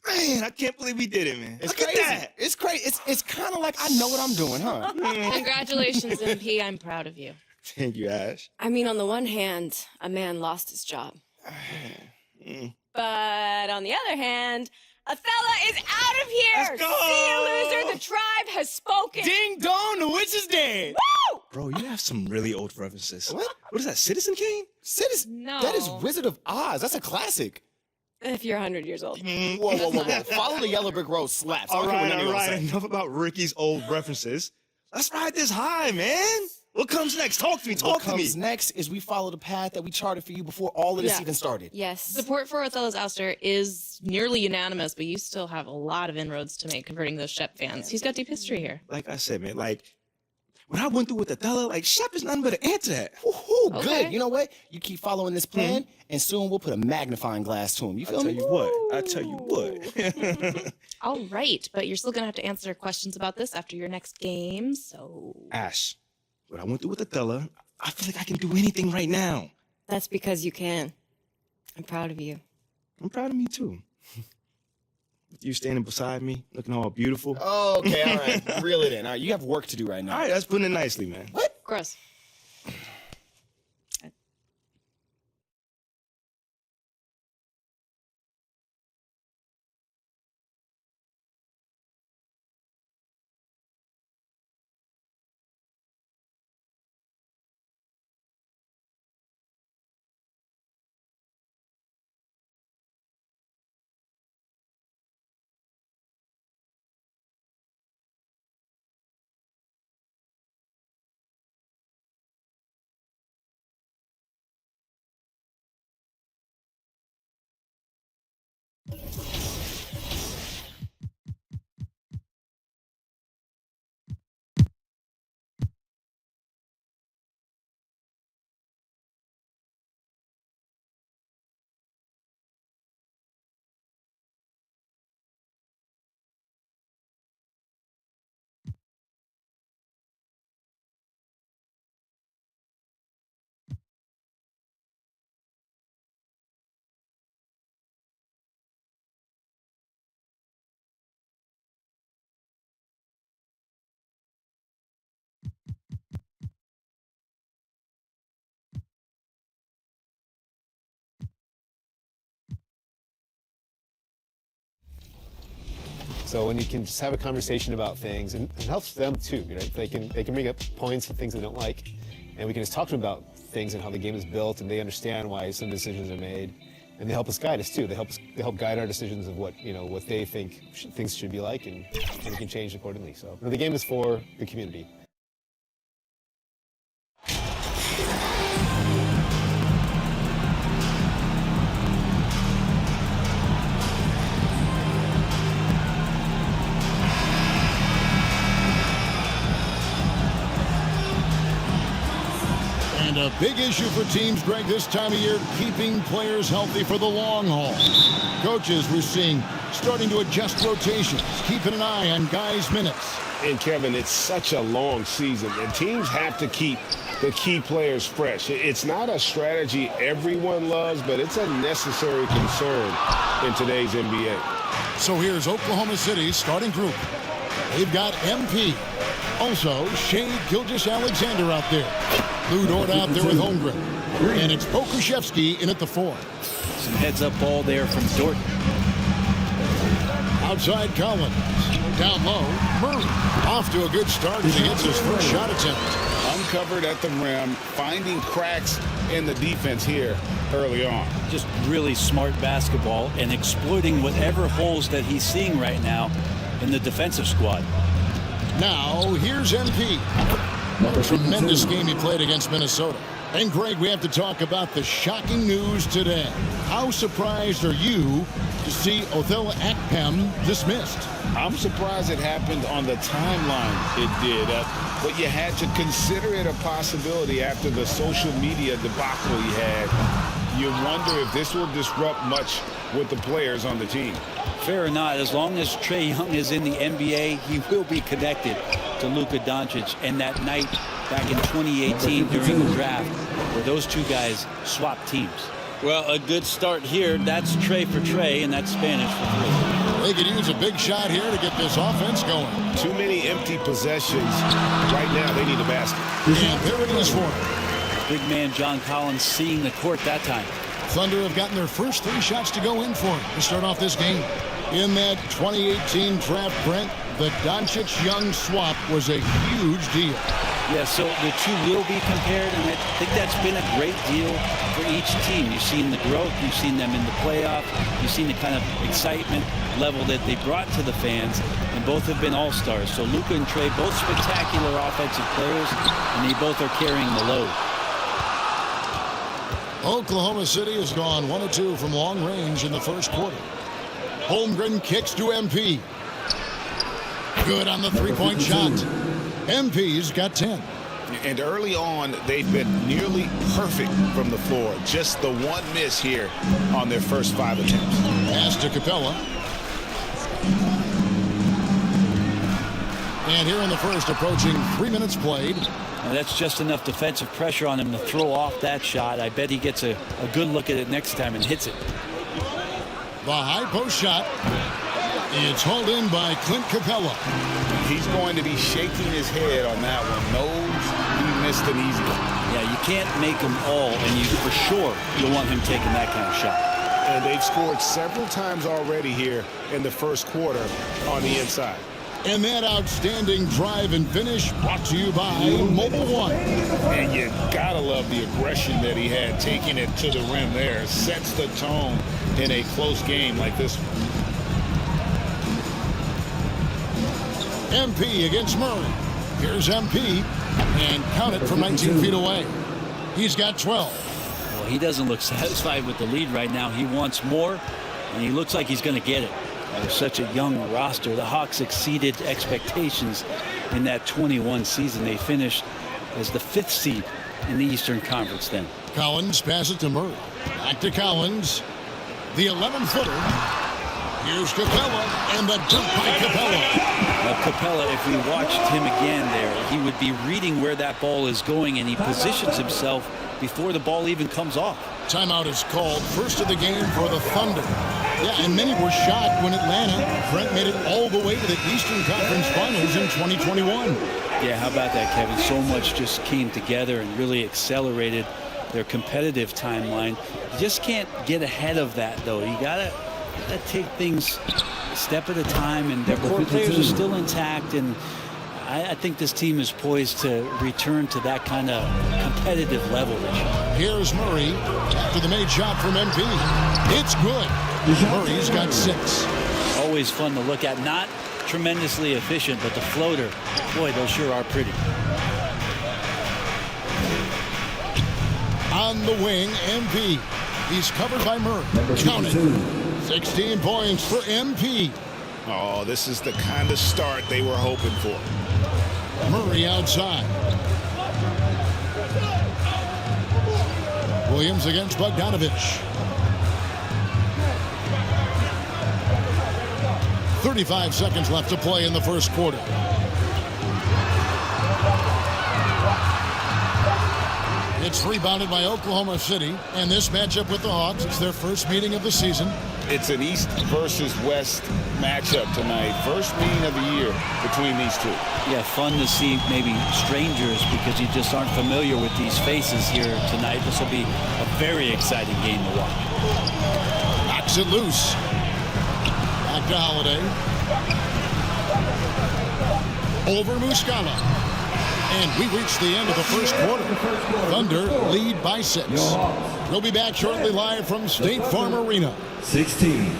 Man, I can't believe we did it, man. It's Look crazy. at that. It's crazy. It's kind of like I know what I'm doing, huh? Congratulations, MP. I'm proud of you. Thank you, Ash. I mean, on the one hand, a man lost his job. But on the other hand, Othello is out of here! Let's go! See you, loser! The tribe has spoken! Ding dong, the witch is dead. Woo! Bro, you have some really old references. What is that, Citizen Kane? Citizen? No. That is Wizard of Oz. That's a classic. If you're 100 years old. Whoa. Follow the yellow brick road slaps. All right. Enough about Ricky's old references. Let's ride this high, man. What comes next? Talk to me. What comes next is we follow the path that we charted for you before all of this even started. Yes. Support for Othello's ouster is nearly unanimous, but you still have a lot of inroads to make converting those Shep fans. He's got deep history here. Like I said, man, like, when I went through with Othello, like, Shep is nothing but an answer to that. Woohoo, Okay. good. You know what? You keep following this plan, and soon we'll put a magnifying glass to him. You feel me? I tell you what. All right, but you're still going to have to answer questions about this after your next game, so... Ash, what I went through with Othello, I feel like I can do anything right now. That's because you can. I'm proud of you. I'm proud of me, too. With you standing beside me, looking all beautiful. Okay, all right. Reel it in. All right, you have work to do right now. All right, that's putting it nicely, man. What? Gross. So when you can just have a conversation about things, and it helps them too, right? They can bring up points and things they don't like, and we can just talk to them about things and how the game is built, and they understand why some decisions are made, and they help us guide us too. They help guide our decisions of what they think things should be like, and we can change accordingly. So the game is for the community. And a big issue for teams, Greg, this time of year, keeping players healthy for the long haul. Coaches, we're seeing, starting to adjust rotations, keeping an eye on guys' minutes. And Kevin, it's such a long season, and teams have to keep the key players fresh. It's not a strategy everyone loves, but it's a necessary concern in today's NBA. So here's Oklahoma City's starting group. They've got MP. Also, Shea Gilgeous-Alexander out there. Lou Dort out there with Holmgren. And it's Pokuševski in at the 4. Some heads-up ball there from Dort. Outside Collins. Down low, Murray. Off to a good start as he gets his first shot attempt. Uncovered at the rim, finding cracks in the defense here early on. Just really smart basketball and exploiting whatever holes that he's seeing right now in the defensive squad. Now, here's MP. A tremendous game he played against Minnesota. And Greg, we have to talk about the shocking news today. How surprised are you to see Othello Akpem dismissed? I'm surprised it happened on the timeline it did, but you had to consider it a possibility after the social media debacle he had. You wonder if this will disrupt much with the players on the team. Fair or not, as long as Trae Young is in the NBA, he will be connected to Luka Doncic. And that night back in 2018 during the draft where those two guys swapped teams. Well, a good start here. That's Trae for Trae, and that's Spanish for 3. They could use a big shot here to get this offense going. Too many empty possessions. Right now, they need a basket. And there it is for him. Big man John Collins seeing the court that time. Thunder have gotten their first 3 shots to go in for him to start off this game. In that 2018 draft, Brent, the Doncic-Young swap was a huge deal. Yeah, so the two will be compared, and I think that's been a great deal for each team. You've seen the growth, you've seen them in the playoff, you've seen the kind of excitement level that they brought to the fans, and both have been all-stars. So Luka and Trey, both spectacular offensive players, and they both are carrying the load. Oklahoma City has gone 1 of 2 from long range in the first quarter. Holmgren kicks to MP. Good on the three-point shot. MP's got 10. And early on, they've been nearly perfect from the floor. Just the one miss here on their first 5 attempts. Pass to Capella. And here in the first, approaching 3 minutes played. Now that's just enough defensive pressure on him to throw off that shot. I bet he gets a good look at it next time and hits it. The high post shot. It's hauled in by Clint Capella. He's going to be shaking his head on that one. Knows he missed an easy one. Yeah, you can't make them all, and you for sure you want him taking that kind of shot. And they've scored several times already here in the first quarter on the inside. And that outstanding drive and finish brought to you by Mobile One. And you gotta love the aggression that he had, taking it to the rim there. Sets the tone in a close game like this one. MP against Murray. Here's MP, and count it from 19 feet away. He's got 12. Well, he doesn't look satisfied with the lead right now. He wants more, and he looks like he's going to get it. They're such a young roster. The Hawks exceeded expectations in that 21 season. They finished as the 5th seed in the Eastern Conference then. Collins passes to Murray. Back to Collins. The 11-footer. Here's Capella, and the dunk by Capella. Capella, if we watched him again there, he would be reading where that ball is going, and he positions himself before the ball even comes off. Timeout is called. First of the game for the Thunder. Yeah, and many were shocked when Atlanta, Brent, made it all the way to the Eastern Conference Finals in 2021. Yeah, how about that, Kevin? So much just came together and really accelerated their competitive timeline. You just can't get ahead of that, though. You gotta take things a step at a time, and their core players are still intact, and I think this team is poised to return to that kind of competitive level this year. Here's Murray after the made shot from MP. It's good. Murray's got 6. Always fun to look at. Not tremendously efficient, but the floater, boy, those sure are pretty. On the wing, MP. He's covered by Murray. Count it. 16 points for MP. Oh, this is the kind of start they were hoping for. Murray outside. Williams against Bogdanovich. 35 seconds left to play in the first quarter. It's rebounded by Oklahoma City, and this matchup with the Hawks, it's their first meeting of the season. It's an East versus West matchup tonight. First meeting of the year between these two. Yeah, fun to see maybe strangers because you just aren't familiar with these faces here tonight. This will be a very exciting game to watch. Knocks it loose. Back to Holiday. Over Muscala. And we reached the end of the first quarter. Thunder lead by 6. We'll be back shortly live from State Farm Arena. 16.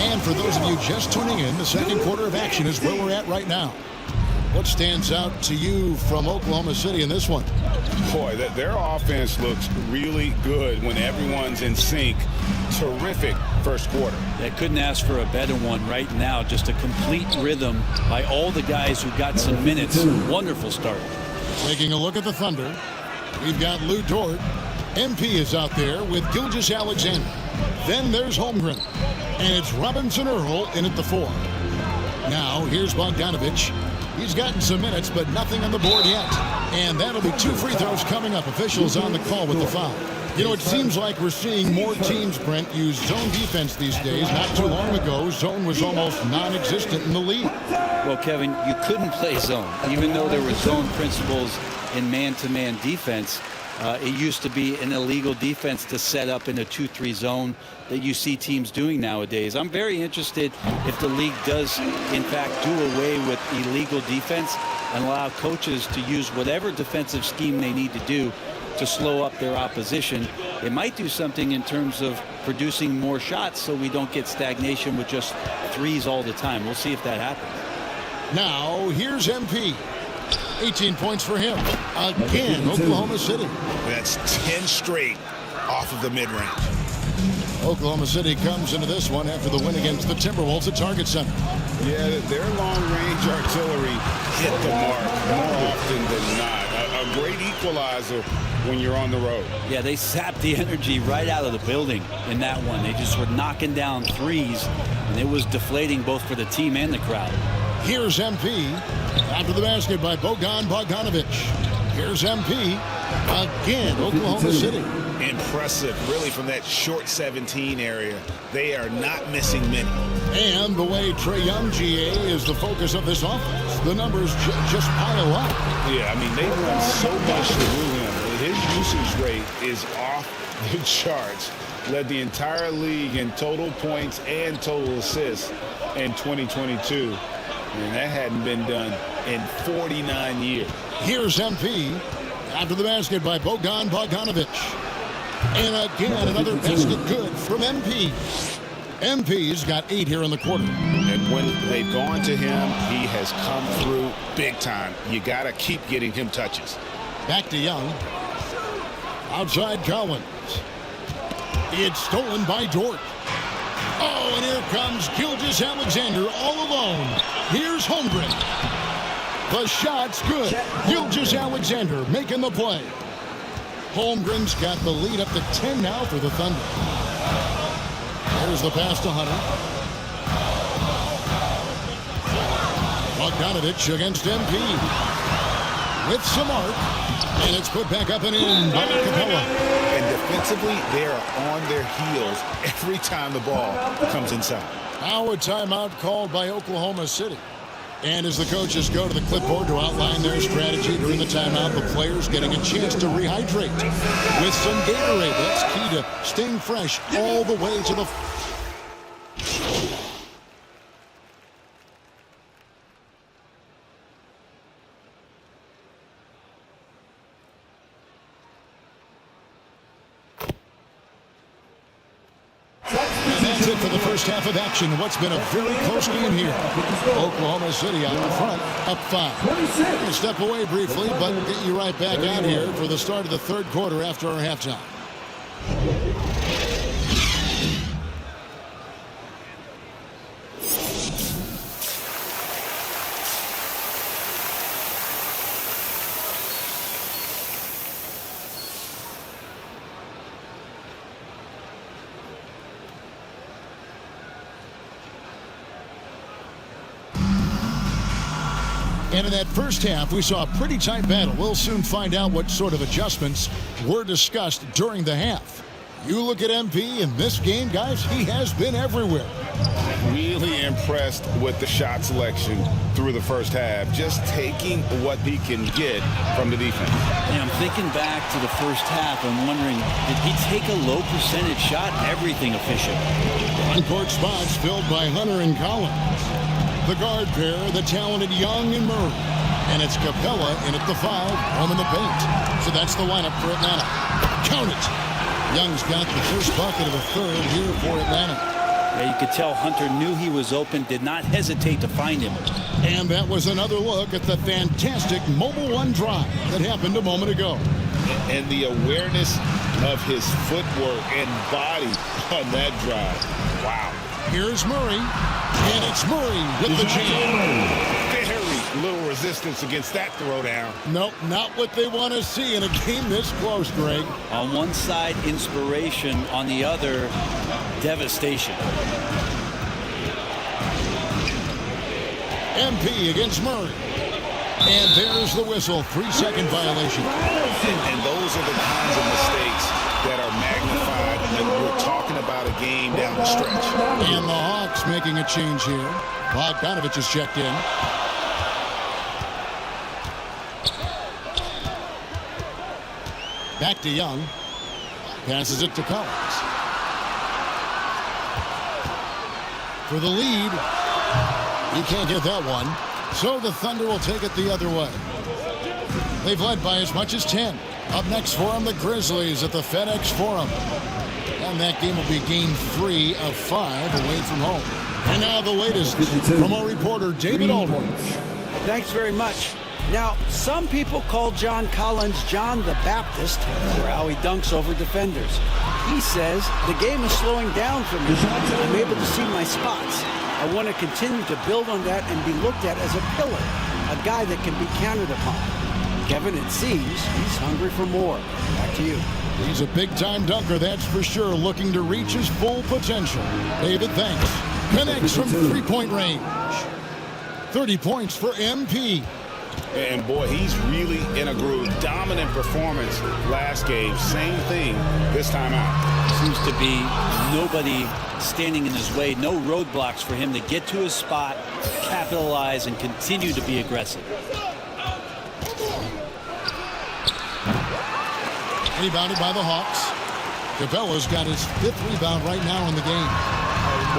And for those of you just tuning in, the second quarter of action is where we're at right now. what stands out to you from Oklahoma City in this one? Boy, their offense looks really good when everyone's in sync. Terrific first quarter. They couldn't ask for a better one right now. Just a complete rhythm by all the guys who got some minutes. Wonderful start. Taking a look at the Thunder, we've got Lou Dort. MP is out there with Gilgeous Alexander. Then there's Holmgren. And it's Robinson Earl in at the 4. Now, here's Bogdanovich. He's gotten some minutes, but nothing on the board yet. And that'll be 2 free throws coming up. Officials on the call with the foul. You know, it seems like we're seeing more teams, Brent, use zone defense these days. Not too long ago, zone was almost non-existent in the league. Well, Kevin, you couldn't play zone. Even though there were zone principles in man-to-man defense, it used to be an illegal defense to set up in a 2-3 zone that you see teams doing nowadays. I'm very interested if the league does, in fact, do away with illegal defense and allow coaches to use whatever defensive scheme they need to do to slow up their opposition. It might do something in terms of producing more shots so we don't get stagnation with just threes all the time. We'll see if that happens. Now, here's MP. 18 points for him. Again, Oklahoma City. That's 10 straight off of the mid-range. Oklahoma City comes into this one after the win against the Timberwolves at Target Center. Yeah, their long-range artillery hit the mark more often than not. A great equalizer when you're on the road. Yeah, they sapped the energy right out of the building in that one. They just were knocking down threes, and it was deflating both for the team and the crowd. Here's MP after the basket by Bogdanovich. Here's MP again, Oklahoma City. Impressive, really, from that short 17 area. They are not missing many. And the way Trae Young, GA, is the focus of this offense. The numbers just pile up. Yeah, I mean, they run so much through him. His usage rate is off the charts. Led the entire league in total points and total assists in 2022. And that hadn't been done in 49 years. Here's MP after the basket by Bogdanovich. And again, another basket good from MP. MP's got 8 here in the quarter. And when they've gone to him, he has come through big time. You got to keep getting him touches. Back to Young. Outside Collins. It's stolen by Dort. Oh, and here comes Gilgeous Alexander all alone. Here's Holmgren. The shot's good. Gilgeous Alexander making the play. Holmgren's got the lead up to 10 now for the Thunder. There's the pass to Hunter. Bogdanovich against MP. With some arc. And it's put back up and in by Capella. And defensively, they are on their heels every time the ball comes inside. Now a timeout called by Oklahoma City. And as the coaches go to the clipboard to outline their strategy during the timeout, the players getting a chance to rehydrate with some Gatorade. That's key to staying fresh all the way to the... For the first half of action, what's been a very close game here. Oklahoma City out in front, up 5. We'll step away briefly, but get you right back out here for the start of the third quarter after our halftime. And in that first half, we saw a pretty tight battle. We'll soon find out what sort of adjustments were discussed during the half. You look at MP in this game, guys, he has been everywhere. Really impressed with the shot selection through the first half, just taking what he can get from the defense. Yeah, I'm thinking back to the first half and wondering, did he take a low percentage shot? Everything efficient. On-court spots filled by Hunter and Collins. The guard pair, the talented Young and Murray. And it's Capella in at the 5, home in the paint. So that's the lineup for Atlanta. Count it. Young's got the first bucket of the third here for Atlanta. Yeah, you could tell Hunter knew he was open, did not hesitate to find him. And that was another look at the fantastic Mobile One drive that happened a moment ago. And the awareness of his footwork and body on that drive. Wow. Here's Murray, and it's Murray with the jam. Very little resistance against that throwdown. Nope, not what they want to see in a game this close, Greg. On one side, inspiration. On the other, devastation. MP against Murray. And there's the whistle, 3-second violation. And those are the kinds of mistakes that are magnified when we're talking about a game down the stretch. And the Hawks making a change here. Bogdanovich is checked in. Back to Young. Passes it to Collins. For the lead. He can't get that one. So the Thunder will take it the other way. They've led by as much as 10. Up next for them, the Grizzlies at the FedEx Forum. And that game will be game 3 of 5 away from home. And now the latest from our reporter, David Aldridge. Thanks very much. Now, some people call John Collins John the Baptist for how he dunks over defenders. He says, the game is slowing down for me. I'm able to see my spots. I want to continue to build on that and be looked at as a pillar, a guy that can be counted upon. Kevin, it seems he's hungry for more. Back to you. He's a big-time dunker, that's for sure, looking to reach his full potential. David, thanks. Connects from three-point range. 30 points for MP. And boy, he's really in a groove. Dominant performance last game. Same thing this time out. Seems to be nobody standing in his way. No roadblocks for him to get to his spot, capitalize, and continue to be aggressive. Rebounded by the Hawks. Capella's got his 5th rebound right now in the game.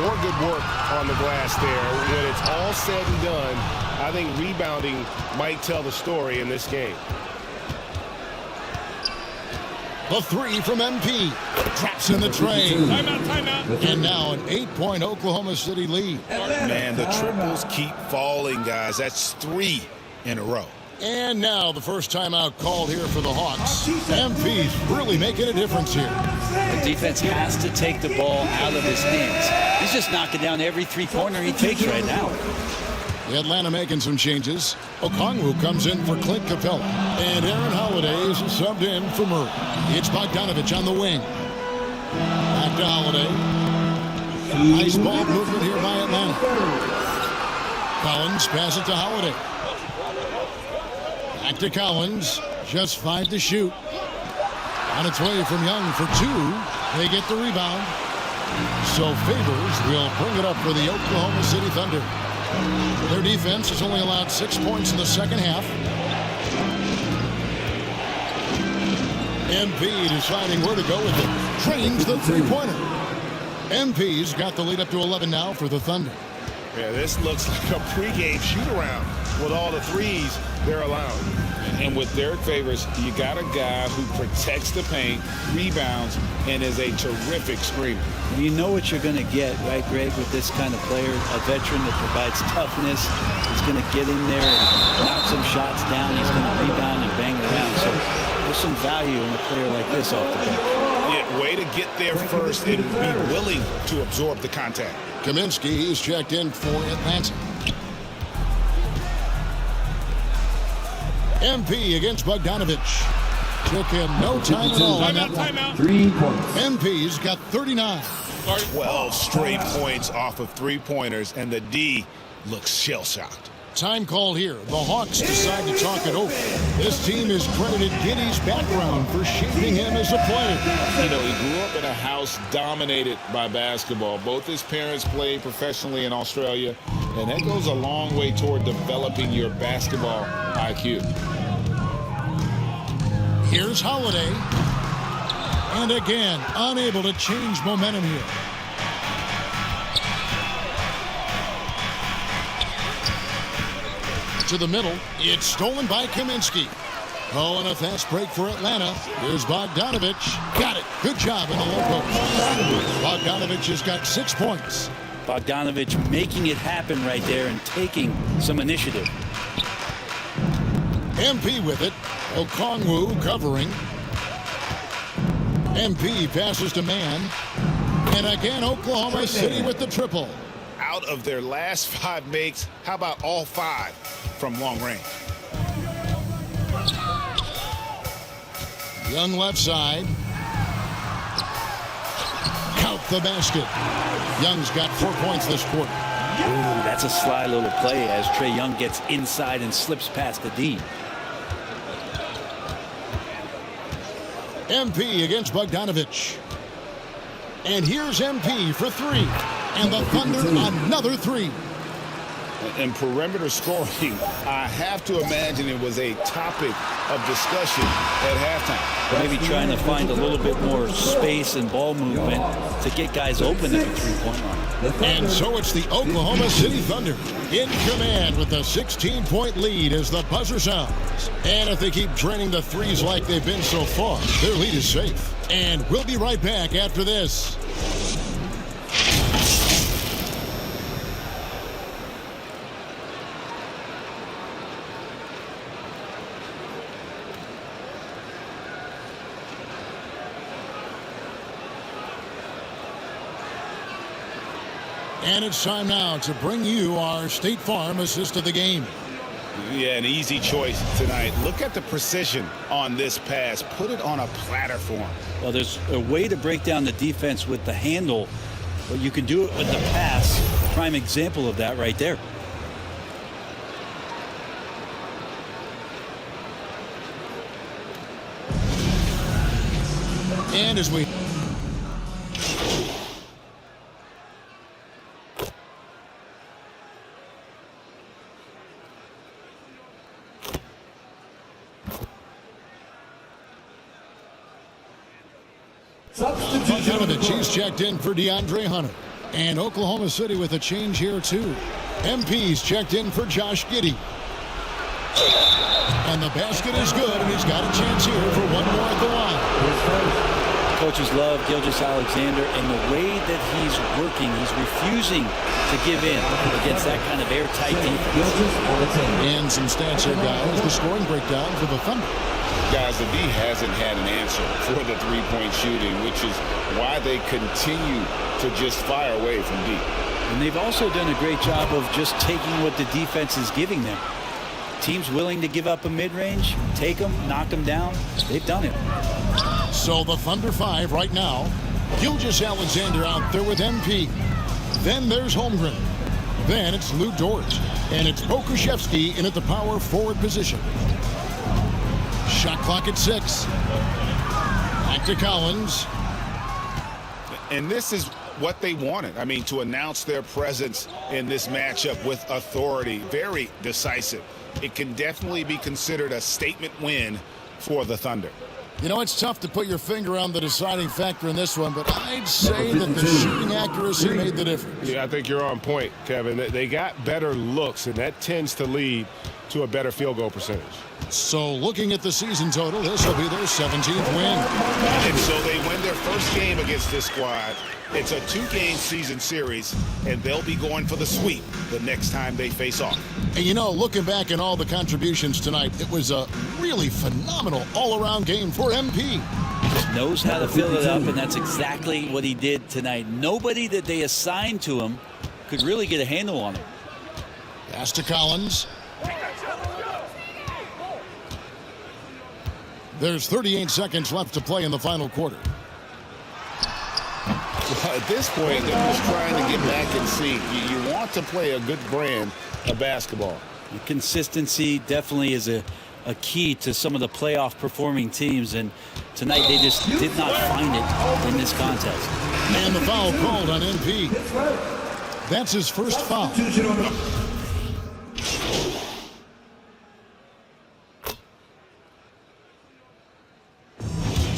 More good work on the glass there. When it's all said and done, I think rebounding might tell the story in this game. The 3 from MP. Traps in the tray. Timeout. And now an 8-point Oklahoma City lead. Man, the triples keep falling, guys. That's 3 in a row. And now the first timeout called here for the Hawks. MP's really making a difference here. The defense has to take the ball out of his hands. He's just knocking down every three-pointer he takes right now. The Atlanta making some changes. Okongwu comes in for Clint Capella. And Aaron Holiday is subbed in for Murray. It's Bogdanovich on the wing. Back to Holiday. Nice ball movement here by Atlanta. Collins passes it to Holiday. Back to Collins. Just 5 to shoot. On its way from Young for 2. They get the rebound. So Favors will bring it up for the Oklahoma City Thunder. Their defense has only allowed 6 points in the second half. MP deciding where to go with it. Trains the three-pointer. MP's got the lead up to 11 now for the Thunder. Yeah, this looks like a pregame shoot-around with all the threes they're allowing. And with Derek Favors, you got a guy who protects the paint, rebounds, and is a terrific screamer. You know what you're going to get, right, Greg, with this kind of player, a veteran that provides toughness. He's going to get in there and knock some shots down. He's going to rebound and bang around. So there's some value in a player like this off the bench. Yeah, way to get there first and be willing to absorb the contact. Kaminsky is checked in for Atlanta. MP against Bogdanovich. Took him no time at all on that one. 3 points. MP's got 39. 12 straight points off of three-pointers, and the D looks shell-shocked. Time called here. The Hawks decide to talk it over. This team has credited Giddey's background for shaping him as a player. You know, he grew up in a house dominated by basketball. Both his parents played professionally in Australia, and that goes a long way toward developing your basketball IQ. Here's Holiday. And again, unable to change momentum here. To the middle. It's stolen by Kaminsky. Oh, and a fast break for Atlanta. Here's Bogdanovich. Got it. Good job in the low post. Bogdanovich has got 6 points. Bogdanovich making it happen right there and taking some initiative. MP with it. Okongwu covering. MP passes to Mann. And again, Oklahoma City with the triple. Out of their last 5 makes, how about all 5 from long range? Young left side. Count the basket. Young's got 4 points this quarter. Ooh, that's a sly little play as Trae Young gets inside and slips past the D. MP against Bogdanovich. And here's MP for 3. And the Thunder another 3. And perimeter scoring, I have to imagine it was a topic of discussion at halftime. Maybe trying to find a little bit more space and ball movement to get guys open at the three-point line. And so it's the Oklahoma City Thunder in command with a 16-point lead as the buzzer sounds. And if they keep draining the threes like they've been so far, their lead is safe. And we'll be right back after this. And it's time now to bring you our State Farm assist of the game. Yeah, an easy choice tonight. Look at the precision on this pass. Put it on a platter for him. Well, there's a way to break down the defense with the handle, but you can do it with the pass. Prime example of that right there. And as we Bogdanovich, he's checked in for DeAndre Hunter. And Oklahoma City with a change here too. MP's checked in for Josh Giddey. And the basket is good, and he's got a chance here for one more at the line. Coaches love Gilgeous-Alexander, and the way that he's working, he's refusing to give in against that kind of airtight defense. And some stats here, guys. The scoring breakdown for the Thunder. Guys, the D hasn't had an answer for the three-point shooting, which is why they continue to just fire away from deep. And they've also done a great job of just taking what the defense is giving them. Teams willing to give up a mid-range, take them, knock them down. They've done it. So the Thunder 5 right now. Gilgeous-Alexander out there with MP. Then there's Holmgren. Then it's Lou Dort. And it's Pokusevski in at the power forward position. Shot clock at 6. Back to Collins. And this is what they wanted. I mean, to announce their presence in this matchup with authority. Very decisive. It can definitely be considered a statement win for the Thunder. You know, it's tough to put your finger on the deciding factor in this one, but I'd say that the shooting accuracy made the difference. Yeah, I think you're on point, Kevin. They got better looks, and that tends to lead to a better field goal percentage. So looking at the season total, this will be their 17th win. And so they win their first game against this squad. It's a 2-game season series, and they'll be going for the sweep the next time they face off. And you know, looking back at all the contributions tonight, it was a really phenomenal all-around game for MP. Just knows how to fill it up, and that's exactly what he did tonight. Nobody that they assigned to him could really get a handle on him. Pass to Collins. There's 38 seconds left to play in the final quarter. Well, at this point, they're just trying to get back in sync. You want to play a good brand of basketball. The consistency definitely is a key to some of the playoff performing teams, and tonight they just did not find it in this contest. And the foul called on MP. That's his first foul.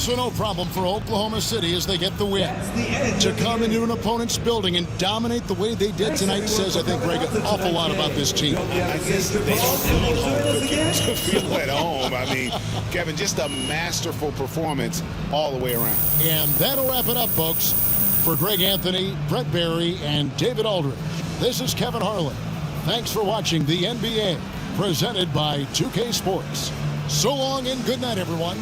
So no problem for Oklahoma City as they get the win. To come into an opponent's building and dominate the way they did tonight says, I think, Greg, an awful lot about this team. I guess they don't need home to feel at home. I mean, Kevin, just a masterful performance all the way around. And that'll wrap it up, folks. For Greg Anthony, Brett Barry, and David Aldridge, this is Kevin Harlan. Thanks for watching the NBA, presented by 2K Sports. So long and good night, everyone.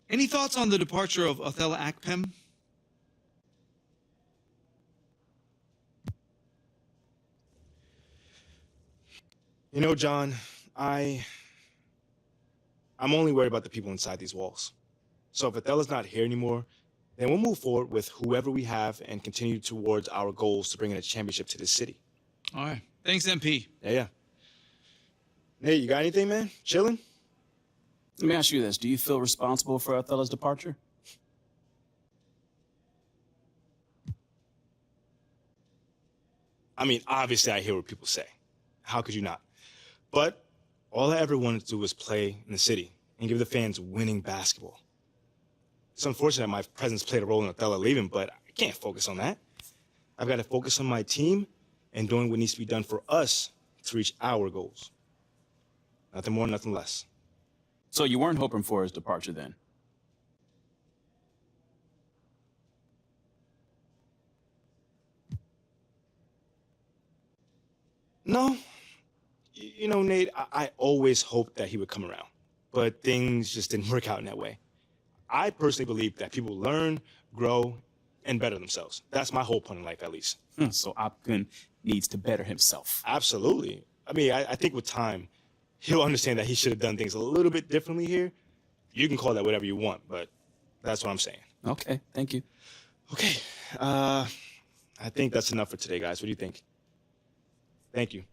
Any thoughts on the departure of Othello Akpem? You know, John, I'm only worried about the people inside these walls. So if Othella's not here anymore, then we'll move forward with whoever we have and continue towards our goals to bring in a championship to this city. All right. Thanks, MP. Yeah. Nate, you got anything, man? Chilling? Let me ask you this. Do you feel responsible for Othello's departure? I mean, obviously I hear what people say. How could you not? But all I ever wanted to do was play in the city and give the fans winning basketball. It's unfortunate my presence played a role in Othello leaving, but I can't focus on that. I've got to focus on my team and doing what needs to be done for us to reach our goals. Nothing more, nothing less. So you weren't hoping for his departure then? No. You know, Nate, I always hoped that he would come around, but things just didn't work out in that way. I personally believe that people learn, grow, and better themselves. That's my whole point in life, at least. So Opkin needs to better himself. Absolutely. I mean, I think with time, he'll understand that he should have done things a little bit differently here. You can call that whatever you want, but that's what I'm saying. Okay, thank you. Okay, I think that's enough for today, guys. What do you think? Thank you.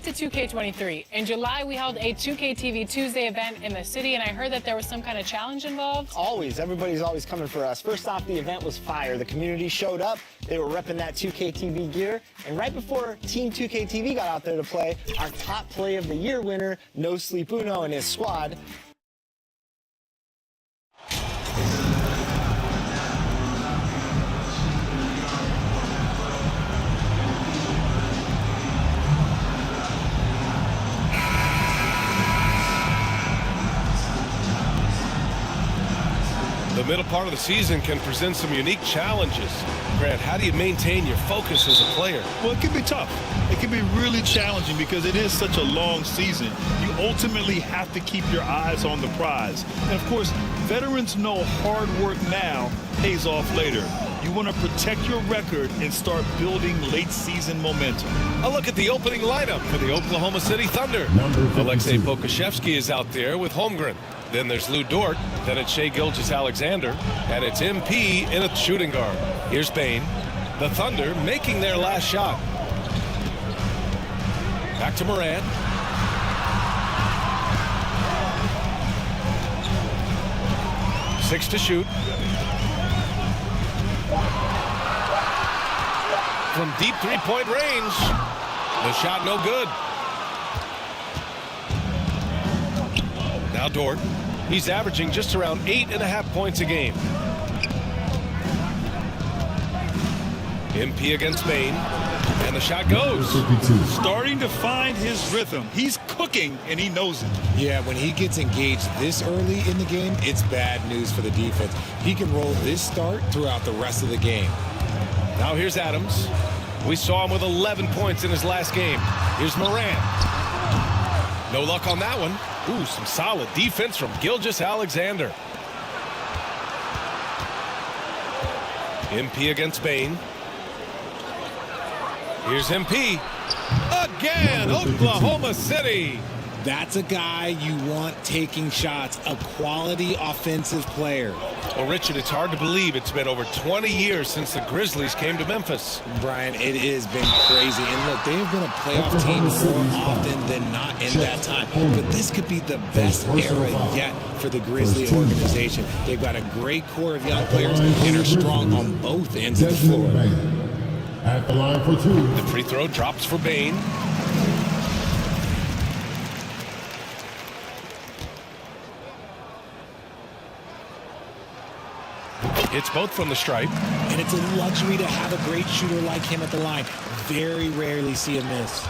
to 2K23. In July, we held a 2K TV Tuesday event in the city, and I heard that there was some kind of challenge involved. Always. Everybody's always coming for us. First off, the event was fire. The community showed up. They were repping that 2K TV gear. And right before Team 2K TV got out there to play, our top play of the year winner, No Sleep Uno and his squad, The middle part of the season can present some unique challenges. Grant, how do you maintain your focus as a player? Well, it can be tough. It can be really challenging because it is such a long season. You ultimately have to keep your eyes on the prize. And of course, veterans know hard work now pays off later. You want to protect your record and start building late season momentum. A look at the opening lineup for the Oklahoma City Thunder. Alexei Pokashevsky is out there with Holmgren. Then there's Lou Dort. Then it's Shai Gilgeous-Alexander. And it's MP in a shooting guard. Here's Bain. The Thunder making their last shot. Back to Morant. Six to shoot. From deep three-point range. The shot no good. Now Dort. He's averaging just around 8.5 points a game. MP against Bain. And the shot goes. Starting to find his rhythm. He's cooking, and he knows it. Yeah, when he gets engaged this early in the game, it's bad news for the defense. He can roll this start throughout the rest of the game. Now here's Adams. We saw him with 11 points in his last game. Here's Morant. No luck on that one. Ooh, some solid defense from Gilgeous-Alexander. MP against Bain. Here's MP. Again, Oklahoma City. That's a guy you want taking shots, a quality offensive player. Well, Richard, it's hard to believe it's been over 20 years since the Grizzlies came to Memphis. Brian, it has been crazy. And look, they've been a playoff team more often than not in that time. But this could be the best era yet for the Grizzly organization. They've got a great core of young players and are strong on both ends of the floor. At the line for two. The free throw drops for Bain. It's both from the stripe. And it's a luxury to have a great shooter like him at the line. Very rarely see a miss.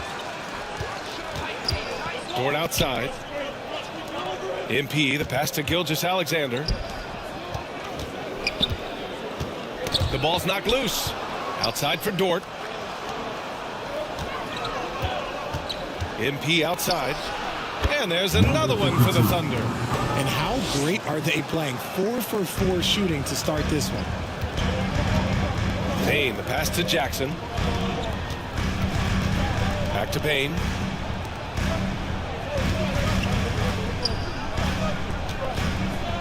Dort outside. MP, the pass to Gilgeous-Alexander. The ball's knocked loose. Outside for Dort. MP outside. And there's another one for the Thunder. And how great are they playing? 4 for 4 shooting to start this one. Bain, the pass to Jackson. Back to Bain.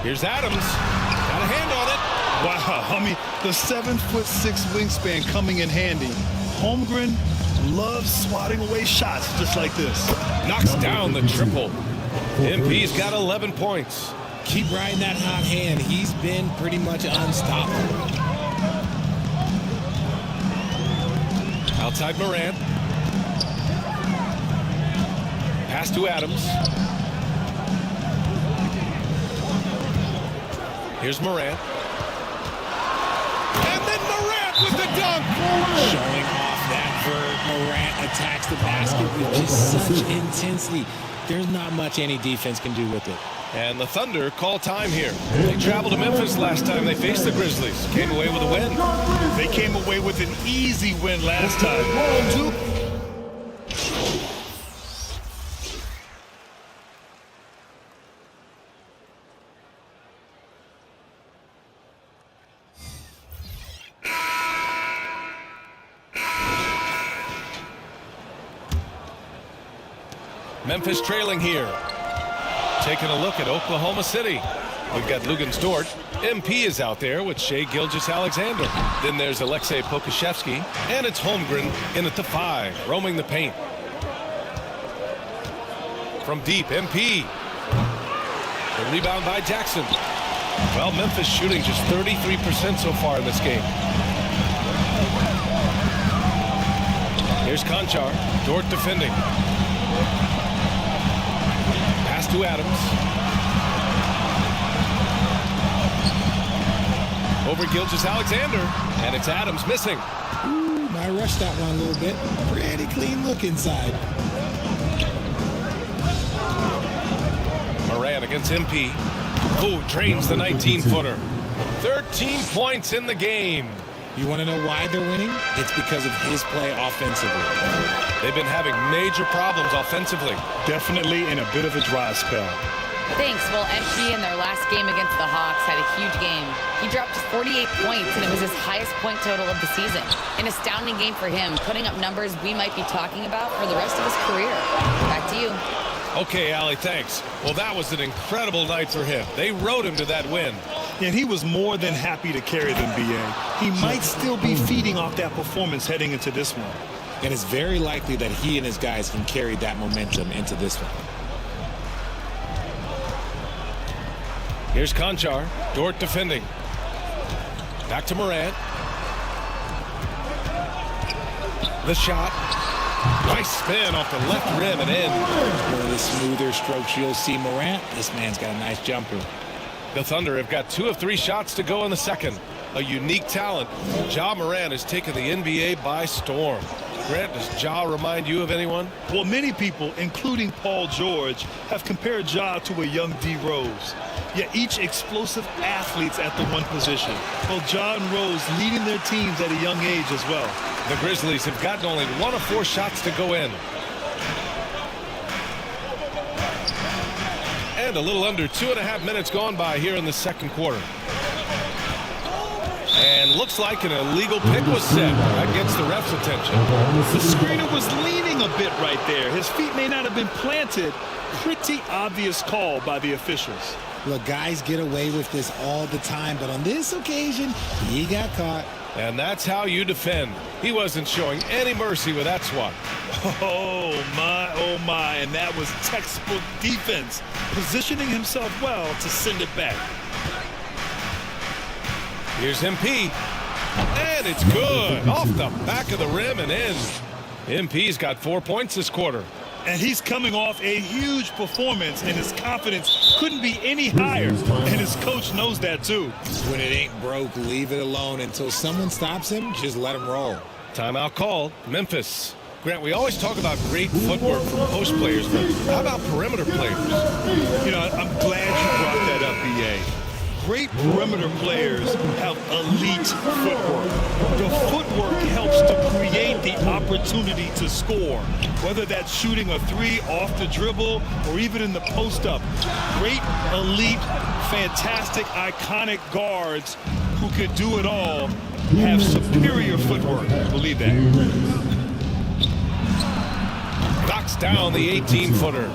Here's Adams. Got a hand on it. Wow, I mean, the 7'6" wingspan coming in handy. Holmgren loves swatting away shots just like this. Knocks down the triple. MP's got 11 points. Keep riding that hot hand. He's been pretty much unstoppable. Outside Morant. Pass to Adams. Here's Morant. And then Morant with the dunk. Showing off that vert. Morant attacks the basket with just such intensity. There's not much any defense can do with it. And the Thunder call time here. They traveled to Memphis last time they faced the Grizzlies. Came away with a win. They came away with an easy win last time. Memphis trailing here. Taking a look at Oklahoma City. We've got Luguentz Dort. MP is out there with Shai Gilgeous-Alexander. Then there's Alexei Pokashevsky. And it's Holmgren in at the 5, roaming the paint. From deep, MP. The rebound by Jackson. Well, Memphis shooting just 33% so far in this game. Here's Conchar. Dort defending. Pass to Adams. Over Gilgeous-Alexander. And it's Adams missing. Ooh, might rush that one a little bit. Pretty clean look inside. Moran against MP. Ooh, drains the 19-footer. 13 points in the game. You want to know why they're winning? It's because of his play offensively. They've been having major problems offensively. Definitely in a bit of a dry spell. Thanks. Well, MP in their last game against the Hawks had a huge game. He dropped 48 points, and it was his highest point total of the season. An astounding game for him, putting up numbers we might be talking about for the rest of his career. Back to you. Okay, Allie, thanks. Well, that was an incredible night for him. They rode him to that win. And he was more than happy to carry them, B.A. He might still be feeding off that performance heading into this one. And it's very likely that he and his guys can carry that momentum into this one. Here's Conchar. Dort defending. Back to Morant. The shot. Nice spin off the left rim and in. One of the smoother strokes you'll see Morant. This man's got a nice jumper. The Thunder have got 2 of 3 shots to go in the second. A unique talent. Ja Morant has taken the NBA by storm. Grant, does Ja remind you of anyone? Well, many people, including Paul George, have compared Ja to a young D. Rose. Yet each explosive athletes at the one position. Well, Ja and Rose leading their teams at a young age as well. The Grizzlies have gotten only 1 of 4 shots to go in. And a little under 2.5 minutes gone by here in the second quarter. And looks like an illegal pick was set. That gets the ref's attention. The screener was leaning a bit right there. His feet may not have been planted. Pretty obvious call by the officials. Look, guys get away with this all the time, but on this occasion, he got caught. And that's how you defend. He wasn't showing any mercy with that swat. Oh, my. And that was textbook defense. Positioning himself well to send it back. Here's MP. And it's good. Off the back of the rim and in. MP's got 4 points this quarter. And he's coming off a huge performance, and his confidence couldn't be any higher. And his coach knows that, too. When it ain't broke, leave it alone. Until someone stops him, just let him roll. Timeout called. Memphis. Grant, we always talk about great footwork from post players, but how about perimeter players? You know, I'm glad you brought that up, B.A. Great perimeter players have elite footwork. The footwork helps to create the opportunity to score, whether that's shooting a 3 off the dribble or even in the post-up. Great, elite, fantastic, iconic guards who could do it all have superior footwork. Believe that. Knocks down the 18-footer.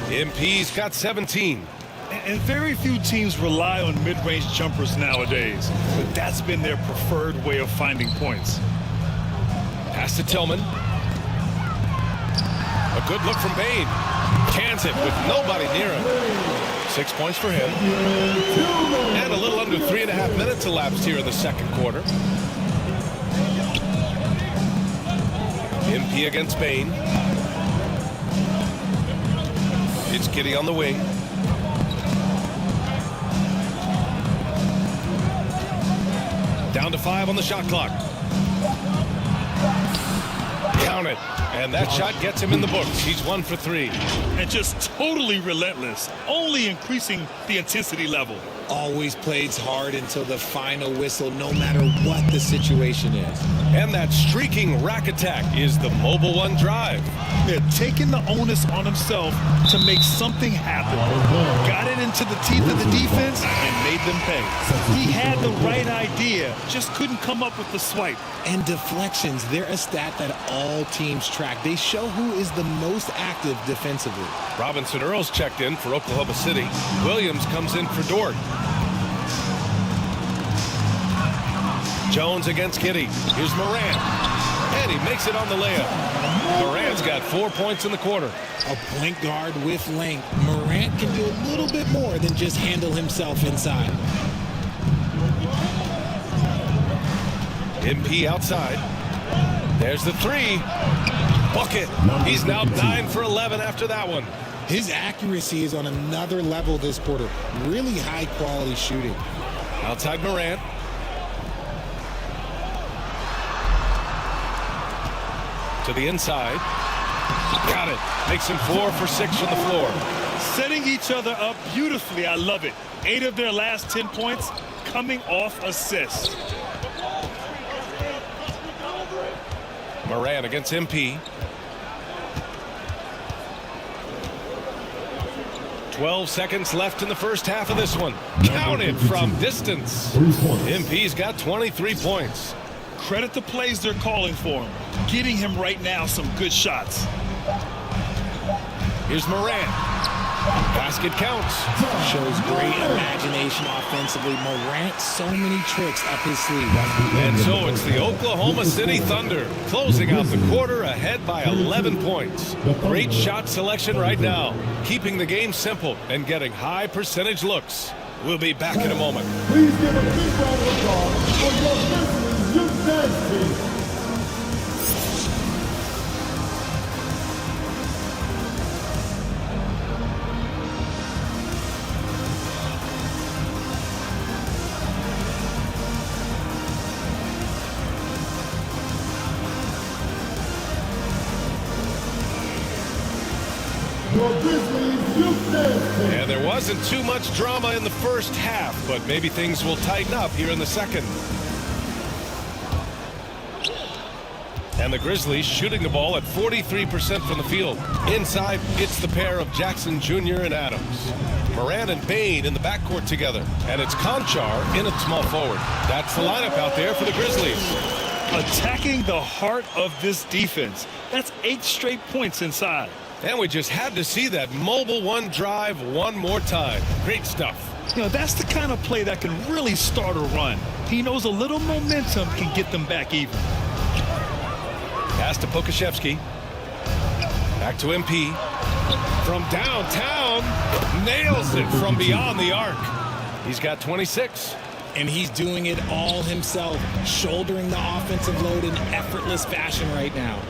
MP's got 17. And very few teams rely on mid-range jumpers nowadays, but that's been their preferred way of finding points. Pass to Tillman. A good look from Bane. Cans it with nobody near him. 6 points for him. And a little under 3.5 minutes elapsed here in the second quarter. MP against Bane. It's Giddey on the wing. Down to 5 on the shot clock. Count it. And that shot gets him in the books. He's 1 for 3. And just totally relentless, only increasing the intensity level. Always plays hard until the final whistle, no matter what the situation is. And that streaking rack attack is the Mobile One drive. They're taking the onus on himself to make something happen. Got it into the teeth of the defense and made them pay. He had the right idea, just couldn't come up with the swipe. And deflections, they're a stat that all teams track. They show who is the most active defensively. Robinson Earls checked in for Oklahoma City. Williams comes in for Dort. Jones against Giddey. Here's Morant. And he makes it on the layup. Morant's got 4 points in the quarter. A point guard with length. Morant can do a little bit more than just handle himself inside. MP outside. There's the three. Bucket. He's now 9 for 11 after that one. His accuracy is on another level this quarter. Really high quality shooting. Outside Morant. To the inside. Got it. Makes him 4 for 6 from the floor. Setting each other up beautifully. I love it. 8 of their last 10 points coming off assists. Morant against MP. 12 seconds left in the first half of this one. Counted from distance. MP's got 23 points. Credit the plays they're calling for him. Getting him right now some good shots. Here's Morant. Basket counts. Shows great imagination offensively. Morant, so many tricks up his sleeve. And so it's the Oklahoma City Thunder closing out the quarter ahead by 11 points. Great shot selection right now, keeping the game simple and getting high percentage looks. We'll be back in a moment. Please give a big round of applause for your Grizzlies Youth Dance Team. And there wasn't too much drama in the first half, but maybe things will tighten up here in the second. And the Grizzlies shooting the ball at 43% from the field. Inside, it's the pair of Jackson Jr. and Adams. Morant and Bane in the backcourt together. And it's Conchar in at small forward. That's the lineup out there for the Grizzlies. Attacking the heart of this defense. That's 8 straight points inside. And we just had to see that mobile one drive one more time. Great stuff. You know, that's the kind of play that can really start a run. He knows a little momentum can get them back even. Pass to Pokashevsky. Back to MP. From downtown, nails it from beyond the arc. He's got 26. And he's doing it all himself, shouldering the offensive load in effortless fashion right now.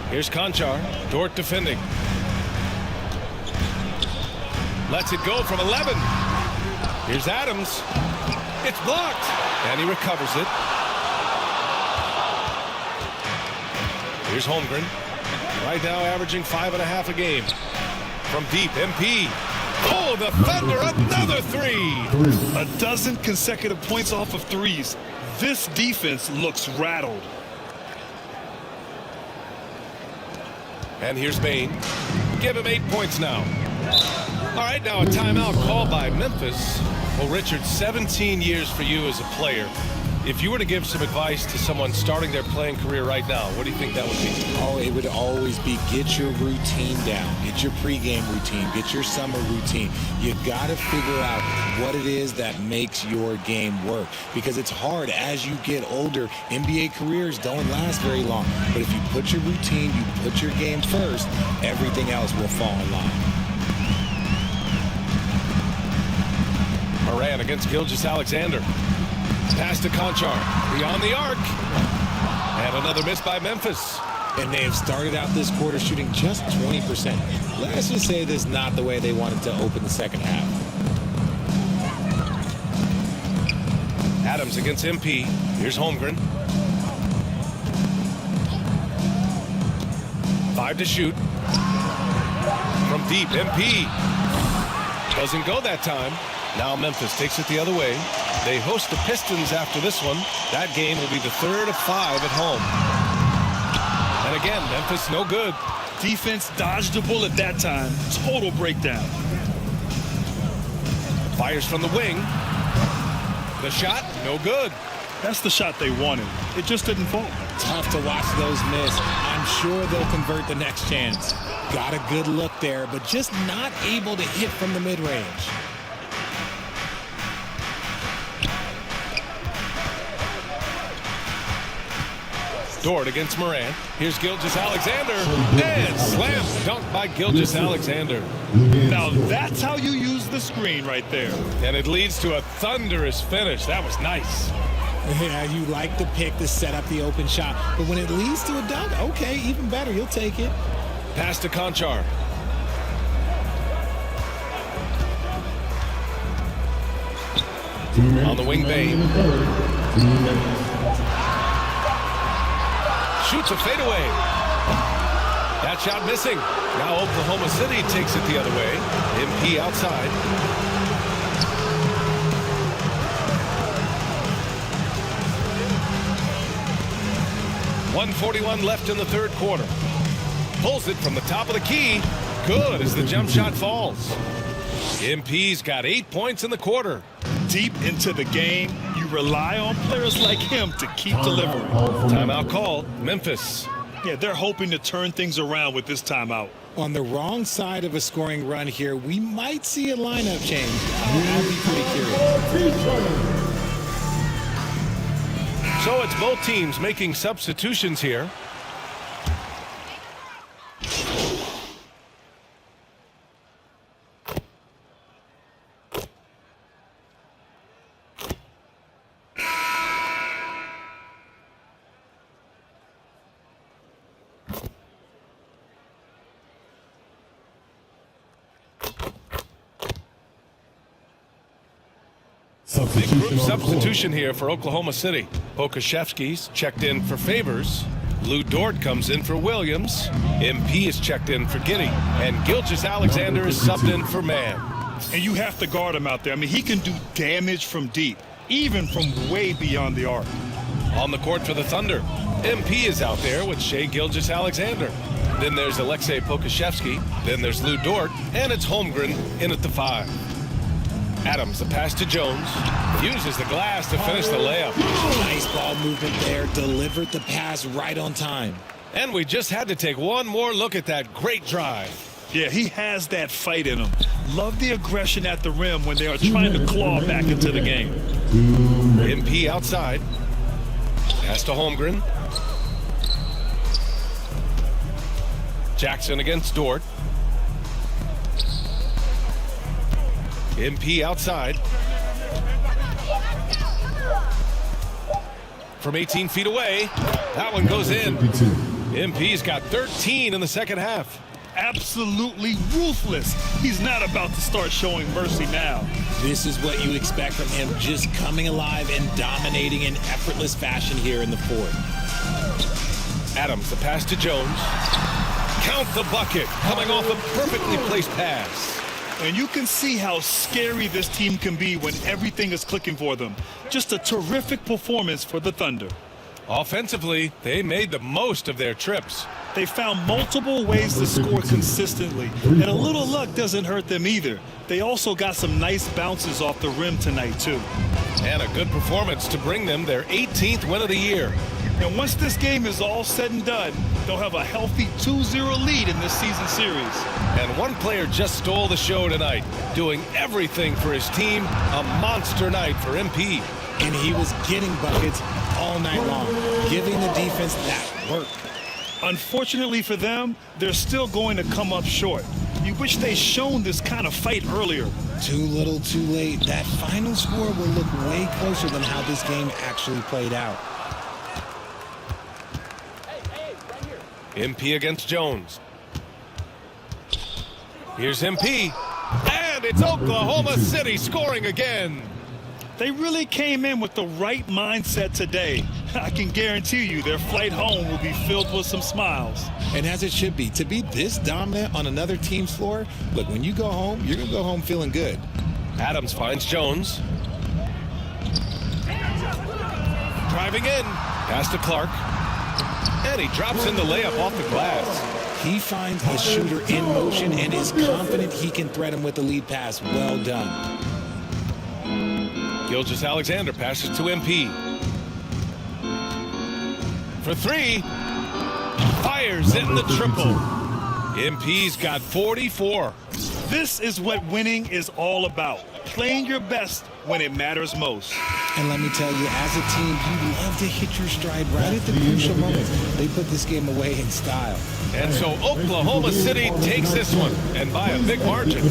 Here's Conchar. Dort defending. Lets it go from 11. Here's Adams. It's blocked. And he recovers it. Here's Holmgren. Right now averaging 5.5 a game. From deep, MP. Oh, the Thunder, another three. A dozen consecutive points off of threes. This defense looks rattled. And here's Bane. Give him 8 points now. All right, now a timeout called by Memphis. Well, Richard, 17 years for you as a player. If you were to give some advice to someone starting their playing career right now, what do you think that would be? Oh, it would always be get your routine down. Get your pregame routine. Get your summer routine. You got to figure out what it is that makes your game work. Because it's hard as you get older. NBA careers don't last very long. But if you put your routine, you put your game first, everything else will fall in line. Morant against Gilgeous-Alexander. Pass to Conchar. Beyond the arc. And another miss by Memphis. And they have started out this quarter shooting just 20%. Let's just say this is not the way they wanted to open the second half. Adams against MP. Here's Holmgren. 5 to shoot. From deep, MP. Doesn't go that time. Now Memphis takes it the other way. They host the Pistons after this one. That game will be the 3rd of 5 at home. And again, Memphis no good. Defense dodged a bullet that time. Total breakdown. Fires from the wing. The shot, no good. That's the shot they wanted. It just didn't fall. Tough to watch those miss. I'm sure they'll convert the next chance. Got a good look there, but just not able to hit from the mid-range. Dort against Moran. Here's Gilgeous-Alexander. And slam dunk by Gilgeous-Alexander. Now that's how you use the screen right there. And it leads to a thunderous finish. That was nice. Yeah, you like the pick to set up the open shot. But when it leads to a dunk, okay, even better. You'll take it. Pass to Conchar. On the wing, Bain. Shoots a fadeaway. That shot missing. Now Oklahoma City takes it the other way. MP outside. .141 left in the third quarter. Pulls it from the top of the key. Good as the jump shot falls. MP's got 8 points in the quarter. Deep into the game, you rely on players like him to keep delivering. Timeout call, Memphis. Yeah, they're hoping to turn things around with this timeout. On the wrong side of a scoring run here, we might see a lineup change. I'd be pretty curious. So it's both teams making substitutions here. Big group substitution here for Oklahoma City. Pokashevsky's checked in for Favors. Lou Dort comes in for Williams. MP is checked in for Giddey. And Gilgeous-Alexander is subbed in for Mann. And you have to guard him out there. I mean, he can do damage from deep, even from way beyond the arc. On the court for the Thunder, MP is out there with Shai Gilgeous-Alexander. Then there's Alexei Pokashevsky. Then there's Lou Dort. And it's Holmgren in at the 5. Adams, the pass to Jones, uses the glass to finish the layup. Nice ball movement there, delivered the pass right on time. And we just had to take one more look at that great drive. Yeah, he has that fight in him. Love the aggression at the rim when they are trying to claw back into the game. MP outside. Pass to Holmgren. Jackson against Dort. MP outside. From 18 feet away, that one goes in. MP's got 13 in the second half. Absolutely ruthless. He's not about to start showing mercy now. This is what you expect from him, just coming alive and dominating in effortless fashion here in the fourth. Adams, the pass to Jones. Count the bucket, coming off a perfectly placed pass. And you can see how scary this team can be when everything is clicking for them. Just a terrific performance for the Thunder. Offensively, they made the most of their trips. They found multiple ways to score consistently, and a little luck doesn't hurt them either. They also got some nice bounces off the rim tonight, too. And a good performance to bring them their 18th win of the year. And once this game is all said and done, they'll have a healthy 2-0 lead in this season series. And one player just stole the show tonight, doing everything for his team. A monster night for MP. And he was getting buckets all night long, giving the defense that work. Unfortunately for them, they're still going to come up short. You wish they'd shown this kind of fight earlier. Too little, too late. That final score will look way closer than how this game actually played out. MP against Jones. Here's MP. And it's Oklahoma City scoring again. They really came in with the right mindset today. I can guarantee you their flight home will be filled with some smiles. And as it should be, to be this dominant on another team's floor, look, when you go home, you're going to go home feeling good. Adams finds Jones. Driving in. Pass to Clark. And he drops in the layup off the glass. He finds a shooter in motion and is confident he can thread him with the lead pass. Well done. Gilgeous-Alexander passes to MP. For three. Fires in the triple. MP's got 44. This is what winning is all about. Playing your best when it matters most. And let me tell you, as a team, you love to hit your stride right at the crucial moments. They put this game away in style. And so Oklahoma City takes this one, and by a big margin.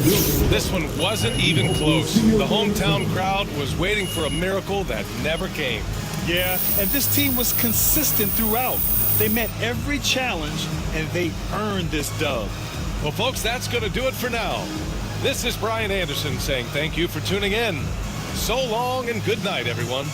This one wasn't even close. The hometown crowd was waiting for a miracle that never came. Yeah, and this team was consistent throughout. They met every challenge, and they earned this dub. Well, folks, that's going to do it for now. This is Brian Anderson saying thank you for tuning in. So long and good night, everyone.